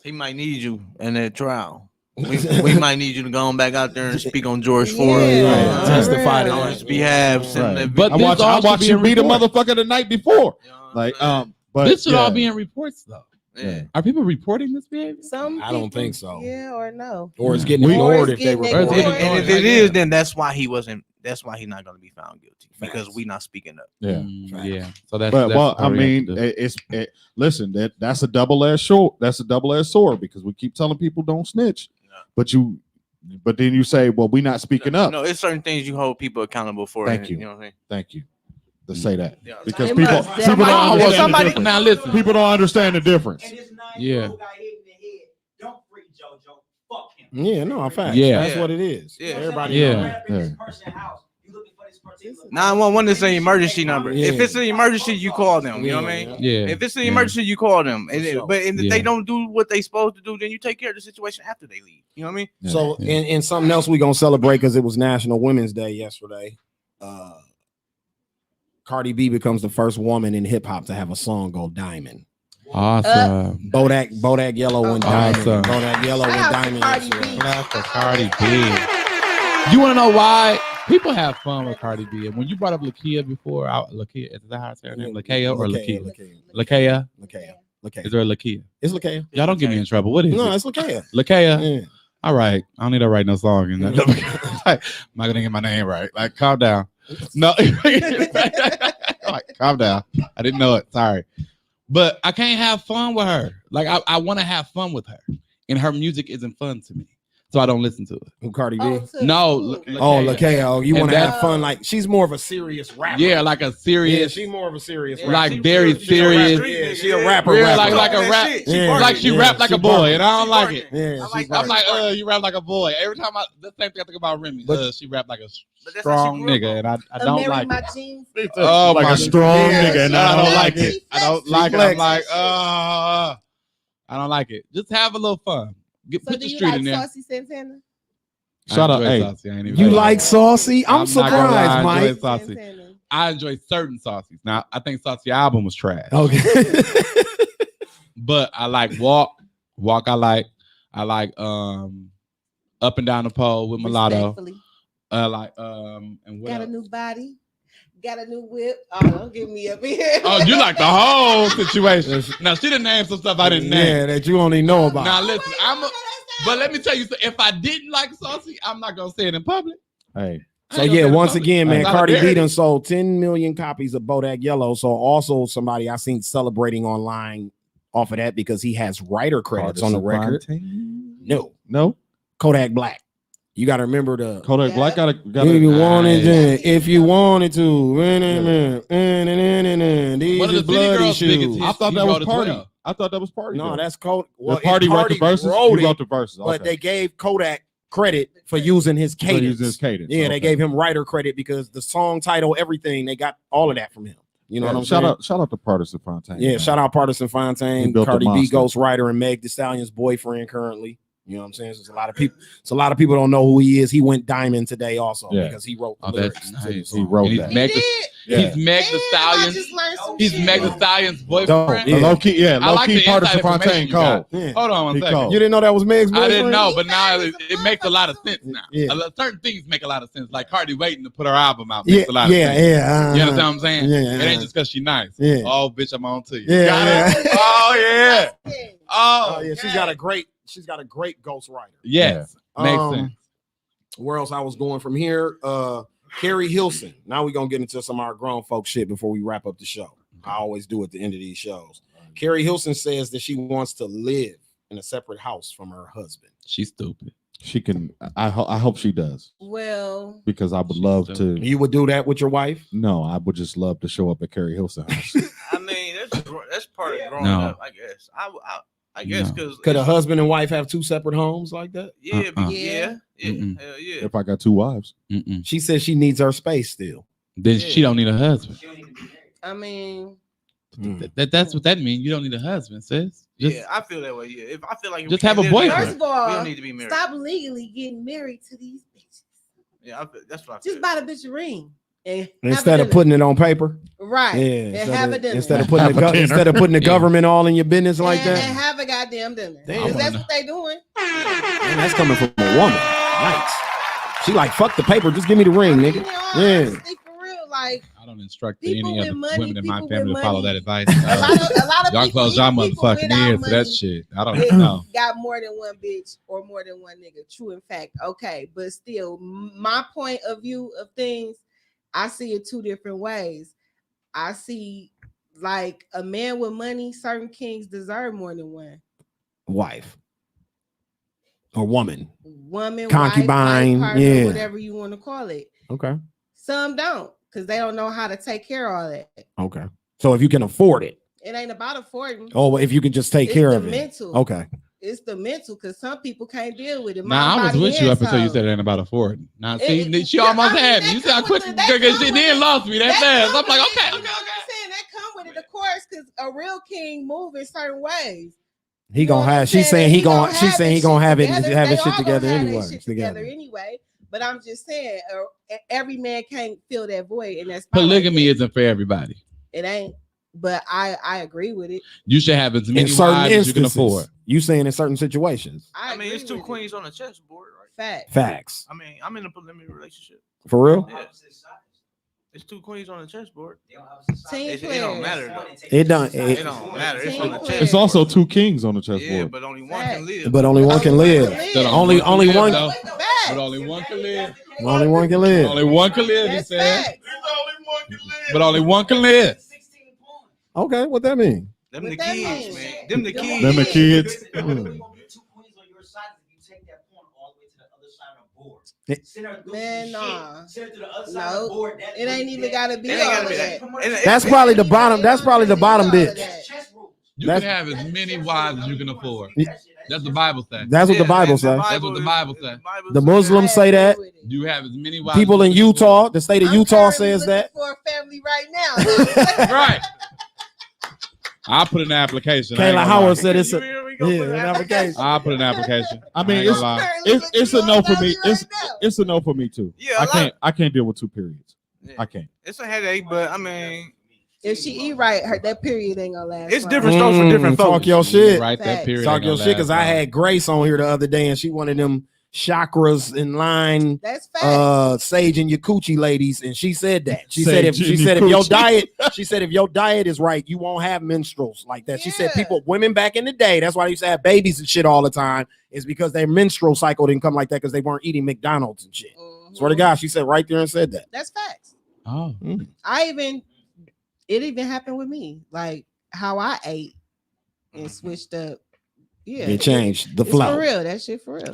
He might need you in that trial. We might need you to go on back out there and speak on George Floyd. Yeah, testify to on that. his behalf. Send Right. that But I this watched all should be you in beat a report. motherfucker the night before. Like, but This should yeah. all be in reports, though. Yeah. Are people reporting this behavior? Some I don't people, think so. Yeah or no. Or it's getting Or ignored it's if they getting report. ignored. it. And if it is, then that's why he wasn't. That's why he's not going to be found guilty because Facts. we not speaking up. Yeah. Yeah. So that's. But well, how I we have mean, to do. listen, that's a double-edged sword. That's a double-edged sword because we keep telling people don't snitch, but then you say, well, we not speaking up. No, it's certain things you hold people accountable for. Thank and, you. You know what I mean? Thank you to say that Yeah. because It people must people don't definitely- understand the difference. Now listen. People don't understand the difference. And this 9-year-old Yeah. got hit in the head. Don't free JoJo. Fuck him. Yeah, no, in fact. Yeah. That's what it is. Yeah. Everybody Yeah. know You that. ran up in this person's house. You looking for this particular 911 is an emergency number. Yeah. If it's an emergency, you call them. You know what I mean? Yeah. If it's an Yeah. emergency, you call them. And sure. but if Yeah. they don't do what they supposed to do, then you take care of the situation after they leave. You know what I mean? Yeah. So, Yeah. and something else we gonna celebrate because it was National Women's Day yesterday. Cardi B becomes the first woman in hip hop to have a song go diamond. Awesome. Bodak Yellow and Diamond. Awesome. Bodak Yellow and Shout out to Diamond. Cardi yesterday. B. Shout out to Cardi B. You want to know why? People have fun with Cardi B. And when you brought up Lakia before, Lakia, is that how I say her name? Lakia or Lakia? Lakia? Lakia. Is there a Lakia? It's Lakia. Y'all don't get me in trouble. What is No, it? it's Lakia. Lakia? Yeah. All right. I don't need to write no song. And like, I'm not gonna get my name right. Like, calm down. No, like, calm down. I didn't know it. Sorry, but I can't have fun with her. Like, I want to have fun with her, and her music isn't fun to me, so I don't listen to it. Who Cardi B? No, Oh, Lakia. Oh, you And want to have that's- fun? Like she's more of a serious rapper. Yeah, like a Yeah, serious, she's more of a serious rapper. like very She's a serious. rapper. Yeah, she a rapper. Yeah, rapper. like a rap. Yeah, Like she yeah, rap like she a boy, barking. and I don't like it. Yeah, I like she's I'm barking. like, you rap like a boy. Every time the same thing I think about Remy. But- She rap like a But that's how she strong grew up nigga, on. and I don't Marry like my it. jeans. Oh, like my a strong Yeah, nigga, and I I don't like it. She I don't flexes. like it. She I'm like, I don't like it. Just have a little fun. So Put do the you street like in there. Saucy Santana? Shut up, hey. You like Saucy? I'm not gonna lie, surprised, I Mike. enjoy Saucy. Santana. I enjoy certain Saucies. Now, I think Saucy album was trash. Okay. But I like Walk. Walk I like. I like Up and Down the Pole with Mulatto. Respectfully. And what Got else? a new body. Got a new whip. Oh, don't get me up here. Oh, you like the whole situation. Now she done named some stuff I didn't name. Yeah, that you only know about. Now listen, but let me tell you, if I didn't like Saucy, I'm not gonna say it in public. Hey. So yeah, once again, man, Cardi B solidarity. done sold 10 million copies of Bodak Yellow. So also somebody I seen celebrating online off of that because he has writer credits on the record. No, Kodak Black. You got to remember the Kodak Black got if you wanted to, if you wanted to. These One of is the City bloody Girls biggest shoes. hits. I thought he that was wrote as Party. well. I thought that was Party. No, though. that's Kodak. The Party wrote the verses. wrote He it, wrote the verses. but Okay. they gave Kodak credit for using his For using cadence. his cadence. Yeah, Okay. they gave him writer credit because the song title, everything, they got all of that from him. You know what I'm shout saying? Shout out to Partisan Fontaine. Yeah, man. shout out Partisan He Fontaine, built a Cardi B, monster. ghostwriter, and Meg Thee Stallion's boyfriend currently. You know what I'm saying? So a lot of people don't know who he is. He went diamond today also because he wrote the lyrics. That's to the nice. song. He wrote And that. He's Meg Thee Stallion. He's Meg Thee Stallion's boyfriend. Yeah. Low key, I like the Partisan inside Fontaine information you got. cold. Yeah. Hold on one He second. cold. You didn't know that was Meg's I boyfriend? didn't know, but now it makes a lot of sense now. Yeah. Certain things make a lot of sense. Like Cardi waiting to put her album out Yeah, makes a lot of yeah, sense. yeah. You understand what I'm saying? Yeah, It ain't just because she's nice. Yeah. Oh, bitch, I'm on to you. Yeah, Got it? yeah. Oh, yeah. Oh yeah, she's got a great ghostwriter. Yes. Makes sense. Where else I was going from here? Carrie Hilson. Now we're gonna get into some of our grown folk shit before we wrap up the show. I always do at the end of these shows. Carrie Hilson says that she wants to live in a separate house from her husband. She's stupid. She can. I hope she does Well, because I would love to. You would do that with your wife? No, I would just love to show up at Carrie Hilson's house. I mean, that's part of growing No. up, I guess. I guess No. because Could a husband and wife have two separate homes like that? yeah, Yeah. Mm-mm. hell yeah. If I got two wives, Mm-mm. She says she needs her space still. Then she don't need a husband. I mean, That's what that means. You don't need a husband, sis. Just, Yeah, I feel that way. Yeah, if I feel like if Just we have a can't live boyfriend. first together, of we don't all, need to be married. stop legally getting married to these bitches. Yeah, that's what I feel. Just buy the bitch a ring. And Instead of putting it on paper. right. Yeah. And have a dinner. Instead of Have putting a dinner. instead of putting the Yeah. government all in your business like and that. have a goddamn dinner. Damn. Because that's what they doing. Man, that's coming from a woman. Nice. She like, fuck the paper, just give me the ring, nigga. Yeah. Honestly, for real, like I don't instruct People any of with the money, women in my people family with to follow money. that advice. a lot of Y'all people, close y'all even people motherfucking without ears to that money shit. I don't that know. got more than one bitch or more than one nigga. True, in fact, okay, but still, my point of view of things, I see it two different ways. I see like a man with money, certain kings deserve more than one Wife. Or woman. woman, Concubine, wife, partner, yeah. whatever you want to call it. Okay. Some don't, because they don't know how to take care of all that. Okay. So if you can afford it. It ain't about affording. Oh, well, if you can just take It's care the of it. mental. Okay. It's the mental, because some people can't deal with it. Nah, I was with you up until you said it ain't about affording. Now, see, she almost had me. You said I quit because she then lost me that fast. I'm like, okay. I'm saying that come with it, of course, because a real king move in certain ways. He You know gonna what I'm have. She's saying saying? he gonna. She's saying he gonna have it. together. Have They his shit all together gonna have anyway. their shit together anyway. But I'm just saying, every man can't fill that void, and that's Polygamy isn't for everybody. It ain't. But I agree with it. You should have as many In certain wives as you can instances, afford. you saying in certain situations. I mean, it's agree two with queens on the chessboard, right? Fact. Facts. I mean, I'm in a polygamy relationship. For real. Yeah. It's two queens on the chessboard. Team It don't matter though. It don't. It don't matter. It's on the chessboard. it's also two kings on the chessboard. Yeah, but only one can live. But only one can live. Only one. Though. But only one can live. Only one can live. Only one can live, he That's said. fact. But only one can live. Okay, what that mean? Them What the that kids, mean? man. Them the kids. Them the kids. Two queens on your side. If you take that pawn all the way to the other side of the board. Send her through Man, some nah. shit. Send her to the other side of the board. That It ain't even gotta be It ain't all gotta of be that. that. That's probably the bottom. That's probably the bottom bitch. Chess rules. You can have as many wives as you can afford. That's the Bible says. That's what the Bible says. That's what the Bible says. The Muslims say that. You have as many wives. People as in you can Utah, the state of I'm Utah currently says looking that. for a family right now. afford. Right. I'll put in an application. I ain't Kayla gonna Howard lie. said it's a an application. I'll put in an application. I mean, ain't gonna lie. Currently it's looking a for no for family me. right now. It's a no for me too. Yeah, I can't deal with two periods. Yeah. I can't. It's a headache, but I mean, if she eat right, that period ain't gonna last. It's long. different strokes for different folks. Talk your shit. Right, that Facts. period. Talk ain't your gonna shit, because last I long. had Grace on here the other day, and she one of them chakras in line, That's fact. sage and your coochie ladies, and she said that. She Sage said if and your your coochie. diet, she said if your diet is right, you won't have menstruals like that. She said Yeah. women back in the day, that's why they used to have babies and shit all the time, is because their menstrual cycle didn't come like that because they weren't eating McDonald's and shit. Swear to God, she said right there and said that. That's facts. Oh, It even happened with me, like how I ate and switched up. Yeah, It changed the it's flow. for real. That shit for real.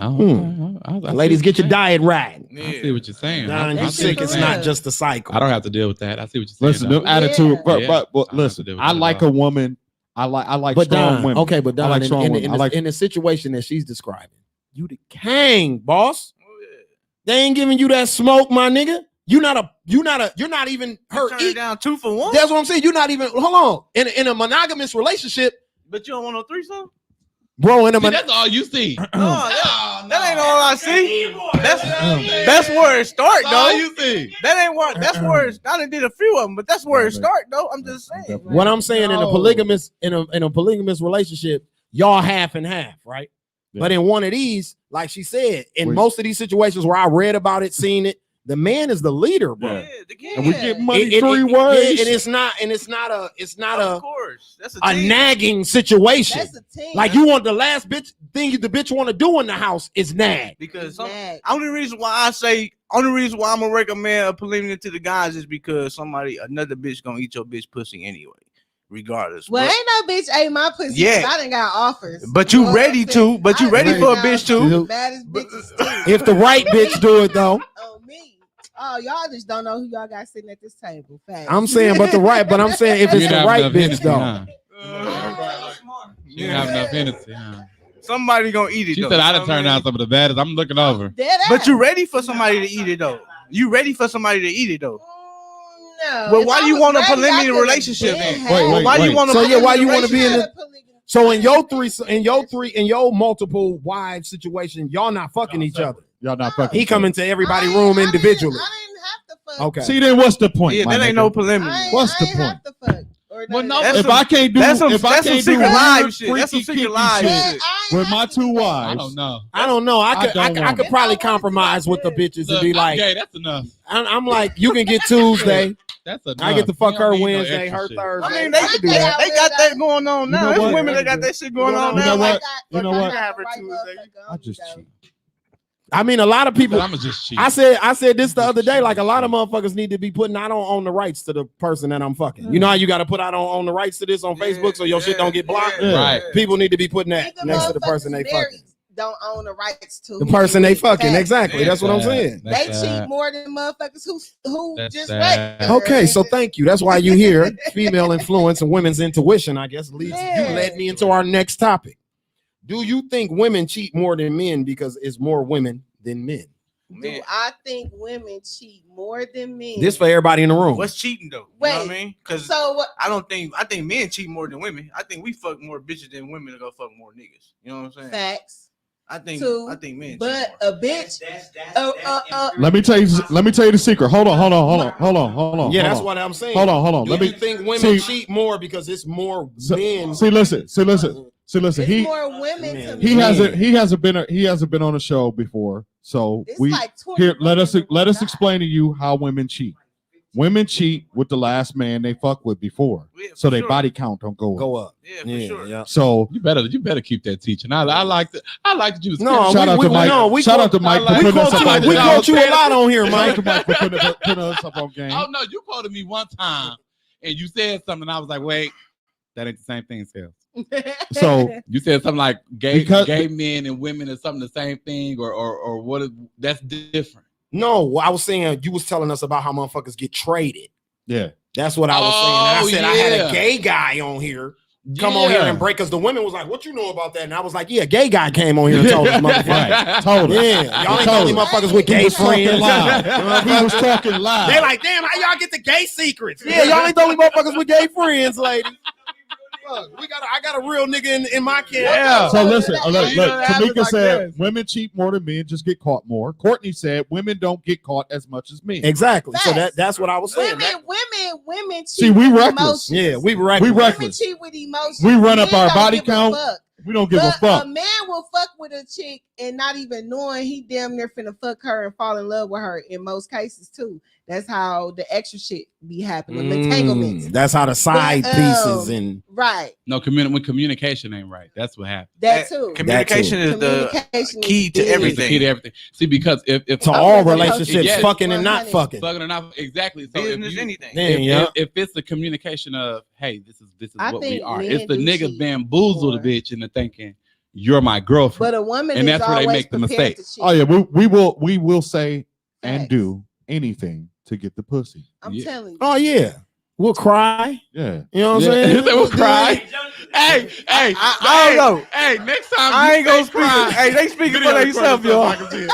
I Ladies, get your diet right. I see what you're saying. Now I you That see sick, what it's you're for not real. just a cycle. I don't have to deal with that. I see what you're Listen, saying. though. them attitude, Yeah. but I listen, have to do I with like it. a woman. I like But strong Don, women. okay, but Don, I like strong women. I like in the situation that she's describing, you the king, boss. They ain't giving you that smoke, my nigga. You're not even her. Turn it down 2 for 1. That's what I'm saying. You're not even. Hold on. In a monogamous relationship, But you don't want no threesome? bro. In a See, that's all you see. No, that ain't all I see. That's where it start, That's all though. you see. That ain't what. That's where it. I done did a few of them, but that's where it start, though. I'm just saying. what I'm saying in a No. polygamous in a polygamous relationship, y'all half and half, right? Yeah. But in one of these, like she said, in We- most of these situations where I read about it, seen it, the man is the leader, bro. Yeah. Yeah, the kid. and we get money It- 3 it- ways. yeah, and it's not Of course. That's a team. nagging situation. That's a team. Like you want the last bitch thing the bitch want to do in the house is nag. Because Nag. only reason why I'm gonna recommend a polygamy to the guys is because another bitch gonna eat your bitch pussy anyway, regardless. Well, ain't no bitch ate my pussy. Yeah. Yeah, I done got offers. But you know what ready I'm to, saying? but you I ready done for a got bitch too. the baddest bitches too. If the right bitch do it though, On me. Oh, y'all just don't know who y'all got sitting at this table. Facts. I'm saying, but I'm saying if You it's didn't the have right enough bitch Hennessy, though. huh? You didn't have enough Hennessy, huh? Somebody gonna eat it. She though, said you I know done what I turned mean? out some of the baddest. I'm looking over. Dead But ass. you ready for somebody to eat it though? You ready for somebody to eat it though? No. Well, If why I you was want a ready, I polygamy could've relationship been then? had Wait, it. Well, why you wait. want a So, yeah, why you polygamy wanna be in relationship? So in your multiple wives situation, y'all not fucking each other. Y'all not fucking. He come into everybody I room ain't- individually. I didn't have to fuck. Okay. See, then what's the point? Yeah, my that ain't nigga? no polygamy. What's the I ain't have to fuck. Or Well, none no, of that. That's If I can't do, that's some if I can't do secret live weird, shit. That's some freaky, secret kinky live shit shit. with my 2 wives, I don't know. I don't know. I could don't want I could it. probably If I wanted to, compromise I with the could. bitches and Look, be I'm like, gay. That's enough. I'm like, you can get Tuesday. That's enough. I get to fuck We her don't need no Wednesday, extra her shit. Thursday. I mean, they I could do that. They got that going on now. know There's what? women that got that shit going on You know now. what? You know what? Have her Tuesday. I just cheat. I mean, a lot of people. I'm just cheat. I said this the other day. Like a lot of motherfuckers need to be putting I don't own the rights to the person that I'm fucking. You know how you got to put I don't own the rights to this on Facebook so your shit don't get blocked. Yeah. Right. People need to be putting that Even next to the motherfuckers person they married fucking. don't own the rights to The who person they with. fucking. Facts. Exactly. That's what I'm saying. They cheat more than motherfuckers who That's just sad. regular. Okay, so thank you. That's why you hear female influence and women's intuition. I guess leads you Yeah. led me into our next topic. Do you think women cheat more than men because it's more women than men? Do I think women cheat more than men? This for everybody in the room. What's cheating though? You know what I Wait, mean? Because so what? I think men cheat more than women. I think we fuck more bitches than women to go fuck more niggas. You know what I'm saying? Facts. I think men. But cheat more. a bitch. Let me tell you the secret. Hold on. Yeah, that's what I'm saying. Hold on. Do Let you me think women see- cheat more because it's more So- men? See, listen. It's He more women to he men. he hasn't been on a show before. So It's we like 20 here. Let us women explain to you how women cheat. Women cheat with the last man they fuck with before, Yeah, so for their sure. body count don't go up. Go up. Yeah, for Yeah, sure. yeah. So You better keep that teaching. I like that. I like that you was No, shout out to Mike. Shout out to Mike for I We putting us quote up you, on we game. quote you a lot on here, Shout out Mike. to Mike for putting us up on game. Oh no, you quoted me one time and you said something. I was like, wait, that ain't the same thing, Sales. So You said something like gay Because- men and women is something the same thing, or what is that's different. No, I was saying you was telling us about how motherfuckers get traded. yeah, That's what I was saying. And I Oh, said I had yeah. a gay guy on here come on here and break us. The women was like, "What you know about that?" And I was like, "Yeah, gay guy came on here and told us, motherfucker." right. Totally. Yeah, y'all ain't the Told only us. motherfuckers with He gay was talking friends. loud. He was talking loud. They like, damn, how y'all get the gay secrets? Yeah, y'all ain't the only motherfuckers with gay friends, lady. Look, I got a real nigga in my camp. Yeah. So listen, look, Tamika like said this. women cheat more than men, just get caught more. Courtney said women don't get caught as much as men. Exactly. So Facts. that's what I was saying. Women cheat. See, we with reckless. emotions. Yeah, we We reckless. Women reckless. cheat with emotions. We run up Men our don't body give a count. fuck. We don't give a But fuck. a man will fuck with a chick and not even knowing he damn near finna fuck her and fall in love with her in most cases too. That's how the extra shit be happening. Entanglements. That's how the side pieces and Right. No, when communication ain't right, that's what happens. That too. Communication is the Communication key to is big. It's the key to everything. See, because if to I all was gonna relationships, yes, fucking and not 100. fucking. fucking or not, exactly. So if business, you, anything. if it's the communication of, hey, this is I what we think are. men It's the do nigga cheat bamboozle the more. bitch into thinking you're my girlfriend. But a woman And is that's where they always make the prepared mistakes. to cheat. Oh yeah, we will say and Facts. do anything to get the pussy. I'm Yeah. telling you. Oh yeah, we'll cry. Yeah. You know what I'm Yeah. saying? They will cry. Hey, I don't know. Hey, next time I you ain't gonna say speak. cry, Hey, they speaking video for record themselves, yourself so I y'all. can see it.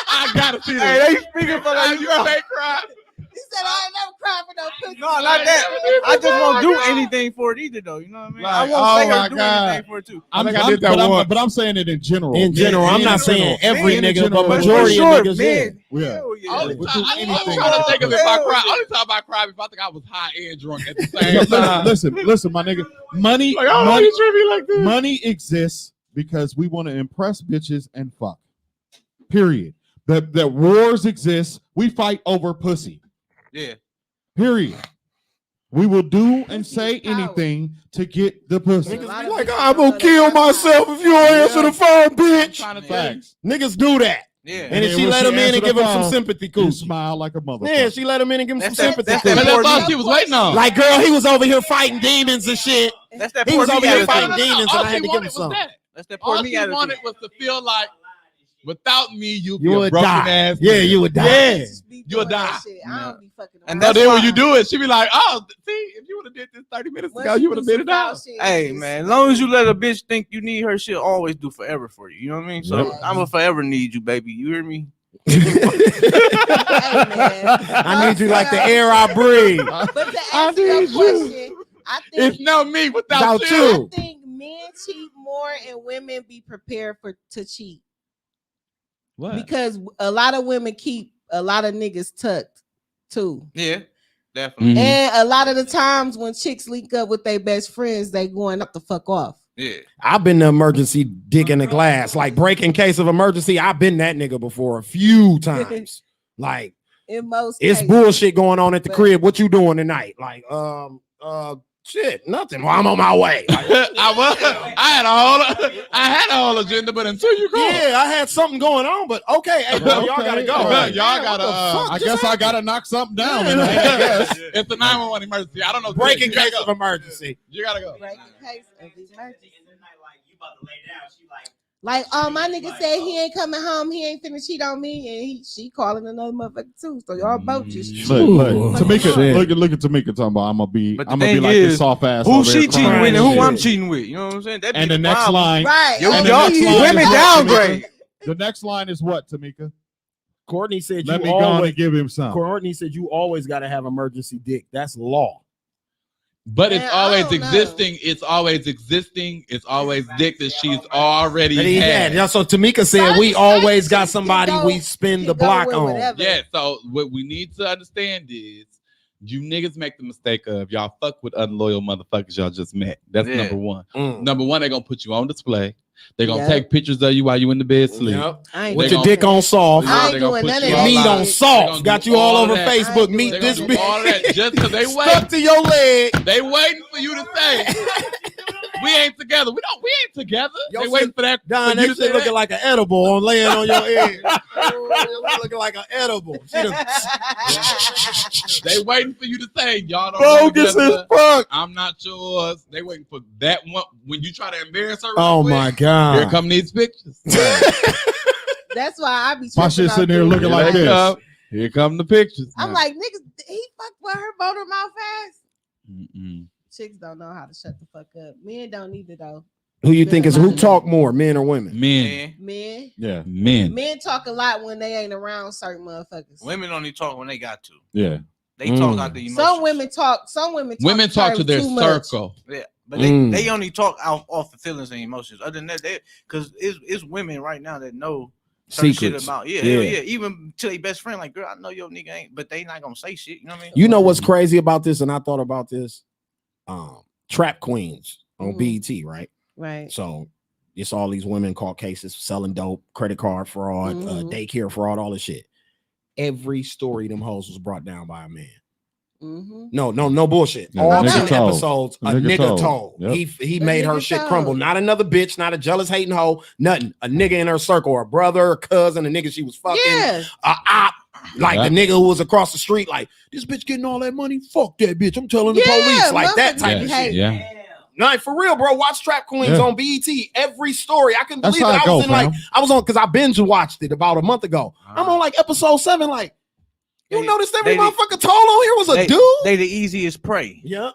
I gotta see this. Hey, they speaking for How you themselves. say cry? He said I ain't never cried for no pussy. No, not that. I just won't do anything for it either, though. You know what I mean? I Like, won't oh say my or do God. anything for it too. I'm, think I did that but once. but I'm saying it in general. In general, I'm not saying every Men in nigga, but general. majority For of sure, niggas. men. Yeah. Hell yeah. Only We'll time, do I was anything. trying to think of if I Hell cry. yeah. Only time I cried if I think I was high and drunk at the same time. Listen, my nigga. Money, Like, I don't know money, you treat me like this. money exists because we want to impress bitches and fuck. Period. That wars exist. We fight over pussy. Yeah. Period. We will do and Pussy say is power. anything to get the pussy. Niggas lot be of like, bitches I'm don't gonna know kill that. myself if you don't answer the phone, I'm bitch. trying to tell you. Facts. Niggas do that. Yeah. And then then she when let she him in answer and the give him some phone, sympathy You coochie. smile like a motherfucker. Yeah, she let him in and give him some That's sympathy that But coochie. that's all poor she was waiting on. Like, girl, he was over here fighting demons and shit. That's that He poor was me over here attitude. fighting demons, and All I had she to give wanted him was some. that. That's that poor All me she attitude. wanted was to feel like, without me, you'd be You a would broken die. ass. Yeah, nigga. you would die. Yeah. Bitches be You'll doing that die. shit. I don't be fucking And So around. then why- when you do it, she be like, oh, see, if you would have did this 30 minutes Once ago, you would have do been some it out. foul shit, Hey it's- man, as long as you let a bitch think you need her, she'll always do forever for you. You know what I mean? So Yep. I'ma forever need you, baby. You hear me? Hey, man. I need you like the air I breathe. But to answer your need you. question, I It's think no me without Without you. you. I think men cheat more and women be prepared to cheat What? because a lot of women keep a lot of niggas tucked too. Yeah, definitely. Mhm. And a lot of the times when chicks link up with their best friends, they going up the fuck off. Yeah. I've been the emergency dick in the glass. Like, break in case of emergency. I've been that nigga before a few times. Like, In most it's cases. bullshit going on at the But- crib. What you doing tonight? Like, shit, nothing. Well, I'm on my way. Like, I had a whole agenda, but until you called. yeah, I had something going on, but okay, hey, bro, y'all gotta go. All right. Y'all Man, gotta, what the fuck I just guess I happened? gotta knock something down. Yeah. I guess. It's a 911 emergency. I don't know. Break in You gotta case go. of emergency. You gotta go. Break in case of emergency. In the night, like you about to lay down, she like, Like, my nigga said he ain't coming home. He ain't finna cheat on me, and she calling another motherfucker too. So y'all both just Look, Ooh. Tamika, Shit. look at Tamika talking about I'm gonna be But the be thing like this is, soft ass. Who over she here cheating crying with and who shit. I'm cheating with? You know what I'm saying? That And be the next problem. line, right. Yo, And the y'all next line women is what, downgrade. Tamika? The next line is what, Tamika? Courtney said Let you me go on always. and give him some. Courtney said you always gotta have emergency dick. That's law. But it's Man, I always don't know. existing. It's always existing. It's always dick that she's already But he had. had. So Tamika said Some- we some always got chicks somebody can go- we spin can the go block with on. whatever. Yeah, so what we need to understand is you niggas make the mistake of y'all fuck with unloyal motherfuckers y'all just met. That's Yeah. number one. Mm. Number one, they're gonna put you on display. They're gonna Yep. take pictures of you while you in the bed sleep. Yep. I ain't With They your gonna- dick on soft. I ain't They gonna doing put none you of Your that. all meat out. on They soft. gonna Got do you all all over that. I Facebook. ain't Meet doing this none Do of bitch. all of that just because they Stuck wait. to your leg. They waiting for you to say we ain't together. We ain't together. Yo, They waiting for that. Don, for you that to say shit looking like an edible on laying on your head. Looking like an edible. She done- They waiting for you to say y'all don't Bogus go as together. fuck. I'm not yours. They waiting for that one when you try to embarrass her. Oh real quick, my god. Here come these pictures. That's why I be My tripping shit out sitting there dudes looking Here like they this. come. Here come the pictures. I'm now. like, niggas, he fucked with her motor mouth fast. Mm-mm. Chicks don't know how to shut the fuck up. Men don't either though. Who you think is who talk more, men or women? Men, Men, Yeah, men talk a lot when they ain't around certain motherfuckers. Women only talk when they got to. yeah. They talk out the emotions. Some women talk. Some women talk. women talk to their too much. circle. Yeah. But they only talk off the feelings and emotions. Other than that, because it's women right now that know certain shit about even to their best friend, like, girl, I know your nigga ain't, but they not gonna say shit. You know what I mean? You know what's crazy about this, and I thought about this. Trap Queens on BET, right? Right. So it's all these women caught cases selling dope, credit card fraud, daycare fraud, all this shit. Every story them hoes was brought down by a man. No bullshit. Yeah, all 10 told. episodes, a nigga told. Yep. He made her shit crumble. Not another bitch, not a jealous hating hoe, nothing. A nigga in her circle, a brother, a cousin, a nigga she was fucking, a op. Like the nigga who was across the street, like, this bitch getting all that money. Fuck that bitch. I'm telling the police. Like that type of shit. Yeah. No, for real, bro. Watch Trap Queens on BET. Every story. I couldn't That's believe it. how it go, I was on because I binge watched it about a month ago. I'm on like episode 7. Like, you noticed every motherfucker told on here was a dude. They the easiest prey. Yep.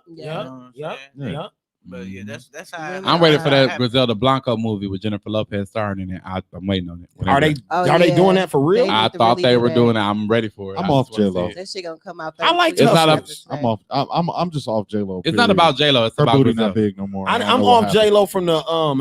But yeah, that's how I'm ready for that Griselda Blanco movie with Jennifer Lopez starring in it. I'm waiting on it. Are they doing that for real? I thought they were doing it. I'm ready for it. I'm off J-Lo. That shit gonna come out. I like it's not I'm off. I'm just off J-Lo. It's not about J-Lo. It's her about booty Griselda. not big no more. I'm off J-Lo from the well,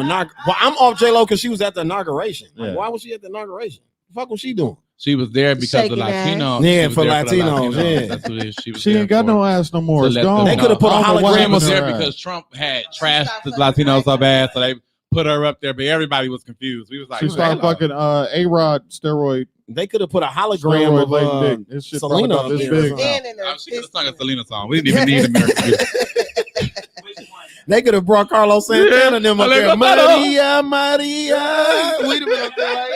I'm off J-Lo because she was at the inauguration. Like, why was she at the inauguration? The fuck was she doing? She was there because of Latino. Yeah, for Latinos. Yeah, that's what it is. She ain't got no ass no more. It's gone. They could have put a She hologram was of there her. because Trump had trashed the Latinos so bad, so they put her up there. But everybody was confused. We was like, she started fucking A-Rod steroid. They could have put a hologram of this shit Selena about this up big. there. she could have sung a Selena song. We didn't even need American music. They could have brought Carlos Santana and them up there. Maria. We'd have been up there like,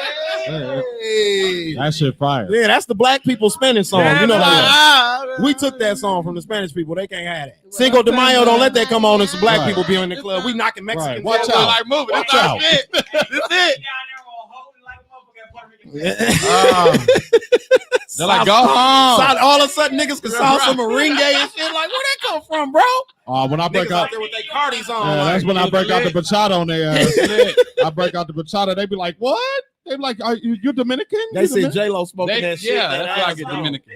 hey. That shit fire. Yeah, that's the black people Spanish song. You know that. We took that song from the Spanish people. They can't have it. Cinco de Mayo, don't let that come on and some black people be in the club. We knocking Mexicans. Watch out. Like moving. Watch out. This it. They're like, go home. All of a sudden, niggas can salsa merengue and shit. Like, where that come from, bro? When I break Niggas out out there with their cardies on. yeah, like, that's when I break out the bachata on their ass. I break out the bachata. They be like, what? They be like, are you Dominican? They said J-Lo smoking that shit. Yeah, that that's why I ass get gone. Dominican.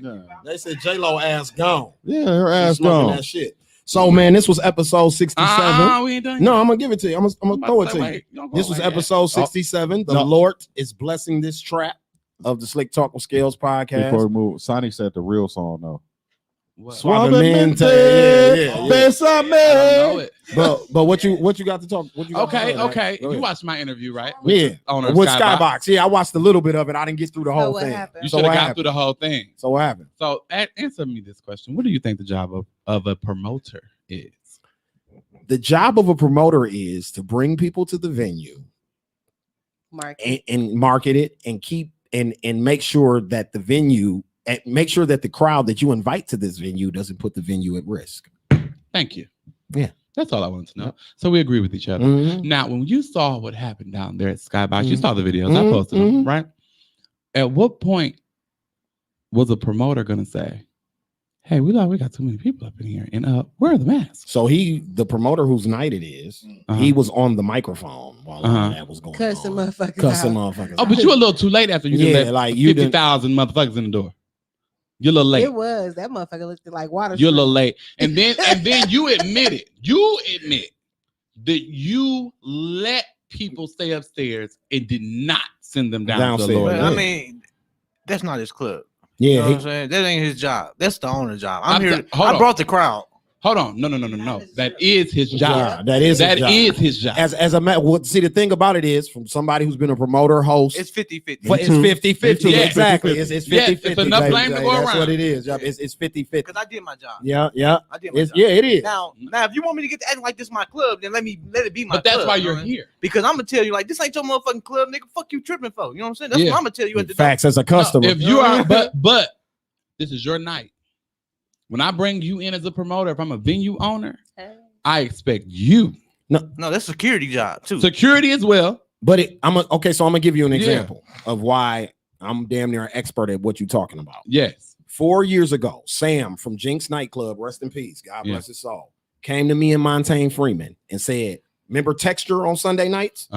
Yeah. They said J-Lo ass gone. Yeah, her She's ass smoking gone. that shit. So, man, this was episode 67. We ain't done No, I'm going to give it to you. I'm going to throw it to you. Wait, don't go This was like that. episode 67. The Lordt is blessing this trap of the Slick Talk with Scales podcast. Before we move, Sonny said the real song though. Suavemente. Yeah. Bésame. I don't know it. But what you got to talk? What you got Okay. to talk, Okay. Go You ahead. watched my interview, right? Yeah, Owner of with Skybox. Skybox. Yeah, I watched a little bit of it. I didn't get through the whole what thing. happened? You So should have what got happened? through the whole thing. So what happened? So answer me this question. What do you think the job of a promoter is? The job of a promoter is to bring people to the venue and market it and keep and make sure that the venue and make sure that the crowd that you invite to this venue doesn't put the venue at risk. Thank you. Yeah. That's all I wanted to know. So we agree with each other. Mhm. Now, when you saw what happened down there at Skybox, you Mhm. saw the videos. I Mhm. posted them, Mhm. right? At what point was a promoter going to say, hey, we got too many people up in here, and where are the masks? So the promoter whose night it is, he was on the microphone while all that was going Cussing on. motherfuckers Cussing out. motherfuckers. Oh, but you a little too late after you Yeah, did let like you didn't- 50,000 motherfuckers in the door. You're a little late. It was that motherfucker looked like water. You're a little late. And then you admit that you let people stay upstairs and did not send them down to the Downstairs. lower But, level. I mean, that's not his club. Yeah, You know what I'm saying? That ain't his job. That's the owner's job. I'm here. hold I on. brought the crowd. Hold on. No. That is his job. That is his job. As a matter, see, the thing about it is, from somebody who's been a promoter, host, It's 50-50. but it's 50-50. Yeah. Exactly. It's 50-50. Yes, it's enough baby. blame to go That's around. what it is. It's 50-50. Because I did my job. Yeah. I did my job. Yeah, it is. Now, if you want me to get to acting like this my club, then let it be my club. But that's why you know you're what I mean? here. Because I'm gonna tell you, like, this ain't your motherfucking club, nigga. Fuck you tripping for. You know what I'm saying? That's Yeah. what I'm gonna tell you at the Facts as a customer. No, if you are, but this is your night. When I bring you in as a promoter, if I'm a venue owner, I expect you. No, that's security job too. Security as well. But okay, so I'm gonna give you an example of why I'm damn near an expert at what you're talking about. Yes. 4 years ago, Sam from Jinx Nightclub, rest in peace, God bless his soul, came to me and Montaigne Freeman and said, remember Texture on Sunday nights?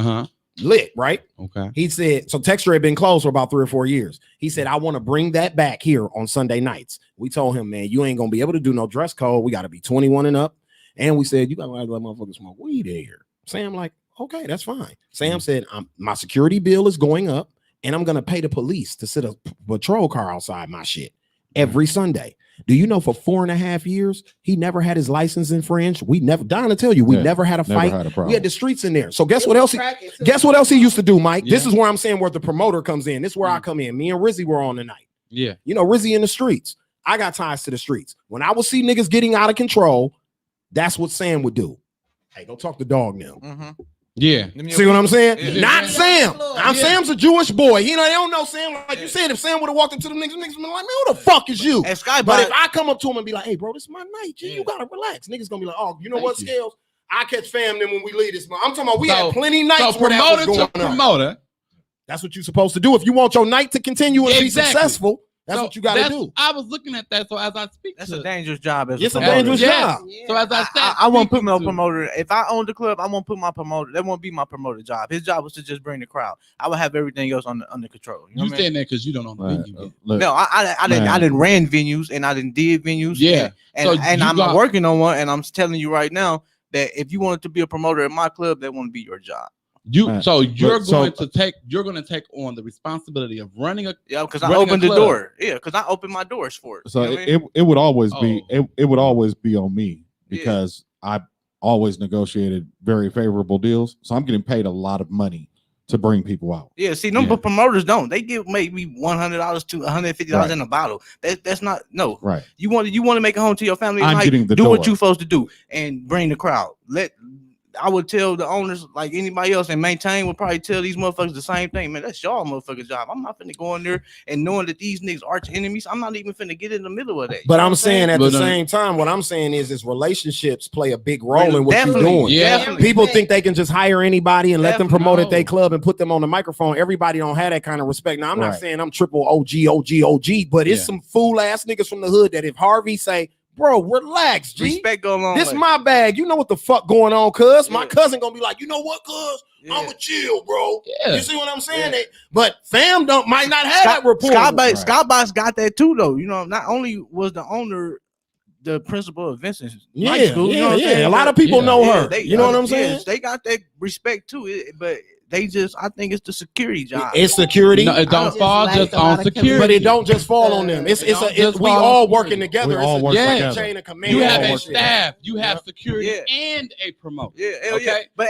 Lit, right? Okay. He said, so Texture had been closed for about 3 or 4 years. He said, I want to bring that back here on Sunday nights. We told him, man, you ain't gonna be able to do no dress code. We got to be 21 and up. And we said, you got to let motherfuckers smoke weed in here. Sam like, okay, that's fine. Sam said, my security bill is going up and I'm going to pay the police to sit a patrol car outside my shit every Sunday. Do you know for 4.5 years, he never had his license infringed? We never, Don will tell you, we never had a fight. We had the streets in there. So guess what else? Guess what else he used to do, Mike? This is where I'm saying where the promoter comes in. This is where I come in. Me and Rizzy were on tonight. Yeah. You know, Rizzy in the streets. I got ties to the streets. When I would see niggas getting out of control, that's what Sam would do. Hey, go talk to dog now. Yeah. See what I'm saying? Yeah. Not Sam. Sam's a Jewish boy. You know, they don't know Sam. Like you said, if Sam would have walked into the niggas would have been like, man, who the fuck is you? And Sky, but if I come up to him and be like, hey, bro, this is my night. G, you gotta relax. Niggas gonna be like, oh, you know what, Scales? I catch fam then when we leave this month. I'm talking about we had plenty nights where that was going on. Promoter. That's what you're supposed to do. If you want your night to continue and be successful, that's what you gotta do. I was looking at that. So as I speak, that's a dangerous job. It's a dangerous job. So as I said, I won't put no promoter. If I own the club, I won't put my promoter. That won't be my promoter job. His job was to just bring the crowd. I would have everything else under control. You saying that because you don't own the venue. No, I didn't ran venues and I didn't did venues. Yeah, and I'm working on one. And I'm telling you right now that if you wanted to be a promoter at my club, that won't be your job. You're going to take on the responsibility of running a because I opened the door. Yeah, because I opened my doors for it. So it would always be it would always be on me because I always negotiated very favorable deals. So I'm getting paid a lot of money to bring people out. Yeah, see, but promoters don't. They give maybe $100 to $150 in a bottle. That's not right. You want to make a home to your family. I'm getting the do door. What you're supposed to do and bring the crowd. I would tell the owners like anybody else, and Maintain would probably tell these motherfuckers the same thing. Man, that's y'all motherfuckers' job. I'm not finna go in there and knowing that these niggas arch enemies. I'm not even finna get in the middle of that. But I'm saying at the same time, what I'm saying is relationships play a big role in what you're doing. Yeah. People think they can just hire anybody and let them promote at their club and put them on the microphone. Everybody don't have that kind of respect. Now, I'm not saying I'm triple OG, but it's some fool ass niggas from the hood that if Harvey say, bro, relax, G. Respect go along. This is my bag. You know what the fuck going on, cuz. My cousin gonna be like, you know what, cuz? I'ma chill, bro. You see what I'm saying? But fam might not have that report. Skybox got that too, though. You know, not only was the owner the principal of Vincent's night school, you know what I'm saying? A lot of people know her. You know what I'm saying? They got that respect too, but I think it's the security job. It's security. No, it don't fall just on security. But it don't just fall on them. We all working together. We all work together. Chain of command. You have a staff. You have security and a promoter. Okay. But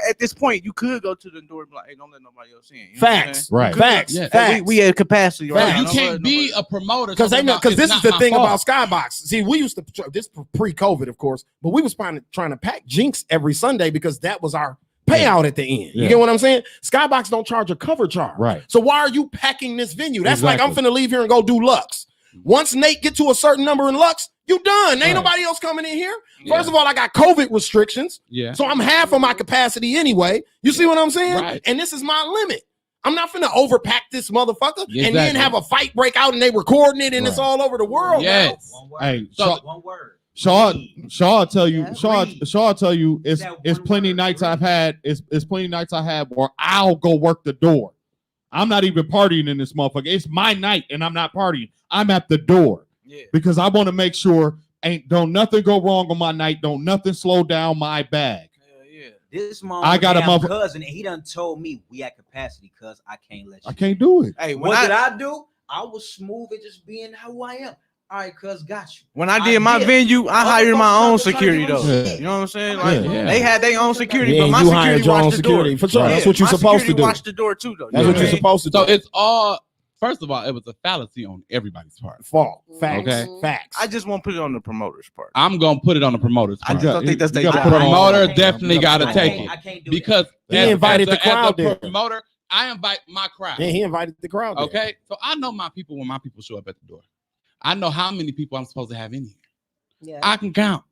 at this point, you could go to the door and be like, hey, don't let nobody else in. Facts. Right. Facts. We had capacity. Right. You can't be a promoter because this is the thing about Skybox. See, we used to this pre-COVID, of course, but we was trying to pack Jinx every Sunday because that was our payout at the end. You get what I'm saying? Skybox don't charge a cover charge. Right. So why are you packing this venue? That's like I'm finna leave here and go do Lux. Once Nate get to a certain number in Lux, you done. Ain't nobody else coming in here. First of all, I got COVID restrictions. Yeah. So I'm half of my capacity anyway. You see what I'm saying? Right. And this is my limit. I'm not finna overpack this motherfucker and then have a fight break out and they recording it and it's all over the world. Yes. Hey, One word. Shaw tell you it's plenty nights I've had it's plenty nights I have where I'll go work the door. I'm not even partying in this motherfucker. It's my night and I'm not partying. I'm at the door because I want to make sure don't nothing go wrong on my night. Don't nothing slow down my bag. This mom, I got a cousin, and he done told me we at capacity, cuz I can't let you. I can't do it. Hey, what did I do? I was smooth at just being who I am. All right, cuz got you. When I did my venue, I hired my own security though. You know what I'm saying? Like they had their own security, but my security watched the door. For sure, that's what you're supposed to do. Watch the door too, though. That's what you're supposed to do. So it's all. First of all, it was a fallacy on everybody's part. Fault. Facts. Okay. Facts. I just won't put it on the promoter's part. I'm gonna put it on the promoter's part. I just don't think that's their job. Promoter definitely gotta take it. I can't do because he invited the crowd. As a promoter, I invite my crowd. Yeah, he invited the crowd. Okay, so I know my people when my people show up at the door. I know how many people I'm supposed to have in here. Yeah. I can count.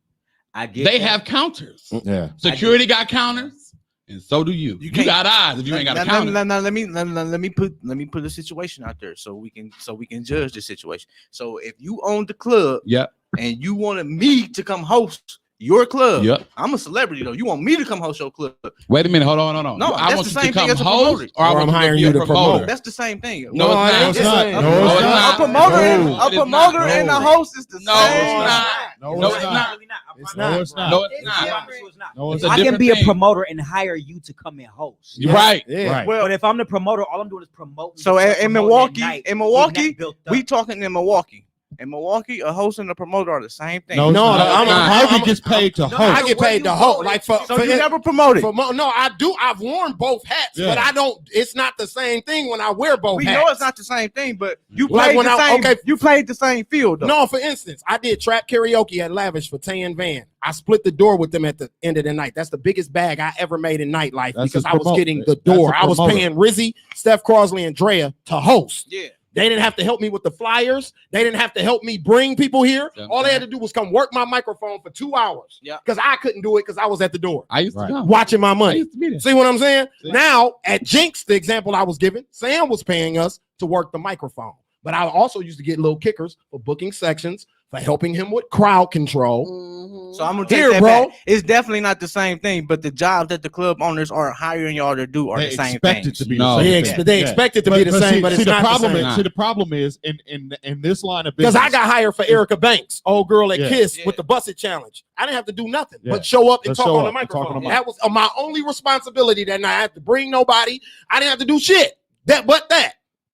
I get they that. have counters. Yeah. Security got counters, and so do you. You got eyes if you ain't got a counter. Let me put a situation out there so we can judge the situation. So if you own the club, yep, and you wanted me to come host your club. Yep. I'm a celebrity though. You want me to come host your club? Wait a minute. Hold on. No, I that's want the you same to come thing as a host, promoter. or I Or want I'm you hiring be you a to promoter. promote. That's the same thing. No, it's not. No, it's not. A promoter, No, a it is promoter not. and a No. host is the No, same. it's not. No, it's not. Really not. I It's promise not. you, it's bro. not. No, it's It's not. promise different. you it's not. No, it's a I can different be a thing. promoter and hire you to come and host. You're right. Yeah. Right. Well, But if I'm the promoter, all I'm doing is promoting. So the stuff, in promoting Milwaukee, that night, in getting Milwaukee, that built up. we talking in Milwaukee. In Milwaukee, a host and a promoter are the same thing. No, No, I'm not. Harvey gets paid to No, host. I get where paid you to go, host. Like for So you never promoted. no, I do. I've worn both hats, Yeah. but I don't. It's not the same thing when I wear both We hats. know it's not the same thing, but you Like played when the I- same. okay. You played the same field though. No, for instance, I did trap karaoke at Lavish for Tay and Van. I split the door with them at the end of the night. That's the biggest bag I ever made in nightlife That's because a I was promote. getting the That's a door. I was promoter. paying Rizzy, Steph Crosley, and Drea to host. Yeah. They didn't have to help me with the flyers. They didn't have to help me bring people here. Yeah. All they had to do was come work my microphone for 2 hours. Yeah. Because I couldn't do it because I was at the door I used to Right. go. watching my I money. used to be there. See what I'm saying? Yeah. Now, at Jinx, the example I was given, Sam was paying us to work the microphone. But I also used to get little kickers for booking sections, for helping him with crowd control. Mhm. So I'm gonna take Here, that bro. back. It's definitely not the same thing, but the jobs that the club owners are hiring y'all to do are They the same expect thing. it to be No. the They, same ex- thing. they Yeah. expect it to be the same, but it's see, the not problem the same. is, see, the problem is in this line of Because business. I got hired for Erica Banks, old girl at Yeah. Kiss, Yeah. with the Busset Challenge. I didn't have to do nothing Yeah. but show up and Just talk show on the up and talk microphone. on the That was my only responsibility that night. I had to bring nobody. I didn't have to do shit. That.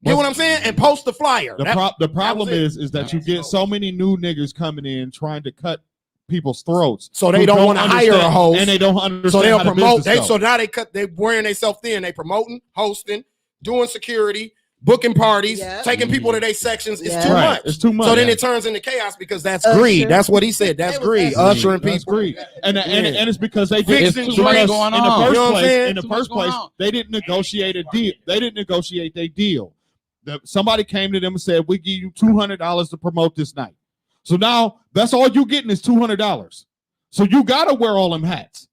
You know what I'm saying? And post the flyer. The problem was is that you get so many new niggas coming in trying to cut people's throats. So they who don't wanna hire a understand- host. and they don't understand. So they'll how the promote. business So goes. now they wearing themselves thin. They promoting, hosting, doing security, booking parties, Yeah. taking people to their sections. It's Yeah. too Right. much. It's too much. So then it turns into chaos because that's Usher. greed. That's what he said. That's It was greed. Usher. Ushering That's people. great. And it's because they Fixing did drinks. too much because going in the on. first You know what I'm place. saying? In the Too much first going place, on. they didn't negotiate a deal. They didn't negotiate their deal. Somebody came to them and said, "We give you $200 to promote this night." So now that's all you getting is $200. So you gotta wear all them hats.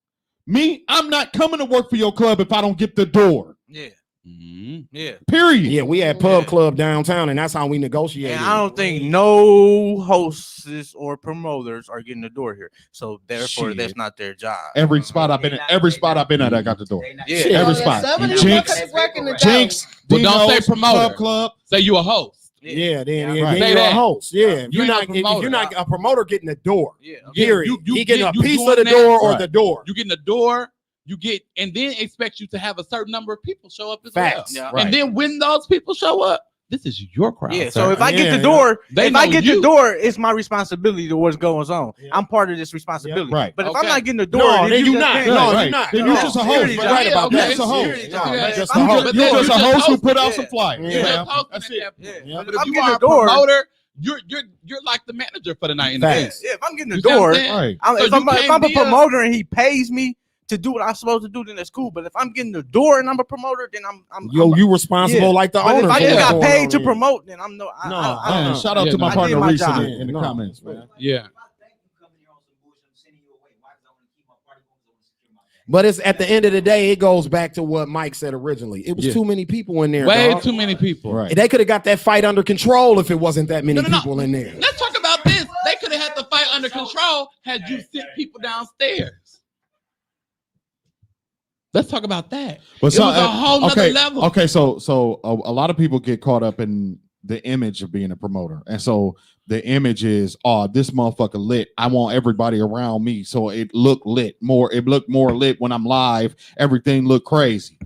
Me, I'm not coming to work for your club if I don't get the door. Yeah, Mhm. yeah. Period. Yeah, we had Pub Club downtown, and that's how we negotiated. And I don't think no hosts or promoters are getting the door here. So therefore, Shit. that's not their job. Every spot I've been at, I got the door. Yeah. Shit. Every Oh, spot. Some of these Jinx, motherfuckers working the door. Jinx, Well, don't say Dino's, promoter. Club. Say you a host. Yeah, then Right. you're Say a that. host. Yeah, You you're ain't not. a promoter. If you're not a promoter getting the door. Yeah. Period. You he getting a you piece doing of the that. door or Right. the door. You getting the door. You get, and then expect you to have a certain number of people show up as Facts. well. Yeah. Right. And then when those people show up, this is your crowd. Yeah. sir. So if I get Yeah, the door, They if I know get you. the door, it's my responsibility to what's going on. Yeah. I'm part of this responsibility. Yeah. Right. But if Okay. I'm not getting the door, No, then you just not. can't- No, Right. you're not. Then No. you just a host. Security Right. job. Right about Okay. that. Just a host. Security job. No, But just if a I'm host. getting You're the just a door, host who put out Yeah. some flyers. Yeah. You're Yeah. just hosting That's at it. that point. Yeah. But If if I'm you getting are the a door, promoter, you're like the manager for the night in the Facts. bed. yeah, if I'm getting the You see what I'm door, saying? Right. if So I'm you a can't be a- promoter and he pays me to do what I'm supposed to do, then that's cool. But if I'm getting the door and I'm a promoter, then I'm You responsible Yeah. like the But owner. if I for just what's got going paid on to here. promote, then I'm no. No, Man, shout out Yeah, to my no. partner I did my Reese job. in the No. comments, man. Yeah. If I think you coming here on some bullshit, I'm sending you away. Why? Because I want to keep my party going. Because I want to secure my bag. But it's at the end of the day, it goes back to what Mike said originally. It was Yeah. too many people in there. Way dog. too many people. Right. They could have got that fight under control if it wasn't that many No. people in there. Let's talk about this. They could have had the fight under control had you sent people downstairs. Let's talk about that. But It was a whole nother level. Okay, so a lot of people get caught up in the image of being a promoter, and so the image is, oh, this motherfucker lit. I want everybody around me, so it looked lit more. It looked more lit when I'm live. Everything looked crazy.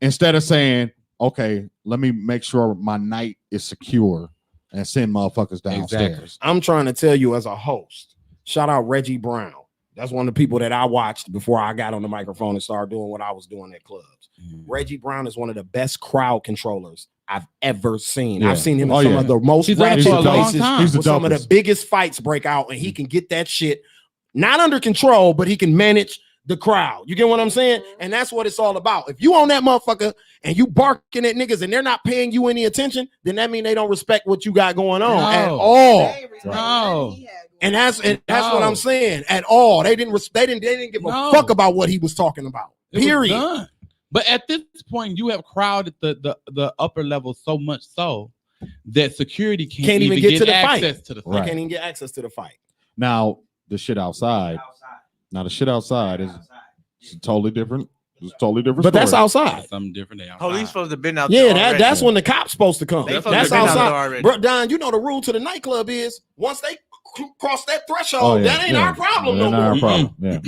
Instead of saying, okay, let me make sure my night is secure and send motherfuckers downstairs. Exactly. I'm trying to tell you as a host, shout out Reggie Brown. That's one of the people that I watched before I got on the microphone and started doing what I was doing at clubs. Reggie Brown is one of the best crowd controllers I've ever seen. Yeah. I've seen him Oh, in some yeah. of the most He's done it ratchet for a long places time. He's the where some of the dopest. biggest fights break out, and he can get that shit not under control, but he can manage the crowd. You get what I'm saying? And that's what it's all about. If you on that motherfucker and you barking at niggas and they're not paying you any attention, then that mean they don't respect what you got going on at No. all. They ain't respecting No. nothing he had going And that's on. what No. I'm saying. At all, they didn't give a No. fuck about what he was talking about. It was Period. done. But at this point, you have crowded the upper level so much so that security can't even get to the access fight. to the They fight. can't even get access to the fight. Now the shit outside. Outside. Now the shit outside is totally different. It's totally different. But that's story. outside. Something different. They Police supposed to have been out Yeah, there. that's when the cops supposed to come. They That's supposed to been out there outside. already. Bro, Don, you know the rule to the nightclub is once they cross that threshold, Oh, yeah, that ain't our problem That no ain't more. our problem. Yeah.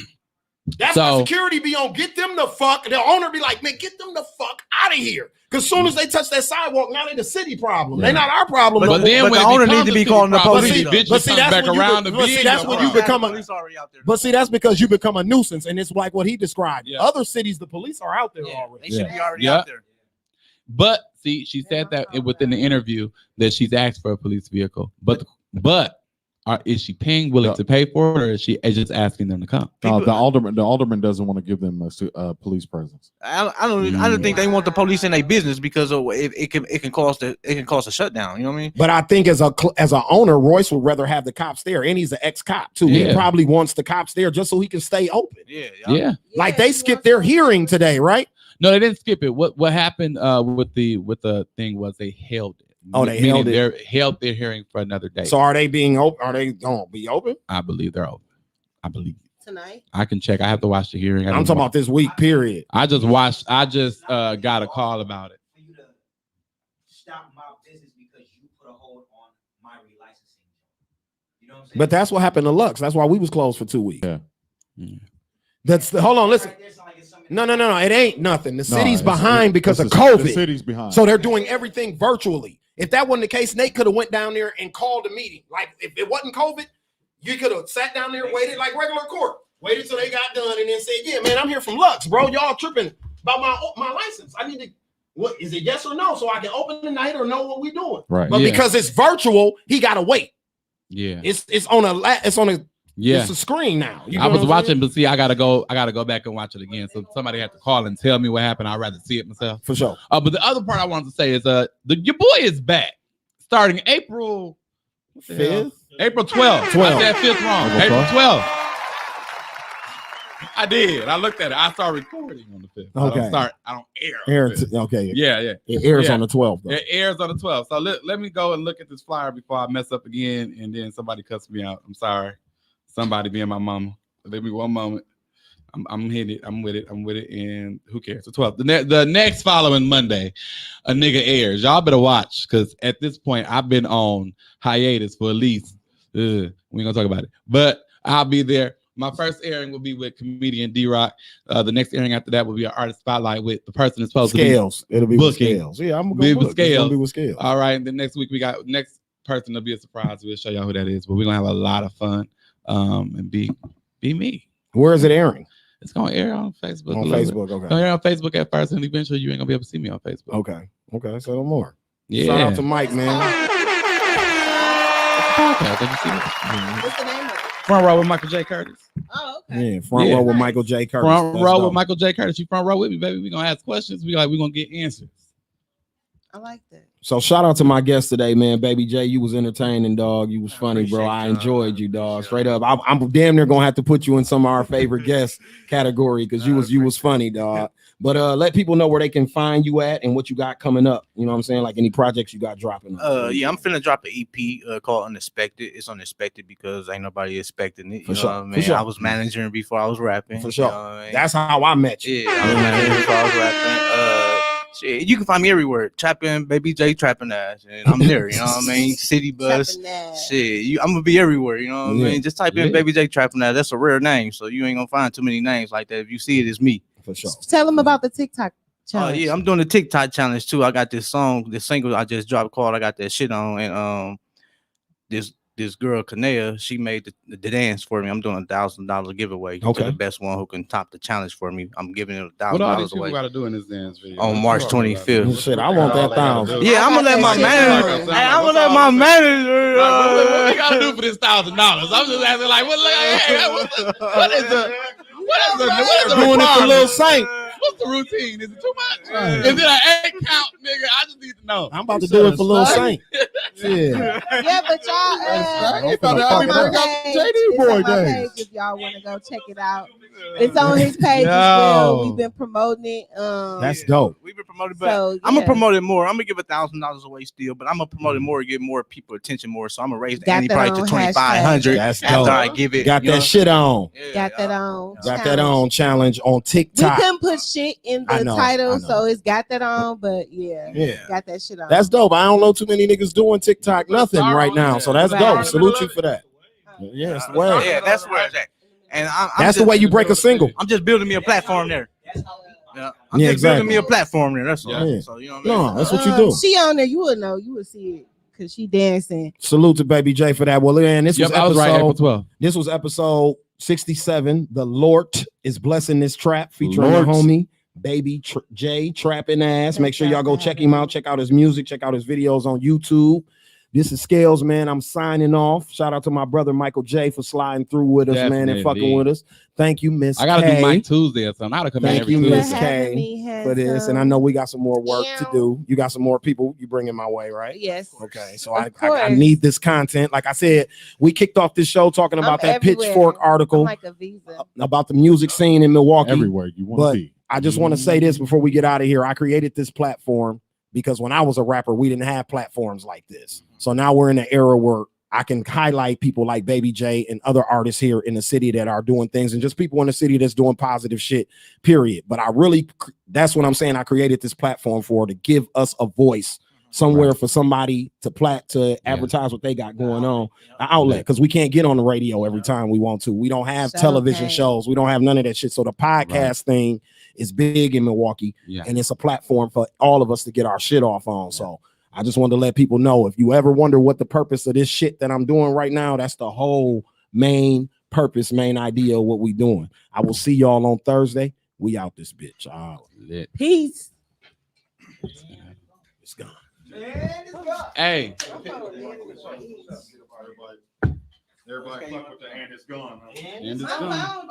That's So- why security be on. Get them the fuck. The owner be like, man, get them the fuck out of here. Because soon as they touch that sidewalk, now they the city problem. They not our problem. But no then more. when the it owner becomes need to a be city calling the problem, police. bitch But see, comes that's back when you around be- to but see, being that's your when you problem. become a- police already out there. But see, that's because you become a nuisance, and it's like what he described. Yeah. Other cities, the police are out there They already. should be already Yeah. out there. But see, she said that within the interview that she's asked for a police vehicle. But is she willing to pay for it, or is she just asking them to come? No, the alderman doesn't want to give them a police presence. I don't think they want the police in their business because of it can cause a shutdown. You know what I mean? But I think as a owner, Royce would rather have the cops there, and he's an ex-cop too. He Yeah. probably wants the cops there just so he can stay open. Yeah. Like they skipped their hearing today, right? No, they didn't skip it. What happened with the thing was they held it. Oh, they Meaning held it. They held their hearing for another day. So are they being open? Are they gonna be open? I believe they're open. I believe. Tonight? I can check. I have to watch the hearing. I'm talking about this week, period. I just watched. I just got a call about it. For you to stop my business because you put a hold on my relicensing. You know what I'm saying? But that's what happened to Lux. That's why we was closed for 2 weeks. Yeah. Hold on, listen. Right there sound like it's something- No, it ain't nothing. The No, city's it's- behind because of the COVID. city's behind. So they're doing everything virtually. If that wasn't the case, Nate could have went down there and called a meeting. Like if it wasn't COVID, you could have sat down there, waited like regular court, waited till they got done, and then said, "Yeah, man, I'm here from Lux, bro. Y'all tripping about my license. I need to. What is it? Yes or no? So I can open tonight or know what we doing. Right. But Yeah. because it's virtual, he got to wait. Yeah. It's on a Yeah. It's a screen now. You I know was what I'm watching, saying? but see, I gotta go back and watch it again. So somebody had to call and tell me what happened. I'd rather see it myself. For sure. But the other part I wanted to say is your boy is back starting April 5th? April 12th. 12th. I said 5th wrong. April April 12th. I did. I looked at it. I started recording on the 5th. Okay. I don't air. on the 5th. Okay. Yeah. It airs Yeah. on the 12th. Though. It airs on the 12th. So let me go and look at this flyer before I mess up again and then somebody cuts me out. I'm sorry. Somebody being my mama. Let me one moment. I'm hitting it. I'm with it. And who cares? The 12th. The next following Monday, a nigga airs. Y'all better watch because at this point I've been on hiatus for at least we ain't gonna talk about it. But I'll be there. My first airing will be with comedian D-Rock. The next airing after that will be an artist spotlight with the person that's supposed Scales. It'll be with booking. Scales. Yeah, I'm gonna Be go with book. It's gonna Scales. be with Scales. All right, and then next week we got next person to be a surprise. We'll show y'all who that is, but we're gonna have a lot of fun and be me. Where is it airing? It's gonna air on Facebook. On a little bit. Facebook. It's Okay. gonna air on Facebook at first, and eventually you ain't gonna be able to see me on Facebook. Okay. Say no more. Yeah. Shout out to Mike, man. Podcast. Did you see that? What's the name of it? Front row with Michael J. Curtis. Oh, okay. Yeah, front Yeah. row with Michael J. Curtis. Front That's row dope. with Michael J. Curtis. You front row with me, baby. We gonna ask questions. We gonna get answers. I like that. So shout out to my guest today, man. Baby J, you was entertaining, dog. You was funny, bro. appreciate I y'all. enjoyed you, dog. Straight up. I'm damn near gonna have to put you in some of our favorite guest category because you was funny, dog. But let people know where they can find you at and what you got coming up. You know what I'm saying? Like any projects you got dropping. Yeah, I'm finna drop an EP called Unexpected. It's unexpected because ain't nobody expecting it. For You sure, know what I for mean? sure. I was managing before I was rapping. For you sure. know what I mean? That's how I met you. Yeah, I was managing before I was rapping. Shit, you can find me everywhere. Trapping, Babyj Trappnazz, and I'm there. You know what I mean? City bus. Trappnazz. Shit, I'm gonna be everywhere. You know what Yeah. I mean? Just type in Yeah. Babyj Trappnazz. That's a rare name, so you ain't gonna find too many names like that. If you see it, it's me. For sure. Tell them about the TikTok Oh challenge. yeah, I'm doing the TikTok challenge too. I got this song, this single I just dropped called "I Got That Shit On," and this girl Kanea, she made the dance for me. I'm doing $1,000 giveaway Okay. to the best one who can top the challenge for me. I'm giving it What all these $1,000 people away got to do in this dance video? on March 25th. Shit, I want that 1,000. Yeah, I'm gonna let my Like, manager. like, Hey, I'm what's gonna let all my this? manager. What we gotta do for this $1,000? I'm just asking, like, what is the Doing it for requirement? Lil Saint. What's the routine? Is it too much? Is it an 8 count, nigga? I just need to know. I'm about to do it for Lil Saint. Shit. Yeah, but y'all, He it's thought on I'd be my bringing up page. JD It's boy on my days. page if y'all want to go check it out. It's on his page as well. We've been promoting it. That's dope. We've been promoting, but So, I'm gonna yeah. promote it more. I'm gonna give $1,000 away still, but I'm gonna promote it more to get more people attention more. So I'm gonna raise the Got ante that price to on 2,500 That's after dope. I give it. Got you know that what shit on. I'm saying? Got that on. Got that on challenge on We TikTok. couldn't put shit in I the know, title, I know. so it's got that on. But yeah, Yeah. got that shit on. That's dope. I don't know too many niggas doing TikTok nothing right now, so that's dope. Right. Salute you for that. Yeah, it's the way. Yeah, that's where it's at. And That's the way you break a single. I'm just building me a platform there. Yeah, I'm Yeah, just building exactly. me a platform there. That's all. Yeah. So you know what I mean? No, that's what you do. She on there, you would know, you would see it because she dancing. Salute to Baby J for that. Well, man, this was I was right, April episode 12th. This was episode 67. The Lordt is blessing this trap featuring the Lordt. homie Babyj Trappnazz. Make sure y'all go check him out. Check out his music. Check out his videos on YouTube. This is Scales, man. I'm signing off. Shout out to my brother Michael J for sliding through with us, man, and fucking Definitely. with us. Thank you, Miss I gotta K. do Mike Tuesday or something. I gotta come in Thank every you, Tuesday. Miss K, for this. And I know we got some more work to do. You got some more people you bringing my way, right? Yes. Okay, so Of I course. need this content. Like I said, we kicked off this show talking about that everywhere. Pitchfork article I'm like a visa. about the music scene in Milwaukee. Everywhere you want But to be. I just want to say this before we get out of here. I created this platform because when I was a rapper, we didn't have platforms like this. So now we're in an era where I can highlight people like Baby J and other artists here in the city that are doing things, and just people in the city that's doing positive shit, period. But that's what I'm saying. I created this platform for, to give us a voice somewhere for somebody to advertise what they got going on, an outlet, because we can't get on the radio every time we want to. We don't have television shows. We don't have none of that shit. So the podcast thing is big in Milwaukee, and it's a platform for all of us to get our shit off on. So I just wanted to let people know, if you ever wonder what the purpose of this shit that I'm doing right now, that's the whole main purpose, main idea of what we doing. I will see y'all on Thursday. We out this bitch. Peace. It's gone. Hey. Everybody fuck with the and it's gone. And it's gone.